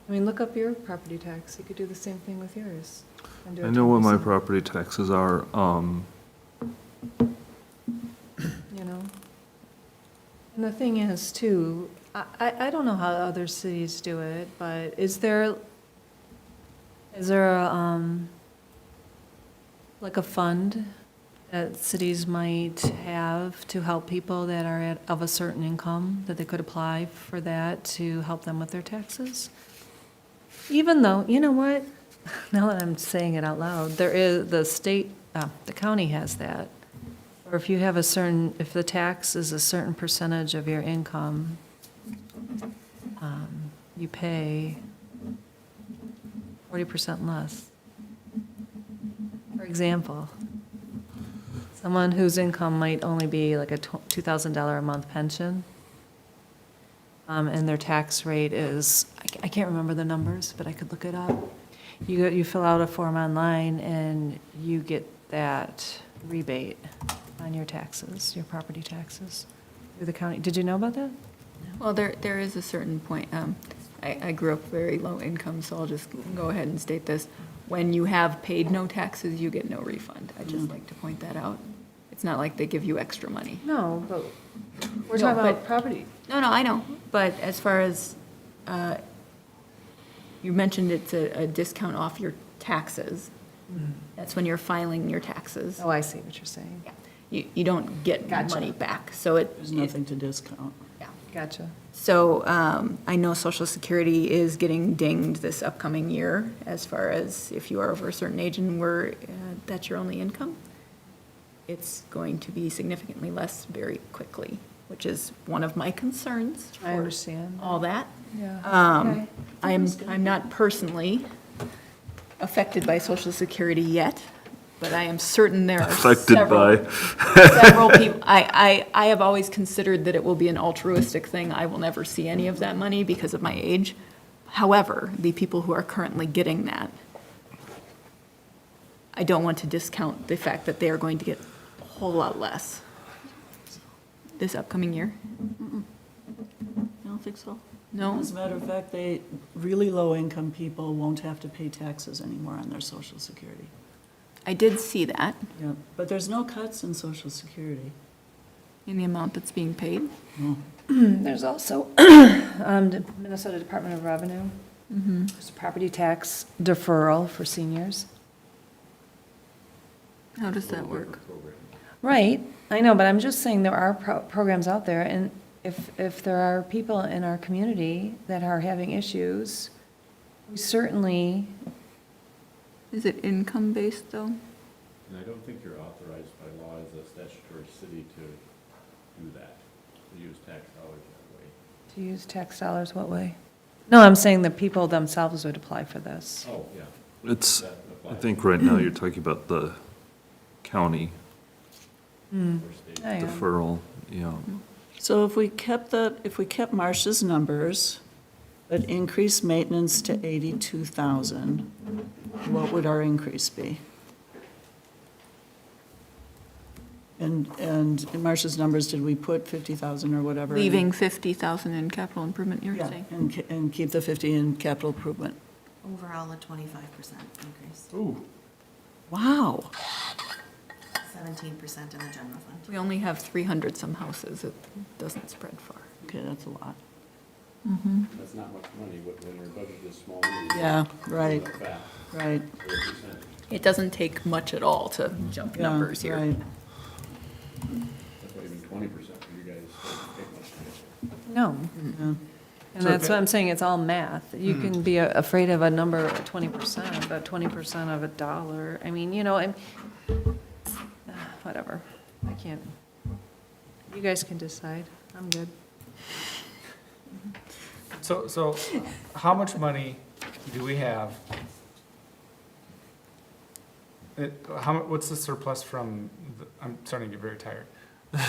I mean, look up your property tax. You could do the same thing with yours. and do a I know what my 10%, property taxes are. You know? And the thing is, too, I don't know how other cities do it, but is there a, like a fund that cities might have to help people that are of a certain income, that they could apply for that to help them with their taxes? Even though, you know what, now that I'm saying it out loud, there is, the county has that. Or if you have if the tax is a certain percentage of your income, you pay 40% less. For example, someone whose income might only be like a $2,000 a month pension, and their tax rate is, I can't remember the numbers, but I could look it up. You fill out a form online and you get that rebate on your taxes, your property taxes through the county. Did you know about that? Well, there is a certain point, I grew up very low income, so I'll just go ahead and state this. When you have paid no taxes, you get no refund. I'd just like to point that out. It's not like they give you extra money. No, but we're No, talking about but- property. No, I know, but as far as, you mentioned it's a discount off your taxes. That's when you're filing your taxes. Oh, I see what you're saying. You don't get Gotcha. money back, so There's nothing to discount. Gotcha. So I know Social Security is getting dinged this upcoming year as far as if you are over a certain age and that's your only income. It's going to be significantly less very quickly, which is one of my concerns I for understand. all that. Yeah. Okay. I'm not personally affected by Social Security yet, but I am certain there are Affected by. several people. I have always considered that it will be an altruistic thing. I will never see any of that money because of my age. However, the people who are currently getting that, I don't want to discount the fact that they are going to get a whole lot less this upcoming year. I don't think so. No? As a matter of fact, really low-income people won't have to pay taxes anymore on their Social Security. I did see that Yeah, but there's no cuts in Social Security. in the amount that's being paid. There's also the Minnesota Department of Revenue. There's a property tax deferral for seniors. How does that work? Right, I know, but I'm just saying there are programs out there, and if there are people in our community that are having issues, we certainly, Is it income-based, though? And I don't think you're authorized by law as a statutory city to do that, to use tax dollars that way. to use tax dollars what way? No, I'm saying the people themselves would apply for this. Oh, yeah. It's, That I applies think right now you're talking about the county for state. I am. deferral, yeah. So if we kept Marcia's numbers, but increased maintenance to 82,000, what would our increase be? And in Marcia's numbers, did we put 50,000 or whatever? in? Leaving 50,000 in capital improvement, you're Yeah, saying? and keep the 50 in capital improvement. Overall, a 25% increase, Ooh. Wow. 17% in the general fund. We only have 300 some houses. It doesn't spread far. Okay, that's a lot. That's not much money, but when your budget is small. you Yeah, build right, up fast right. for a percentage. It doesn't take much at all to jump Yeah, numbers here. right. 20% for you guys doesn't take much time. No. Yeah. And So that's if what it- I'm saying, it's all math. You can be afraid of a number of 20%, but 20% of $1, I mean, you know, whatever. I can't, you guys can decide. I'm good. So how much money do we have? What's the surplus from, I'm starting to get very tired.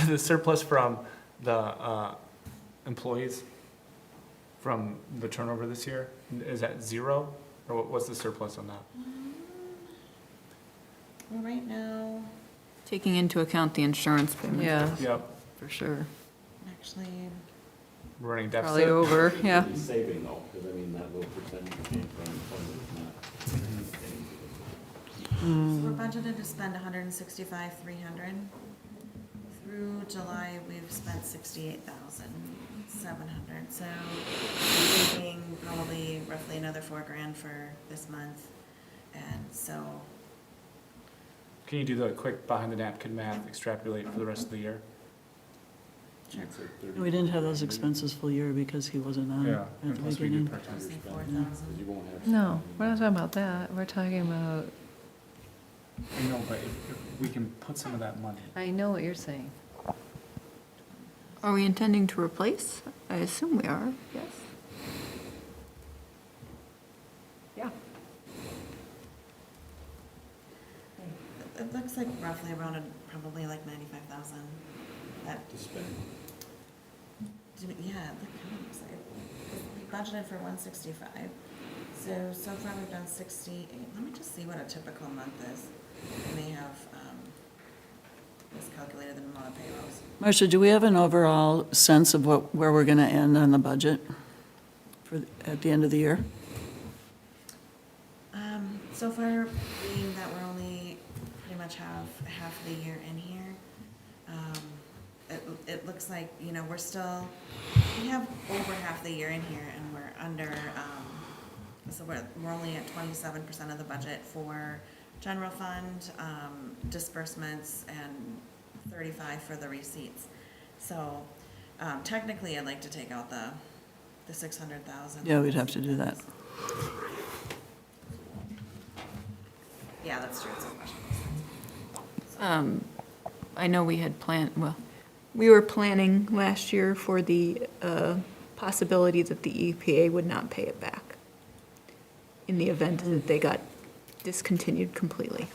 The surplus from the employees from the turnover this year, is that zero? Or what's the surplus on that? Well, right now, Taking into account the insurance payment. Yeah, Yep, for sure. actually, we're running Probably deficit. over, yeah. It's saving though, because I mean, that little percentage came from not. so we're budgeted to spend 165,300. Through July, we've spent 68,700. So we're thinking probably roughly another $4,000 for this month. And so, Can you do the quick behind the napkin math, extrapolate for the rest of the year? We didn't have those expenses full year because he wasn't on Yeah, at and the plus we do beginning. part-time. say Because 4,000. you won't have. No, we're not talking about that. We're talking about, I know, but if we can put some of that money. I know what you're saying. Are we intending to replace? I assume we are, yes. Yeah. It looks like roughly around probably like 95,000. That, To spend. yeah, that kind of looks like, we budgeted for 165. So far we've done 68. Let me just see what a typical month is. I may have, miscalculated the amount of payrolls. Marcia, do we have an overall sense of where we're gonna end on the budget at the end of the year? So far, being that we're only pretty much half the year in here, it looks like, you know, we have over half the year in here and we're under, so we're only at 27% of the budget for general fund, disbursements, and 35 for the receipts. So, technically, I'd like to take out the 600,000. Yeah, we'd have to do that. Yeah, that's true, it's a question. I know we had planned, well, we were planning last year for the possibility that the EPA would not pay it back in the event that they got discontinued completely.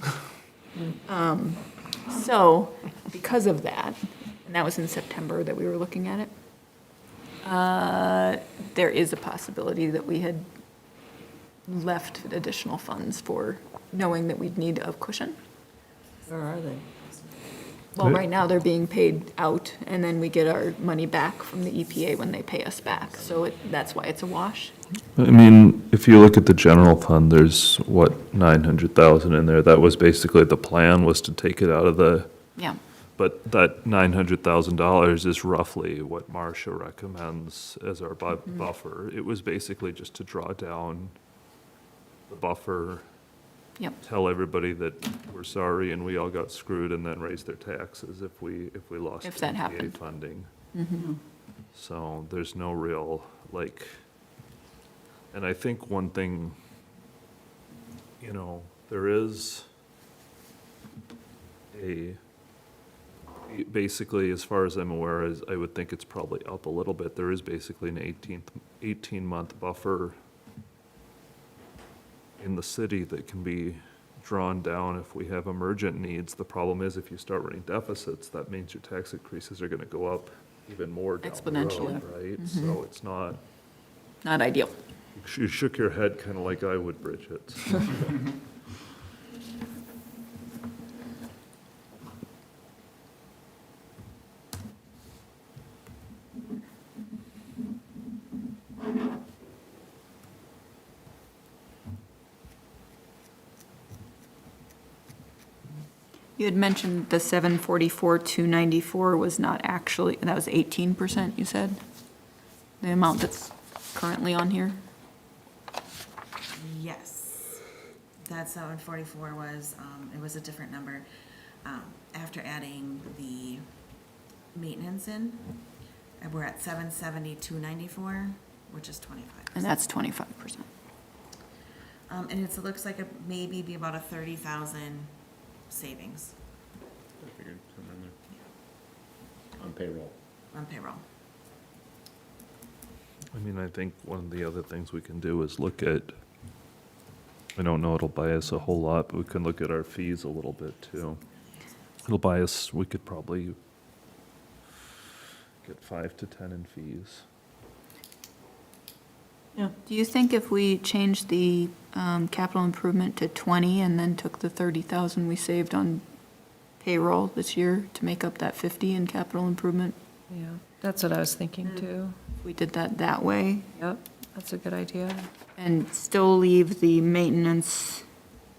So, because of that, and that was in September that we were looking at it, there is a possibility that we had left additional funds for knowing that we'd need a cushion. Where are they? Well, right now, they're being paid out, and then we get our money back from the EPA when they pay us back. So that's why it's a wash. I mean, if you look at the general fund, there's, 900,000 in there. That was basically, the plan was to take it out of the, Yeah. but that $900,000 is roughly what Marcia recommends as our buffer. It was basically just to draw down the buffer. Yep. Tell everybody that we're sorry and we all got screwed, and then raise their taxes if we lost If that EPA happened. funding. Mm-hmm. So there's no real, and I think one thing, there is basically, as far as I'm aware, I would think it's probably up a little bit. There is basically an 18-month buffer in the city that can be drawn down if we have emergent needs. The problem is, if you start running deficits, that means your tax increases are gonna go up even more down the road, Exponentially. right? Mhm. So it's not, Not ideal. you shook your head kinda like I would, Bridget. You had mentioned the 744,294 was not actually, that was 18%, you said? The amount that's currently on here? Yes. That 744 was, it was a different number, after adding the maintenance in. And we're at 770,294, which is 25%. And that's 25%. And it looks like it maybe be about a 30,000 savings I figured somewhere in there. On payroll. on payroll. I mean, I think one of the other things we can do is look at, I don't know it'll buy us a whole lot, but we can look at our fees a little bit too. It'll buy us, we could probably get 5 to 10 in fees. Do you think if we changed the capital improvement to 20 and then took the 30,000 we saved on payroll this year to make up that 50 in capital improvement, Yeah, that's what I was thinking too. if we did that way? Yep, that's a good idea. And still leave the maintenance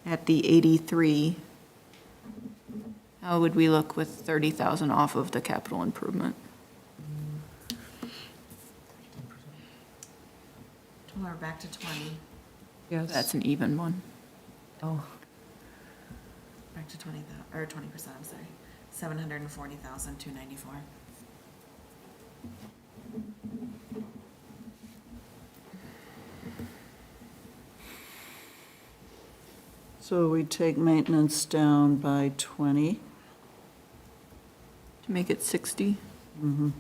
at the 83. How would we look with 30,000 off of the capital improvement? We're back to 20, Yes. That's an even one. Oh, back to 20, or 20%, I'm sorry. 740,294. So we take maintenance down by 20. To make it 60? Mhm.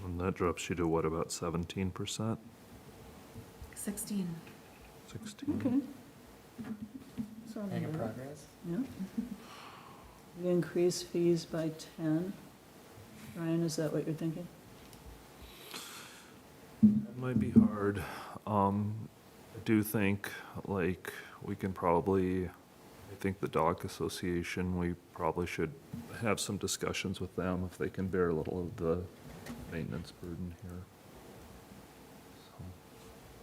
And that drops you to what, about 17%? 16. 16? Okay. Sounds Making good. progress? Yeah. We increase fees by 10. Ryan, is that what you're thinking? It might be hard. I do think, like, we can probably, I think the Dock Association, we probably should have some discussions with them if they can bear a little of the maintenance burden here.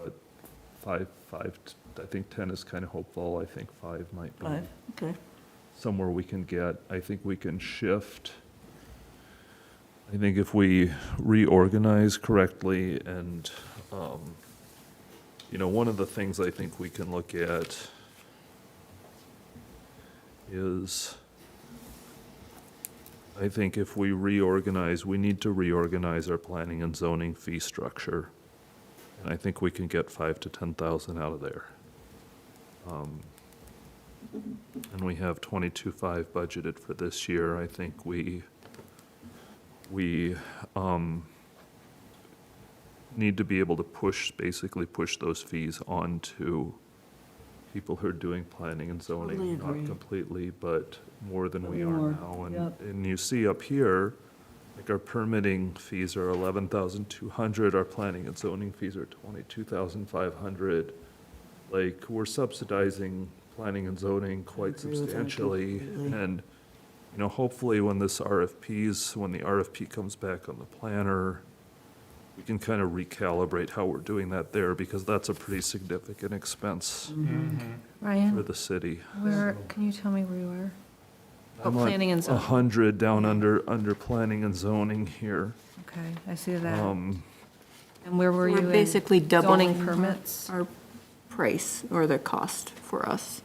So, but I think 10 is kind of hopeful. I think 5 might be 5, okay. somewhere we can get. I think we can shift. I think if we reorganize correctly and, one of the things I think we can look at is, I think if we reorganize, we need to reorganize our planning and zoning fee structure. And I think we can get 5 to 10,000 out of there. And we have 22.5 budgeted for this year. I think we need to be able to basically push those fees on to people who are doing planning and zoning. Totally Not agree. completely, but more than we are More, now. yep. And you see up here, like our permitting fees are 11,200, our planning and zoning fees are 22,500. Like, we're subsidizing planning and zoning quite agree with that substantially. completely. And, hopefully when the RFP comes back on the planner, we can kind of recalibrate how we're doing that there, because that's a pretty significant expense for Ryan, the city. can you tell me where you are? Oh, I'm at planning and zoning. 100 down under planning and zoning here. Okay, I see that. Um, And where were you We're in basically zoning doubling permits? our price or the cost for us.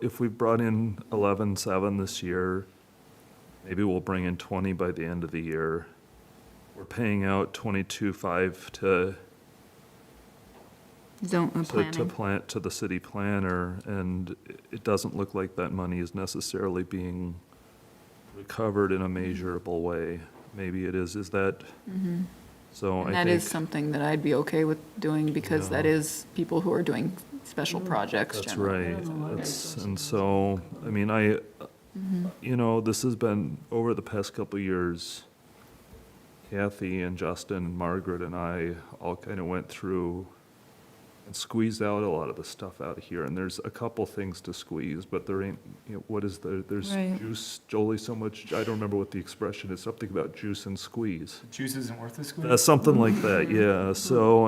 if we brought in 11.7 this year, maybe we'll bring in 20 by the end of the year. We're paying out 22.5 to to the city planner, and it doesn't look like that money is necessarily being recovered in a measurable way. Maybe it is that, so I And that is think, something that I'd be okay with doing, because that Yeah. is people who are doing special projects that's generally. right. I don't know why That's, it's and so so, this has been, over the past couple of years, Kathy and Justin and Margaret and I all kind of went through and squeezed out a lot of the stuff out of here, and there's a couple things to squeeze, but there ain't, there's Right. juice, Jolie, so much, I don't remember what the expression is, something about juice and squeeze. Juice isn't worth the squeeze? Something like that, yeah, so,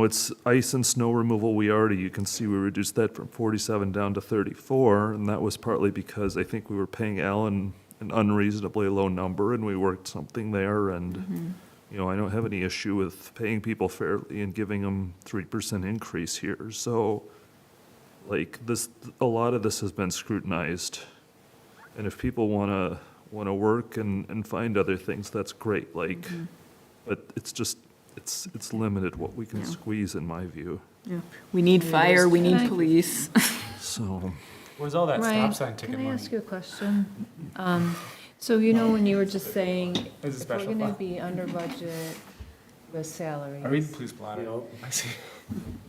it's ice and snow removal, you can see we reduced that from 47 down to 34, and that was partly because I think we were paying Alan an unreasonably low number, and we worked something there, and, you know, I don't have any issue with paying people fairly and giving them 3% increase here, so, like, this, a lot of this has been scrutinized, and if people wanna work and find other things, that's great, like, but it's just, it's limited what we can Yeah. squeeze, in my view, We need fire, we Can need I- police. so. Where's all that Ryan, stop sign ticket can I money? ask you a question? So you know when you were just saying, Is it if we're special gonna fund? be under budget with salaries. I read the police blotter. I see.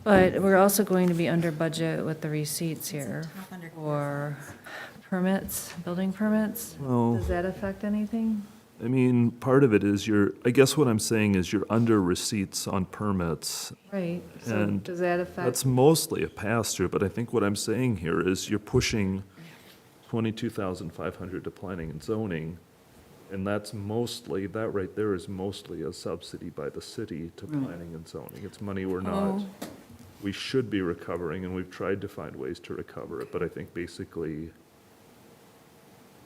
But we're also going to be under budget with the receipts here Top under for permits, building permits. Well, Does that affect anything? I mean, part of it is I guess what I'm saying is you're under receipts on permits. Right, so And does that affect? That's mostly a pass-through, but I think what I'm saying here is you're pushing 22,500 to planning and zoning, and that's mostly, that right there is mostly a subsidy by the city to Right. planning and zoning. It's money we're not, we should be recovering, and we've tried to find ways to recover it, but I think basically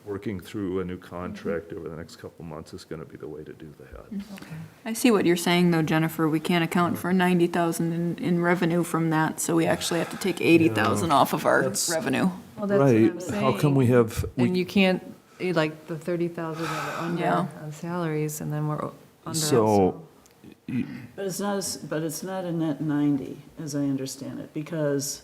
working through a new contract over the next couple months is gonna be the way to do that. I see what you're saying, though, Jennifer. We can't account for 90,000 in revenue from that, so we actually have to take 80,000 off of our That's- revenue. Well, that's what I'm Right, how come we saying. have, And you can't, like, the 30,000 that are under Yeah. on salaries, and then we're under. So- But it's not a net 90, as I understand it, because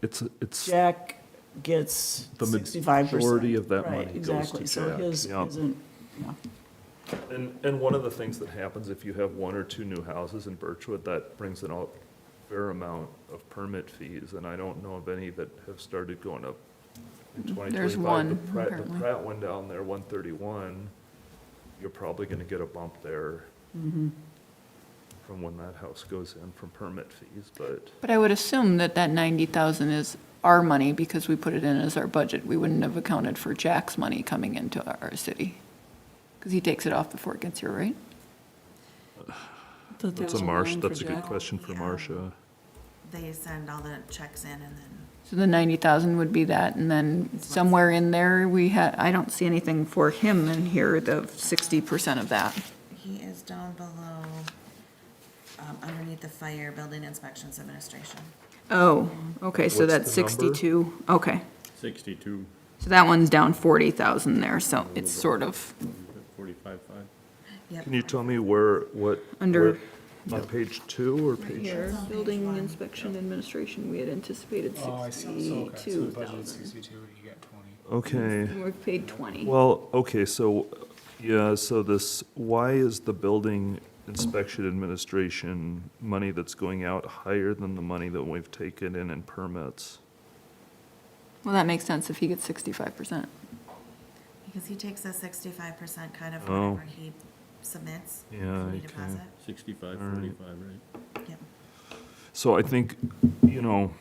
it's Jack gets The 65%. majority of that Right, money goes exactly. to So Jack, his yeah. isn't, yeah. And one of the things that happens if you have one or two new houses in Birchwood, that brings in a fair amount of permit fees, and I don't know of any that have started going up in 2025. There's one, The apparently. Pratt one down there, 131, you're probably gonna get a bump there from when that house goes in from permit fees, but, But I would assume that that 90,000 is our money because we put it in as our budget. We wouldn't have accounted for Jack's money coming into our city. Because he takes it off before it gets here, right? that's that's a good question for Yeah. Marcia. They send all the checks in and then, So the 90,000 would be that, and then somewhere in there, we had, I don't see anything for him in here, the 60% of that. he is down below, underneath the fire building inspections administration. Oh, okay, so What's that's the number? 62, okay. 62, So that one's down 40,000 there, so it's sort of 45.5. Yep. Can you tell me what, under on page 2 or page? here, building inspection administration, we had anticipated Oh, I see. So, okay, so the budget is 62,000. 62, you get 20. Okay. And we've paid 20. Well, okay, so, yeah, so this, why is the building inspection administration money that's going out higher than the money that we've taken in permits? Well, that makes sense if he gets 65%. Because he takes a 65% kind of Oh. whatever he submits. Yeah, for the okay. deposit. 65, All right. 45, right? Yep. So I think, you know,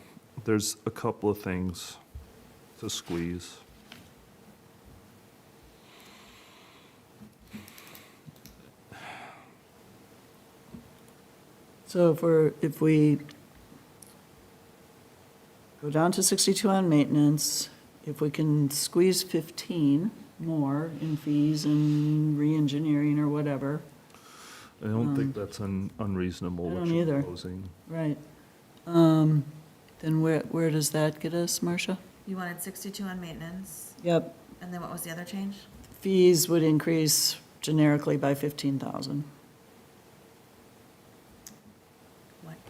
there's a couple of things to squeeze. So if we go down to 62 on maintenance, if we can squeeze 15 more in fees and re-engineering or whatever, I don't think that's unreasonable, I what don't you're either. proposing. right? Then where does that get us, Marcia? You wanted 62 on maintenance, Yep, and then what was the other change? fees would increase generically by 15,000,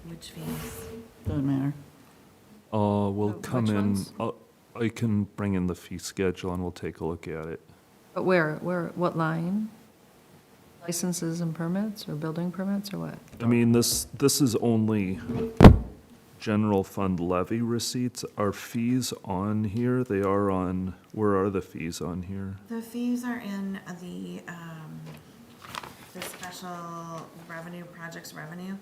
Which fees? doesn't matter. We'll Which come in, ones? I can bring in the fee schedule and we'll take a look at it. But what line? Licenses and permits, or building permits, or what? I mean, this is only general fund levy receipts. Are fees on here? They are on, where are the fees on here? The fees are in the special revenue, projects revenue.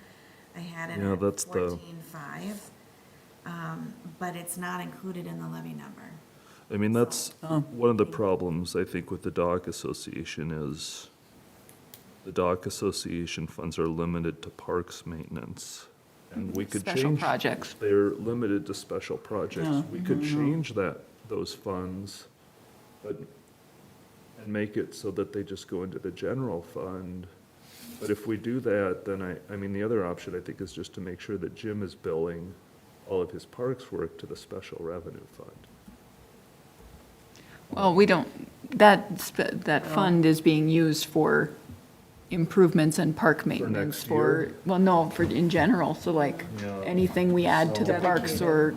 I had it Yeah, at that's the- 14.5, but it's not included in the levy number. I mean, that's, Oh. one of the problems, I think, with the dock association is the dock association funds are limited to parks maintenance. And we could Special change, projects. they're limited to special projects. Yeah, We could I know. change those funds, but and make it so that they just go into the general fund. But if we do that, then I mean, the other option, I think, is just to make sure that Jim is billing all of his parks work to the special revenue fund. Well, we don't, that fund is being used for improvements and park maintenance next for, year? well, no, for, in general, so like, Yeah. anything we add to the So- parks or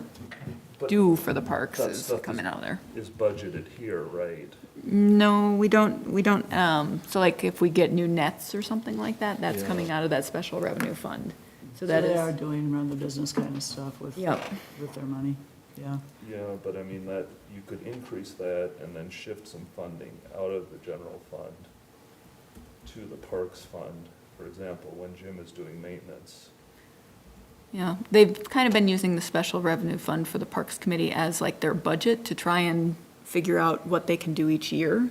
But do for the parks that is stuff coming out of there. Is budgeted here, right? No, we don't, so like if we get new nets or something like that, that's Yeah. coming out of that special revenue fund. So So that they is, are doing run the business kind of stuff with, yep, with their money, yeah. Yeah, but I mean, that, you could increase that and then shift some funding out of the general fund to the parks fund, for example, when Jim is doing maintenance. yeah. They've kind of been using the special revenue fund for the Parks Committee as like their budget to try and figure out what they can do each year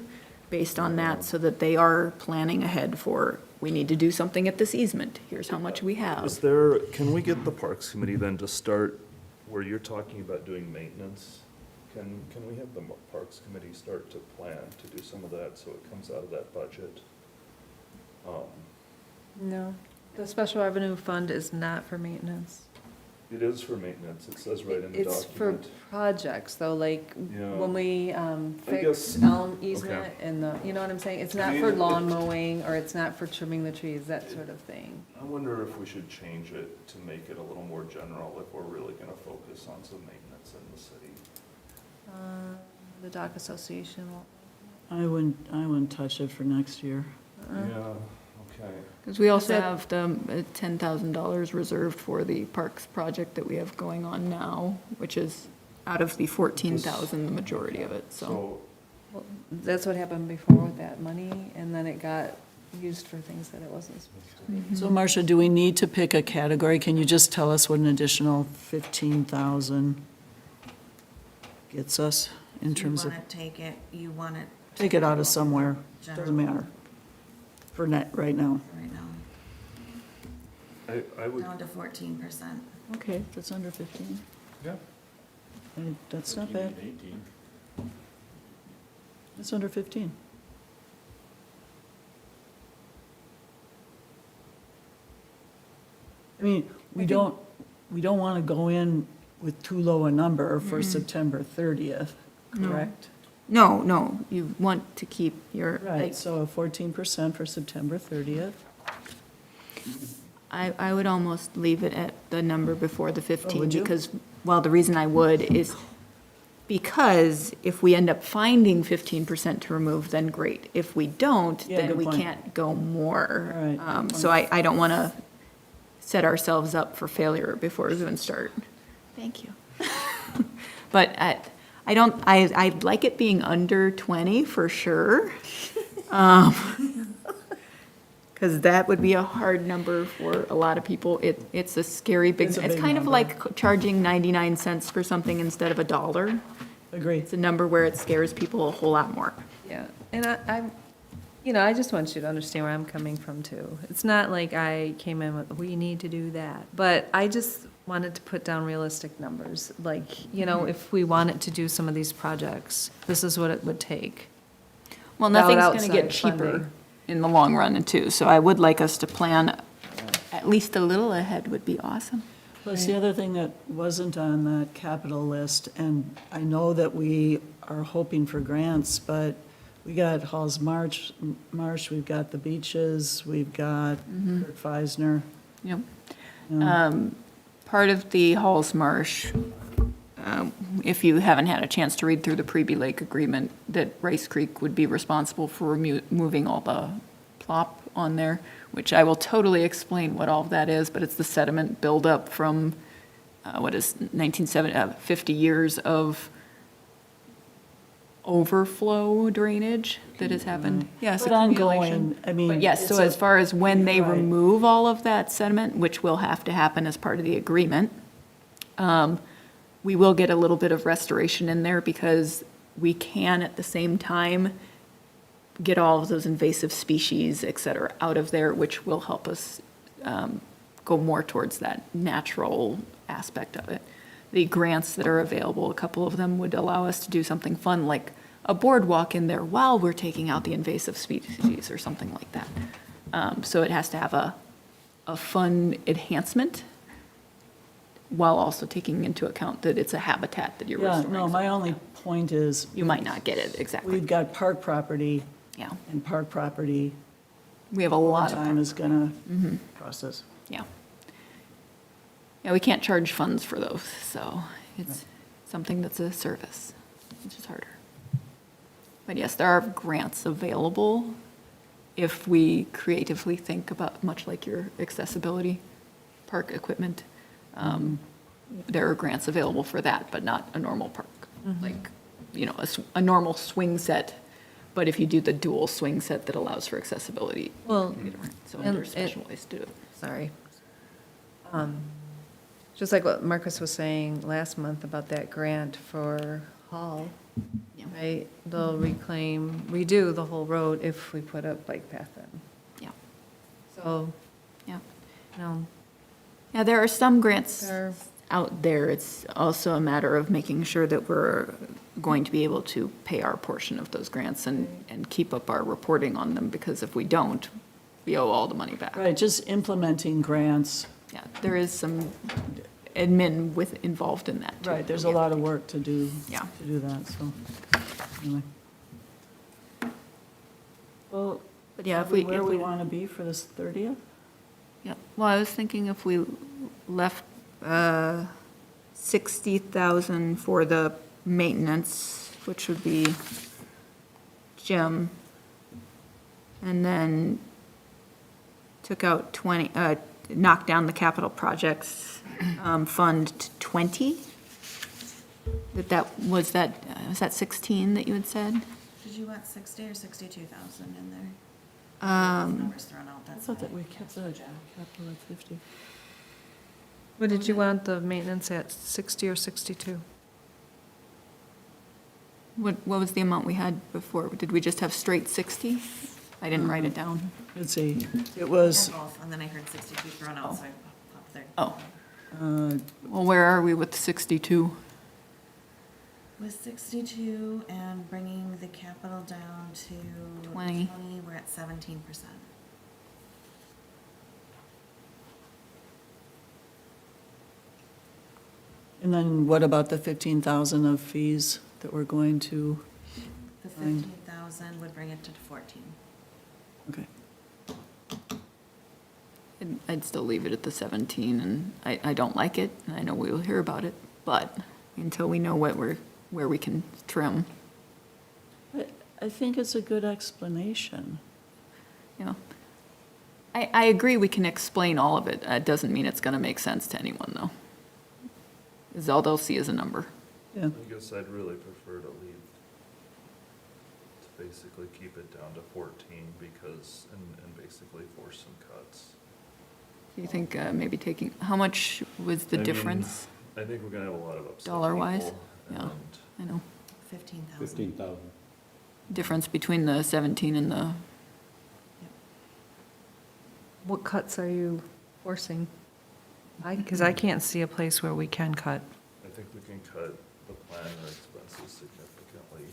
based on that, so that they are planning ahead for, we need to do something at this easement, here's how much we have. Is there, can we get the Parks Committee then to start where you're talking about doing maintenance? Can we have the Parks Committee start to plan to do some of that so it comes out of that budget? No, the special revenue fund is not for maintenance. It is for maintenance, it says right in the It's for document. projects, though, like Yeah. when we fix guess- elm easement and the, you know what I'm saying? It's not for lawn mowing, or it's not for trimming the trees, that sort of thing. I wonder if we should change it to make it a little more general if we're really gonna focus on some maintenance in the city. The dock association will. I wouldn't touch it for next year. Yeah, okay. Because we also that- have the $10,000 reserved for the parks project that we have going on now, which is out of the 14,000, the majority of it, so. Well, that's what happened before with that money, and then it got used for things that it wasn't supposed to be. So Marcia, do we need to pick a category? Can you just tell us what an additional 15,000 gets us in terms of, You want it take it out of somewhere, doesn't general matter, for net, right now. right now, I would, down to 14%. Okay, that's under 15. Yeah. That's not 14 bad, and 18. that's under 15. I mean, we don't want to go in with too low a number for September 30th, No. correct? No, you want to keep your, like, Right, so 14% for September 30th. I would almost leave it at the number before the 15. would you? Because, well, the reason I would is because if we end up finding 15% to remove, then great. If we don't, Yeah, then good we point. can't go more. All right, good So I don't want to set ourselves up for failure before we even start. Thank you. But I'd like it being under 20 for sure. Because that would be a hard number for a lot of people. It's a scary big, It's a it's big kind of number. like charging 99 cents for something instead of $1. Agree. It's a number where it scares people a whole lot more. Yeah, and I just want you to understand where I'm coming from too. It's not like I came in with, we need to do that, but I just wanted to put down realistic numbers. Like, if we wanted to do some of these projects, this is what it would take. Well, Without nothing's gonna get outside cheaper funding. in the long run too, so I would like us to plan at least a little ahead would be awesome. Plus, the other thing that wasn't on that capital list, and I know that we are hoping for grants, but we got Halls Marsh, we've got the beaches, we've got Kurt Feisner. Yep. Yeah. Part of the Halls Marsh, if you haven't had a chance to read through the Preby Lake agreement, that Rice Creek would be responsible for removing all the plop on there, which I will totally explain what all of that is, but it's the sediment buildup from, 50 years of overflow drainage that has happened. Yes, But ongoing, I mean. But yes, it's so a- as far as when they Right. remove all of that sediment, which will have to happen as part of the agreement, we will get a little bit of restoration in there because we can at the same time get all of those invasive species, et cetera, out of there, which will help us go more towards that natural aspect of it. The grants that are available, a couple of them would allow us to do something fun, like a boardwalk in there while we're taking out the invasive species or something like that. So it has to have a fun enhancement while also taking into account that it's a habitat that you're Yeah, restoring. no, So my only point is, You might not get it exactly, we've got park property, yeah. and park property, We have a lot of, time is gonna process. yeah. Yeah, we can't charge funds for those, so it's something that's a service, which is harder. But yes, there are grants available if we creatively think about, much like your accessibility park equipment. There are grants available for that, but not a normal park. Like, you know, a normal swing set, but if you do the dual swing set that allows for accessibility. Well, So and there's special ways to do it. sorry. Just like what Marcus was saying last month about that grant for Hall, Yeah. right? They'll redo the whole road if we put a bike path in. Yeah. So, Yeah. no, Yeah, there are some grants there, out there. It's also a matter of making sure that we're going to be able to pay our portion of those grants and keep up our reporting on them, because if we don't, we owe all the money back. Right, just implementing grants, Yeah, there is some admin involved in that, too. right, there's a lot of work to do, Yeah. to do that, so, anyway. Well, But yeah, are if we we, where we wanna be for this 30th? yeah, well, I was thinking if we left 60,000 for the maintenance, which would be gym, and then took out 20, knocked down the capital projects fund to 20? Was that 16 that you had said? Did you want 60 or 62,000 in there? Numbers thrown out, I that's thought that fine. we kept the capital at 50. what did you want the maintenance at, 60 or 62? What was the amount we had before? Did we just have straight 60? I didn't write it down. Let's see, it I was, had both, and then I heard 62 thrown out, so I popped there. Oh, uh, well, where are we with 62? With 62 and bringing the capital down to 20. we're at 17%. and then what about the 15,000 of fees that we're going to, The Fine. 15,000 would bring it to 14. okay. I'd still leave it at the 17, and I don't like it, and I know we will hear about it, but until we know where we can trim, I think it's a good explanation. you know. I agree we can explain all of it. It doesn't mean it's gonna make sense to anyone, though. Because all they'll see is a number. Yeah, I guess I'd really prefer to basically keep it down to 14 because, and basically force some cuts. Do you think maybe taking, how much was the I mean, difference? I think we're gonna have a lot of upset Dollar-wise? people, Yeah. and I know. 15,000. 15,000. Difference between the 17 and the, What cuts are you forcing? Because I can't see a place where we can cut. I think we can cut the planner expenses significantly.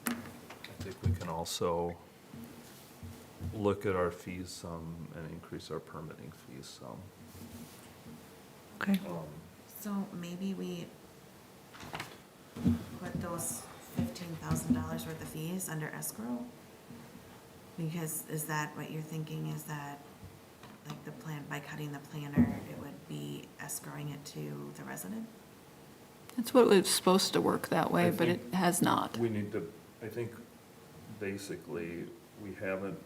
I think we can also look at our fees some and increase our permitting fees some. Okay. So maybe we put those $15,000 worth of fees under escrow? Because is that what you're thinking, is that, like, the plan, by cutting the planner, it would be escrowing it to the resident? that's what was supposed to work that way, I but it think has not. We need to, I think, basically, we haven't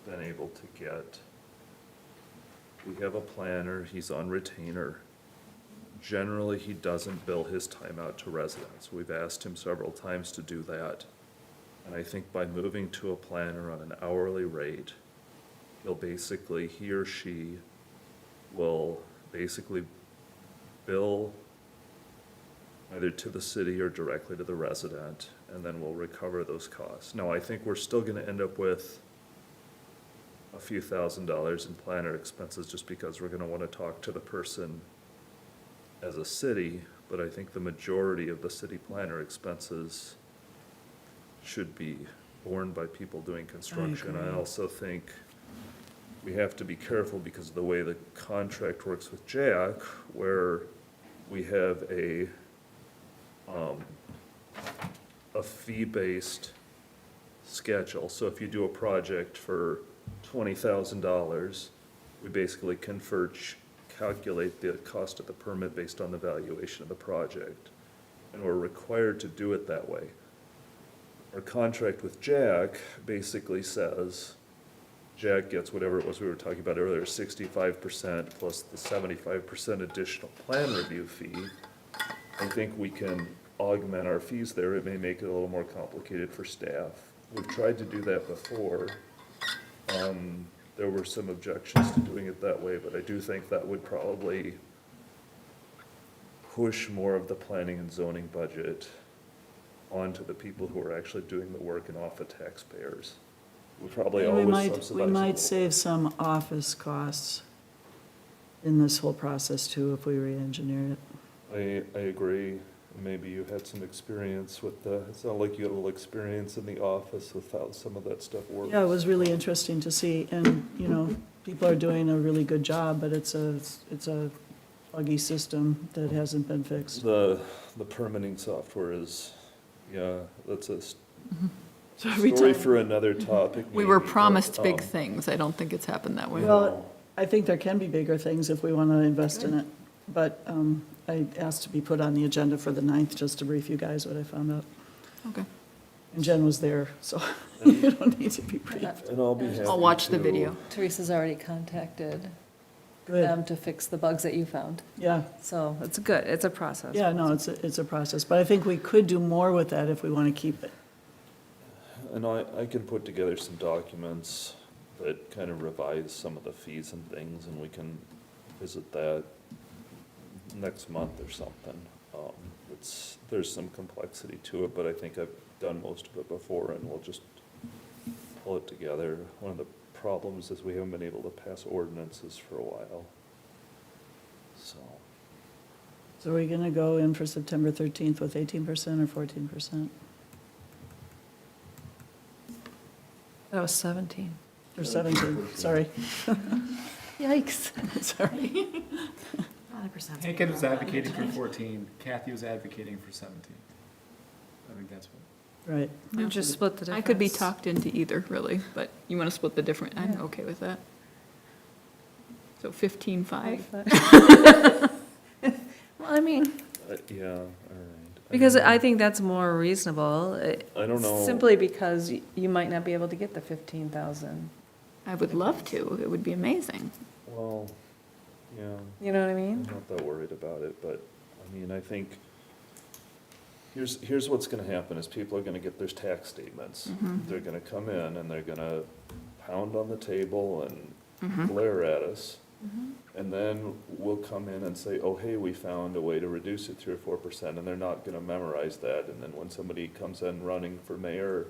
been able to get, we have a planner, he's on retainer. Generally, he doesn't bill his time out to residents. We've asked him several times to do that. And I think by moving to a planner on an hourly rate, he'll basically, he or she will basically bill either to the city or directly to the resident, and then we'll recover those costs. Now, I think we're still gonna end up with a few $1,000s in planner expenses, just because we're gonna wanna talk to the person as a city, but I think the majority of the city planner expenses should be borne by people doing construction. I agree. also think we have to be careful because of the way the contract works with Jack, where we have a fee-based schedule. So if you do a project for $20,000, we basically calculate the cost of the permit based on the valuation of the project. And we're required to do it that way. Our contract with Jack basically says, Jack gets whatever it was we were talking about earlier, 65% plus the 75% additional plan review fee. I think we can augment our fees there. It may make it a little more complicated for staff. We've tried to do that before. There were some objections to doing it that way, but I do think that would probably push more of the planning and zoning budget onto the people who are actually doing the work and off of taxpayers. We probably And we always might, subsidize we a might little save bit. some office costs in this whole process too, if we re-engineer it. I agree. Maybe you had some experience with it sounded like you had a little experience in the office with how some of that stuff works. Yeah, it was really interesting to see, and, you know, people are doing a really good job, but it's a buggy system that hasn't been fixed. The permitting software is, yeah, that's a So every story time- for another topic. We were maybe, but, promised big um, things. I don't think it's happened that way. Well, I think there can be bigger things if we want to invest in it. But I asked to be put on the agenda for the 9th, just to brief you guys what I found out. Okay. And Jen was there, so you don't need to be briefed. And I'll be happy I'll watch the to- video. Teresa's already contacted Good, them to fix the bugs that you found. yeah, So it's good, it's a process. yeah, no, it's a process. But I think we could do more with that if we want to keep it. And I can put together some documents that kind of revise some of the fees and things, and we can visit that next month or something. There's some complexity to it, but I think I've done most of it before, and we'll just pull it together. One of the problems is we haven't been able to pass ordinances for a while. So, So are we going to go in for September 13th with 18% or 14%? That was 17. Or 17, sorry, Yikes. sorry. 100%. Hankett was advocating for 14, Kathy was advocating for 17. I think that's what. Right. You just split the difference. I could be talked into either, really, but you want to split the different, I'm Yeah. okay with that. So 15.5. Well, I mean, yeah, all right. because I think that's more reasonable, I don't know. simply because you might not be able to get the 15,000. I would love to. It would be amazing. Well, yeah. You know what I I'm mean? not that worried about it, but, I mean, I think, here's what's gonna happen, is people are gonna get their tax statements. They're gonna come in and they're gonna pound on the table and glare at us. And then we'll come in and say, oh, hey, we found a way to reduce it 3 or 4%, and they're not gonna memorize that. And then when somebody comes in running for mayor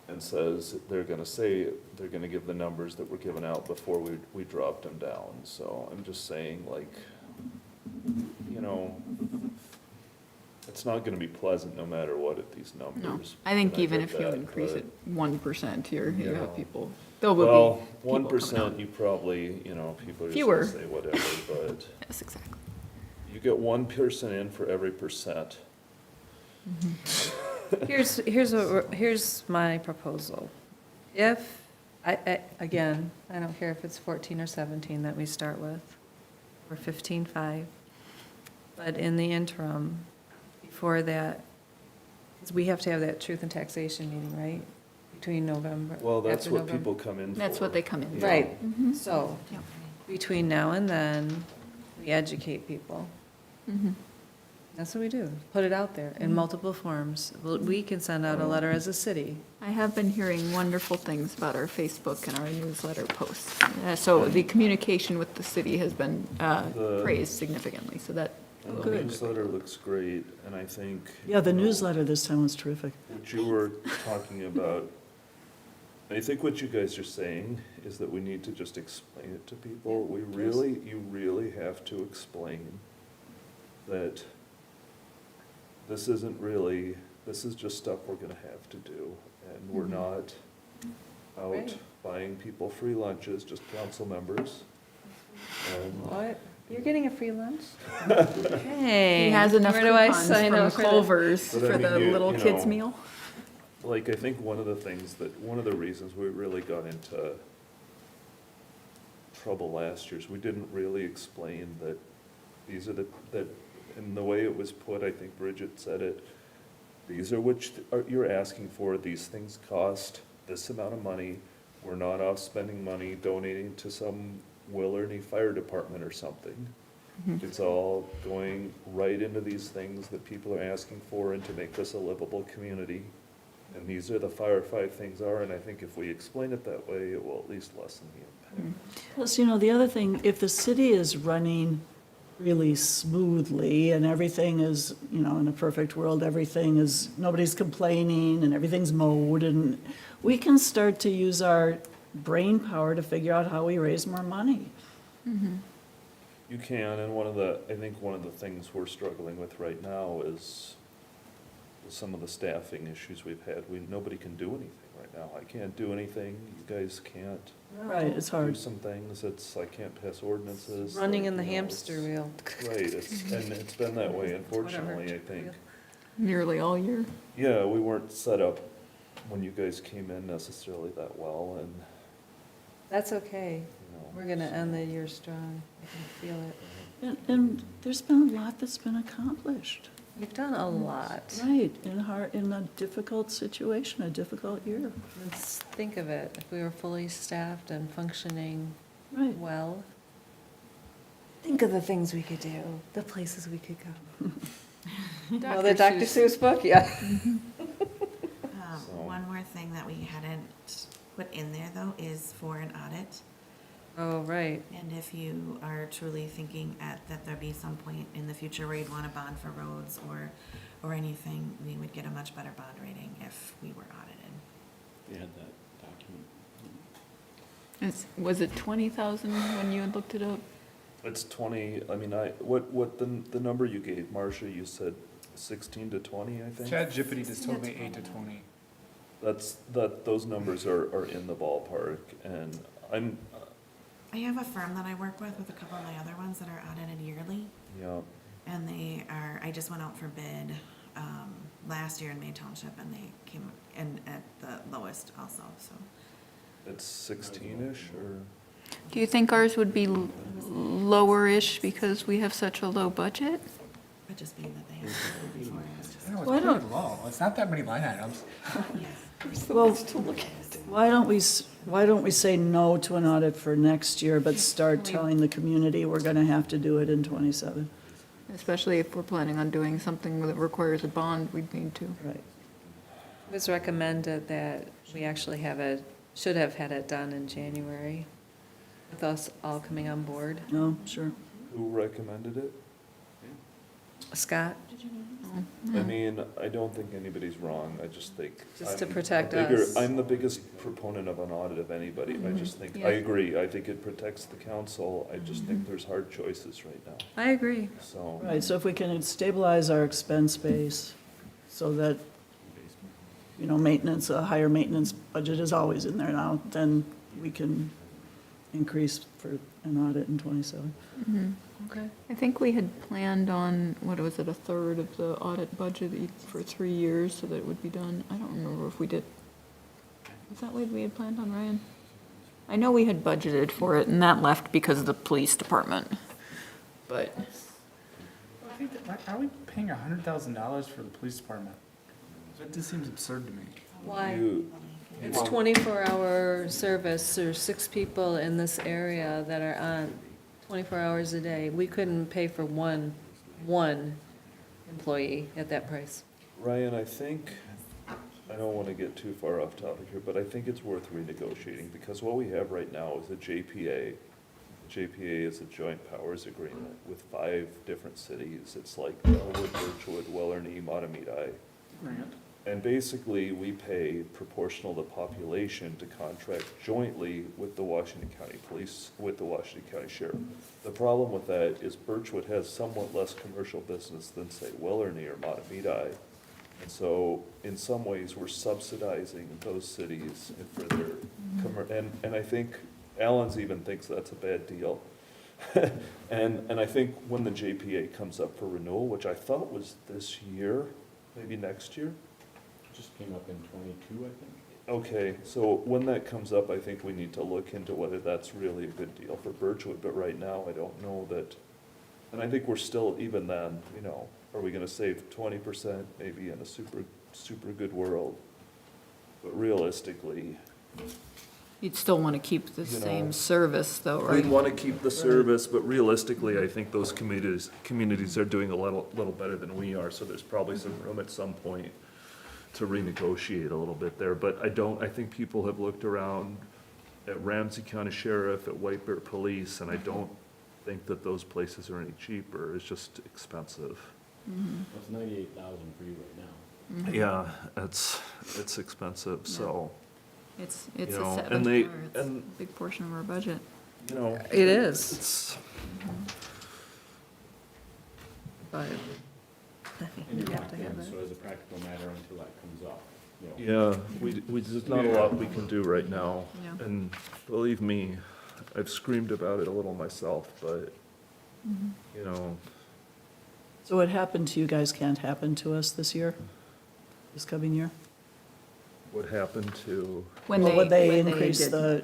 and says, they're gonna give the numbers that were given out before we dropped them down. So I'm just saying, like, you know, it's not gonna be pleasant no matter what at these numbers. No, I think and even get if you that, increase but- it 1%, you Yeah. have people, there will Well, be 1%, you probably, you know, people are just Fewer. gonna say whatever, but Yes, exactly. you get one person in for every percent. Here's my proposal. If, again, I don't care if it's 14 or 17 that we start with, or 15.5, but in the interim, before that, 'cause we have to have that truth and taxation meeting, right? Between November. Well, that's after what November. people come in for. That's what they come in. Yeah. Right, Mhm. so, Yep. between now and then, we educate people. Mhm. That's what we do, put it out there in multiple forms. We can send out a letter as a city. I have been hearing wonderful things about our Facebook and our newsletter posts. So the communication with the city has been The- praised significantly, so that, And the Good. newsletter looks great, and I think. Yeah, the you know, newsletter this time was terrific. What you were talking about, I think what you guys are saying is that we need to just explain it to people. You really have to explain that this isn't really, this is just stuff we're gonna have to do. And we're not out Right. buying people free lunches, just council members. And What? You're getting a free lunch? He Hey. has enough where do I coupons sign from up for that? Clover's But I for mean, the you little kids' know, meal. like, I think one of the things that, one of the reasons we really got into trouble last year is we didn't really explain that these are that, and the way it was put, I think Bridget said it, these are which you're asking for, these things cost this amount of money, we're not off spending money donating to some Willerny Fire Department or something. It's all going right into these things that people are asking for and to make this a livable community. And these are the five things are, and I think if we explain it that way, it will at least lessen the impact. Plus, the other thing, if the city is running really smoothly and everything is, in a perfect world, everything is, nobody's complaining and everything's mowed, and we can start to use our brain power to figure out how we raise more money. You can, and I think one of the things we're struggling with right now is some of the staffing issues we've had. Nobody can do anything right now. I can't do anything, you guys can't Right, it's do hard. some things, I can't pass ordinances. Running like, in the you know, hamster it's- wheel. Right, and it's been that way unfortunately, I think. Nearly all year. Yeah, we weren't set up when you guys came in necessarily that well, and, That's okay. you know. We're gonna end the year strong. I can feel it. And there's been a lot that's been accomplished. We've done a lot. Right, in a difficult situation, a difficult year. Let's think of it. If we were fully staffed and functioning Right. well, think of the things we could do, the places we could go. Well, the Dr. Seuss book, yeah. So- One more thing that we hadn't put in there though is for an audit. Oh, right. And if you are truly thinking that there be some point in the future where you'd want a bond for roads or anything, we would get a much better bond rating if we were audited. You had that document. Was it 20,000 when you had looked it up? It's 20, I mean, what the number you gave, Marcia, you said 16 to 20, I think? ChatGPT just told me 8 to 20. Those numbers are in the ballpark, and I have a firm that I work with a couple of my other ones that are audited yearly. yeah, And I just went out for bid last year in May Township, and they came in at the lowest also, so. it's 16-ish, or, Do you think ours would be lower-ish because we have such a low budget? But just being that they have to bid before. I know, Why it's don't- pretty low. It's not that many line items. Well, why don't we say no to an audit for next year, but start telling the community we're gonna have to do it in '27? Especially if we're planning on doing something that requires a bond, we'd need to. Right. It was recommended that we actually should have had it done in January, with us all coming on board. No, sure. who recommended it? Scott, I mean, I don't think anybody's wrong, I just think. Just to I'm a protect bigger- us. I'm the biggest proponent of an audit of anybody, I just think, Yeah. I agree, I think it protects the council, I just think there's hard choices right now, I agree. so. Right, so if we can stabilize our expense base so that, maintenance, a higher maintenance budget is always in there now, then we can increase for an audit in '27. Okay. I think we had planned on, what was it, a third of the audit budget for 3 years so that it would be done. I don't remember if we did. Was that what we had planned on, Ryan? I know we had budgeted for it, and that left because of the police department. But, I think are we paying $100,000 for the police department? That just seems absurd to me. Why? You, It's 24-hour service. There's 6 people in this area that are on 24 hours a day. We couldn't pay for one employee at that price. Ryan, I think, I don't want to get too far off topic here, but I think it's worth renegotiating, because what we have right now is a JPA. JPA is a joint powers agreement with 5 different cities. It's like Elwood, Birchwood, Wellerny, Matamidi. And basically, we pay proportional to population to contract jointly with the Washington County Police, with the Washington County Sheriff. The problem with that is Birchwood has somewhat less commercial business than, say, Wellerny or Matamidi. And so, in some ways, we're subsidizing those cities for their, and I think Allen's even thinks that's a bad deal. And I think when the JPA comes up for renewal, which I thought was this year, maybe next year, Just came up in '22, I think. okay, so when that comes up, I think we need to look into whether that's really a good deal for Birchwood, but right now, I don't know that. And I think we're still, even then, you know, are we gonna save 20% maybe in a super good world? But realistically, You'd still want to keep the You know, same service though, we'd right? wanna keep the service, but realistically, I think those communities are doing a little better than we are, so there's probably some room at some point to renegotiate a little bit there, but I think people have looked around at Ramsey County Sheriff, at White Bear Police, and I don't think that those places are any cheaper, it's just expensive. That's 98,000 for you right now. Yeah, it's expensive, so, It's you a know, seventh, and they, or it's a and, big portion of our budget. you know. It is. It's, But And you you're have to locked have in, it. so as a practical matter until that comes up, you know. yeah, there's not a lot we can do right now, Yeah. and believe me, I've screamed about it a little myself, but, you know, So what happened to you guys can't happen to us this year, this coming year? what happened to, When Well, would they they increase did- the?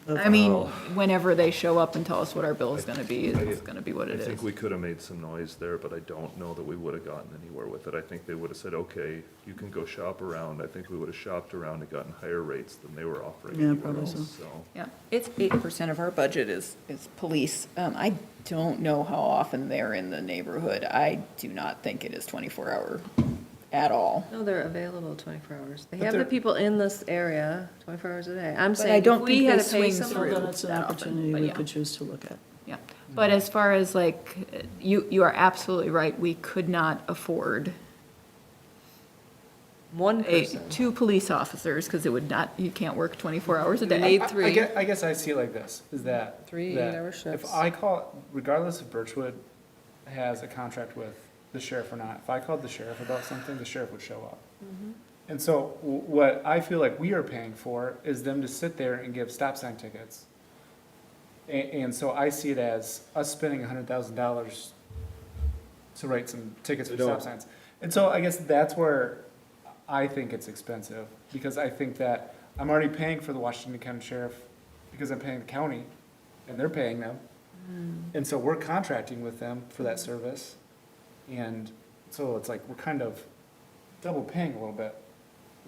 I mean, Well- whenever they show up and tell us what our bill is gonna be, I- it's gonna be what I it think is. we could have made some noise there, but I don't know that we would have gotten anywhere with it. I think they would have said, okay, you can go shop around. I think we would have shopped around and gotten higher rates than they were offering Yeah, anywhere probably else, so. so. Yeah, it's 8% of our budget is police. I don't know how often they're in the neighborhood. I do not think it is 24-hour at all. No, they're available 24 hours. They But have the they're- people in this area 24 hours a day. I'm But I saying, if don't we think had they to pay swing So someone. then it's an that often, opportunity but we yeah. could choose to look at. Yeah, but as far as like, you are absolutely right, we could not afford One person. 2 police officers, because it would not, you can't work 24 hours a We day. need I 3. guess I see it like this, is that. 3 that 8-hour shifts. If I call, regardless if Birchwood has a contract with the sheriff or not, if I called the sheriff about something, the sheriff would show up. And so what I feel like we are paying for is them to sit there and give stop sign tickets. And so I see it as us spending $100,000 to write some tickets for They stop don't. signs. And so I guess that's where I think it's expensive, because I think that I'm already paying for the Washington County Sheriff because I'm paying the county, and they're paying them. And so we're contracting with them for that service. And so it's like, we're kind of double paying a little bit.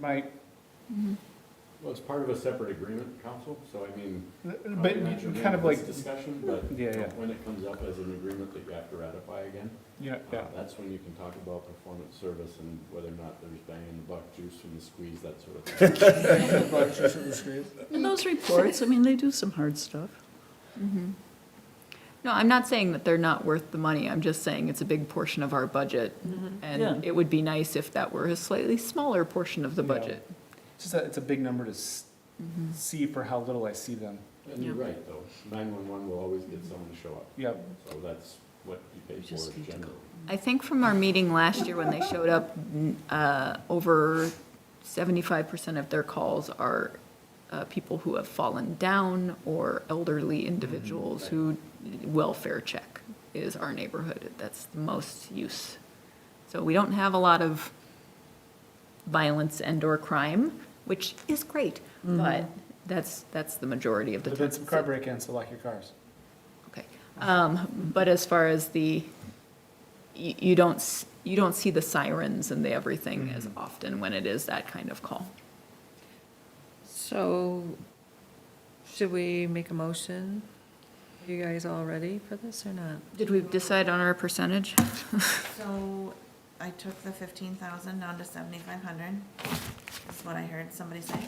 Well, it's part of a separate agreement, council, so I mean. But probably not you your kind of name in like, this discussion, but Yeah, you know, yeah. when it comes up as an agreement that you have to ratify again, yeah, yeah. that's when you can talk about performance service and whether or not there's bang in the buck, juice from the squeeze, that sort of thing. And those reports, I mean, they do some hard stuff. No, I'm not saying that they're not worth the money, I'm just saying it's a big portion of our budget. Yeah. And it would be nice if that were a slightly smaller portion of the Yeah. budget. It's just that it's a big number to see for how little I see them. And you're Yeah. right, though, 911 will always get someone to show up, Yep. so that's what you pay for just need to generally. I think from our meeting last year when they showed up, over 75% of their calls are people who have fallen down or elderly individuals who, welfare check is our neighborhood. That's the most use. So we don't have a lot of violence and/or crime, which is great, but that's the majority of the But time. then some car break-ins, so lock your cars. Okay, but as far as you don't see the sirens and the everything as often when it is that kind of call. So, should we make a motion? Are you guys all ready for this or not? Did we decide on our percentage? So I took the 15,000 down to 7,500, is what I heard somebody say.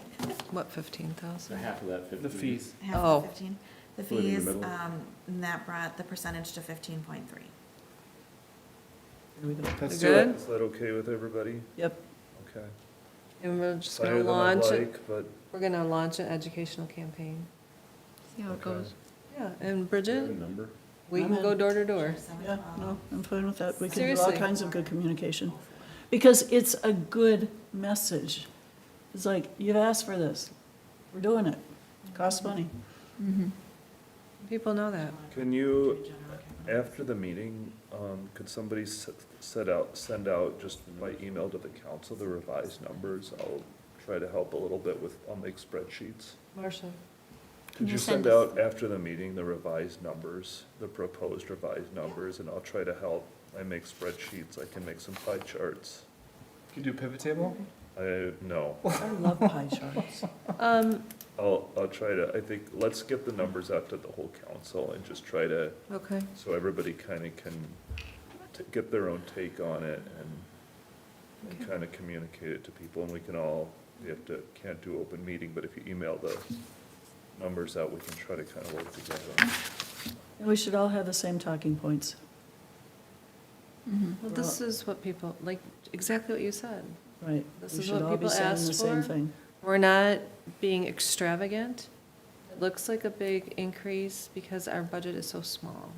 What, So 15,000? half of that 15. The fees. Half Oh. of 15. The Split in the fees, middle. and that brought the percentage to 15.3. There we go. Let's We do good? it. Is that okay with everybody? Yep. Okay. And we're just higher gonna than I'd launch it, like, but we're gonna launch an educational campaign. See how it Okay. goes. Yeah, and Is there Bridget, a number? we I'm can go in. door to door. Yeah, no, I'm fine with that. We can do all Seriously. kinds of good communication. Because it's a good message. It's like, you've asked for this. We're doing it. Costs money. People know that. can you, after the meeting, could somebody send out just by email to the council the revised numbers? I'll try to help a little bit with, I'll make spreadsheets. Marcia, Could you send out after the meeting the revised numbers, the proposed revised numbers, and I'll try to help. I make spreadsheets, I can make some pie charts. Could you do a pivot table? No, I love pie charts. I'll try to, I think, let's get the numbers out to the whole council and just try to, okay. so everybody kind of can get their own take on it and kind of communicate it to people, and we can all, can't do open meeting, but if you email the numbers out, we can try to kind of work together. And we should all have the same talking points. Well, this is what people, like, exactly what you said. Right. This We is should what all be people saying the asked same for. thing. We're not being extravagant. It looks like a big increase because our budget is so small.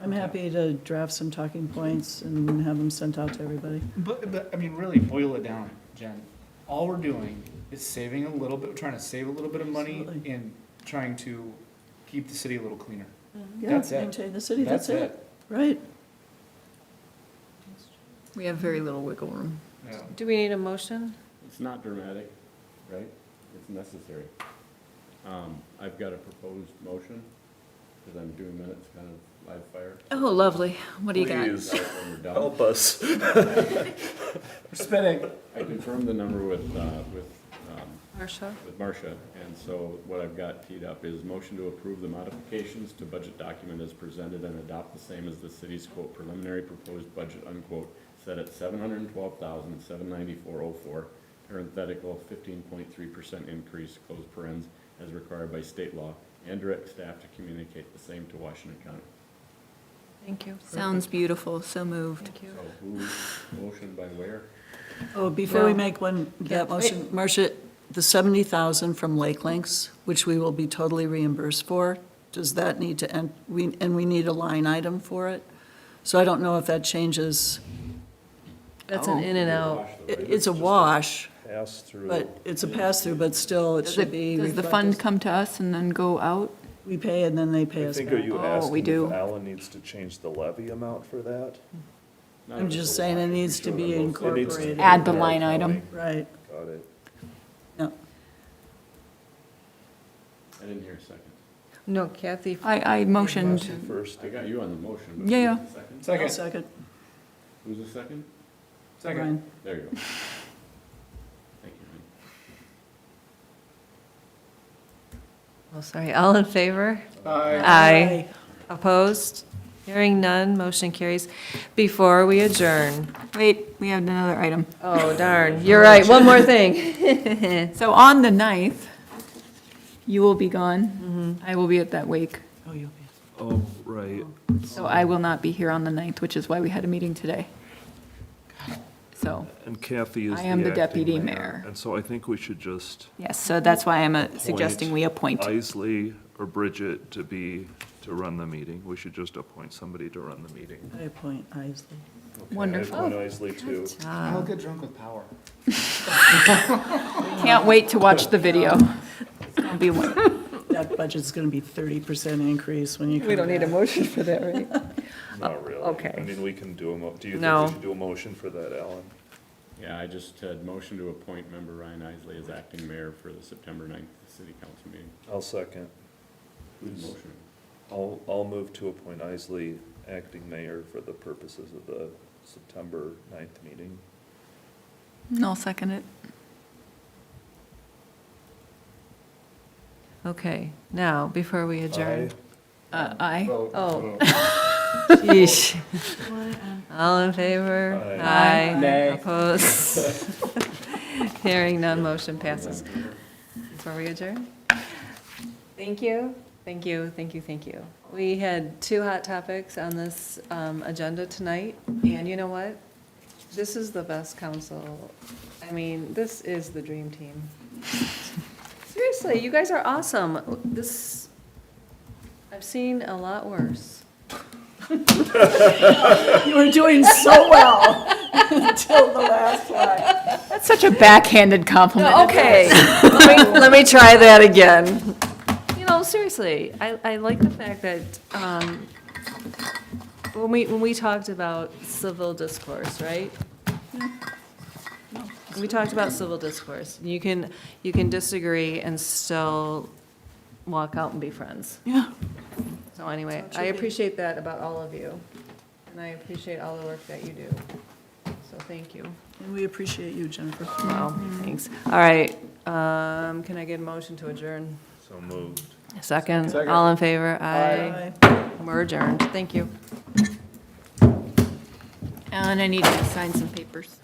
I'm happy to draft some talking points and have them sent out to everybody. But, I mean, really boil it down, Jen. All we're doing is saving a little bit, trying to save a little bit of money Absolutely. and trying to keep the city a little cleaner. Yeah, That's it. maintain the city, that's it. Right. We have very little wiggle room. Yeah. Do we need a motion? It's not dramatic, right? It's necessary. I've got a proposed motion, because I'm doing minutes kind of live fire. Oh, lovely. What do you got? Please, When we're done. help us. We're spinning. I confirmed the number with Marcia? Marcia, and so what I've got teed up is motion to approve the modifications to budget document as presented and adopt the same as the city's quote preliminary proposed budget unquote, set at $712,794.04, parenthetical 15.3% increase, close parens, as required by state law, and direct staff to communicate the same to Washington County. Thank you. Sounds beautiful, so moved. Thank you. So who, motion by where? Oh, before we No. make that Wait. motion, Marcia, the 70,000 from Lake Links, which we will be totally reimbursed for, does that need to, and we need a line item for it? So I don't know if that changes, That's an in and out. it's a wash, Pass through. but it's a pass-through, but still, it should be Does the fund reflected. come to us and then go out? We pay and then they pay I us think, back. are you Oh, we asking do. if Alan needs to change the levy amount for that? Not I'm if just it's a saying it wash, needs to we be show them both. It needs to incorporated. be Add the in our line item. accounting. Right, Got it. yeah. I didn't hear a second. No, Kathy. I motioned. Motion first. I got you on the motion. but Yeah, yeah. who's the second? I'll Second, second. Who's the second? second. Brian. There you go. Thank you, honey. Oh, sorry, all in favor? Aye. Aye. Opposed? Hearing none, motion carries. Before we adjourn, Wait, we have another item. oh darn, you're right, one more thing. So on the 9th, you will be gone. I will be at that wake. Oh, you'll be. Oh, right. So I will not be here on the 9th, which is why we had a meeting today. So, And Kathy is I am the acting deputy mayor. And so I think we should just yes, so that's why I'm suggesting we appoint. Isley or Bridget to run the meeting. We should just appoint somebody to run the meeting. I appoint Isley. Okay, Wonderful. I appoint Isley too. I'll get drunk with power. Can't wait to watch the video. It's gonna be one. That budget's gonna be 30% increase when you come We don't need a back. motion for that, right? Not really. okay. I mean, we can do do you think No. we should do a motion for that, Alan? Yeah, I just had motion to appoint member Ryan Isley as acting mayor for the September 9th city council meeting. I'll second. Who's motion? I'll move to appoint Isley acting mayor for the purposes of the September 9th meeting. I'll second it. Okay, now, before we adjourn. Aye. Oh. Sheesh. All in favor? Aye. Nay. Opposed? Hearing none, motion passes. Before we adjourn? Thank you, thank you, thank you, thank you. We had two hot topics on this agenda tonight, and you know what? This is the best council. I mean, this is the dream team. Seriously, you guys are awesome. This, I've seen a lot worse. You were doing so well until the last slide. That's such a backhanded compliment. Okay, let me try that again. You know, seriously, I like the fact that, when we talked about civil discourse, right? We talked about civil discourse. You can disagree and still walk out and be friends. Yeah. So anyway, That's what I you do. appreciate that about all of you, and I appreciate all the work that you do. So thank you. And we appreciate you, Jennifer. Wow, thanks. All right, can I get a motion to adjourn? So moved. Second, all in favor? Aye. Bye. We're adjourned. Thank you. Alan, I need you to sign some papers.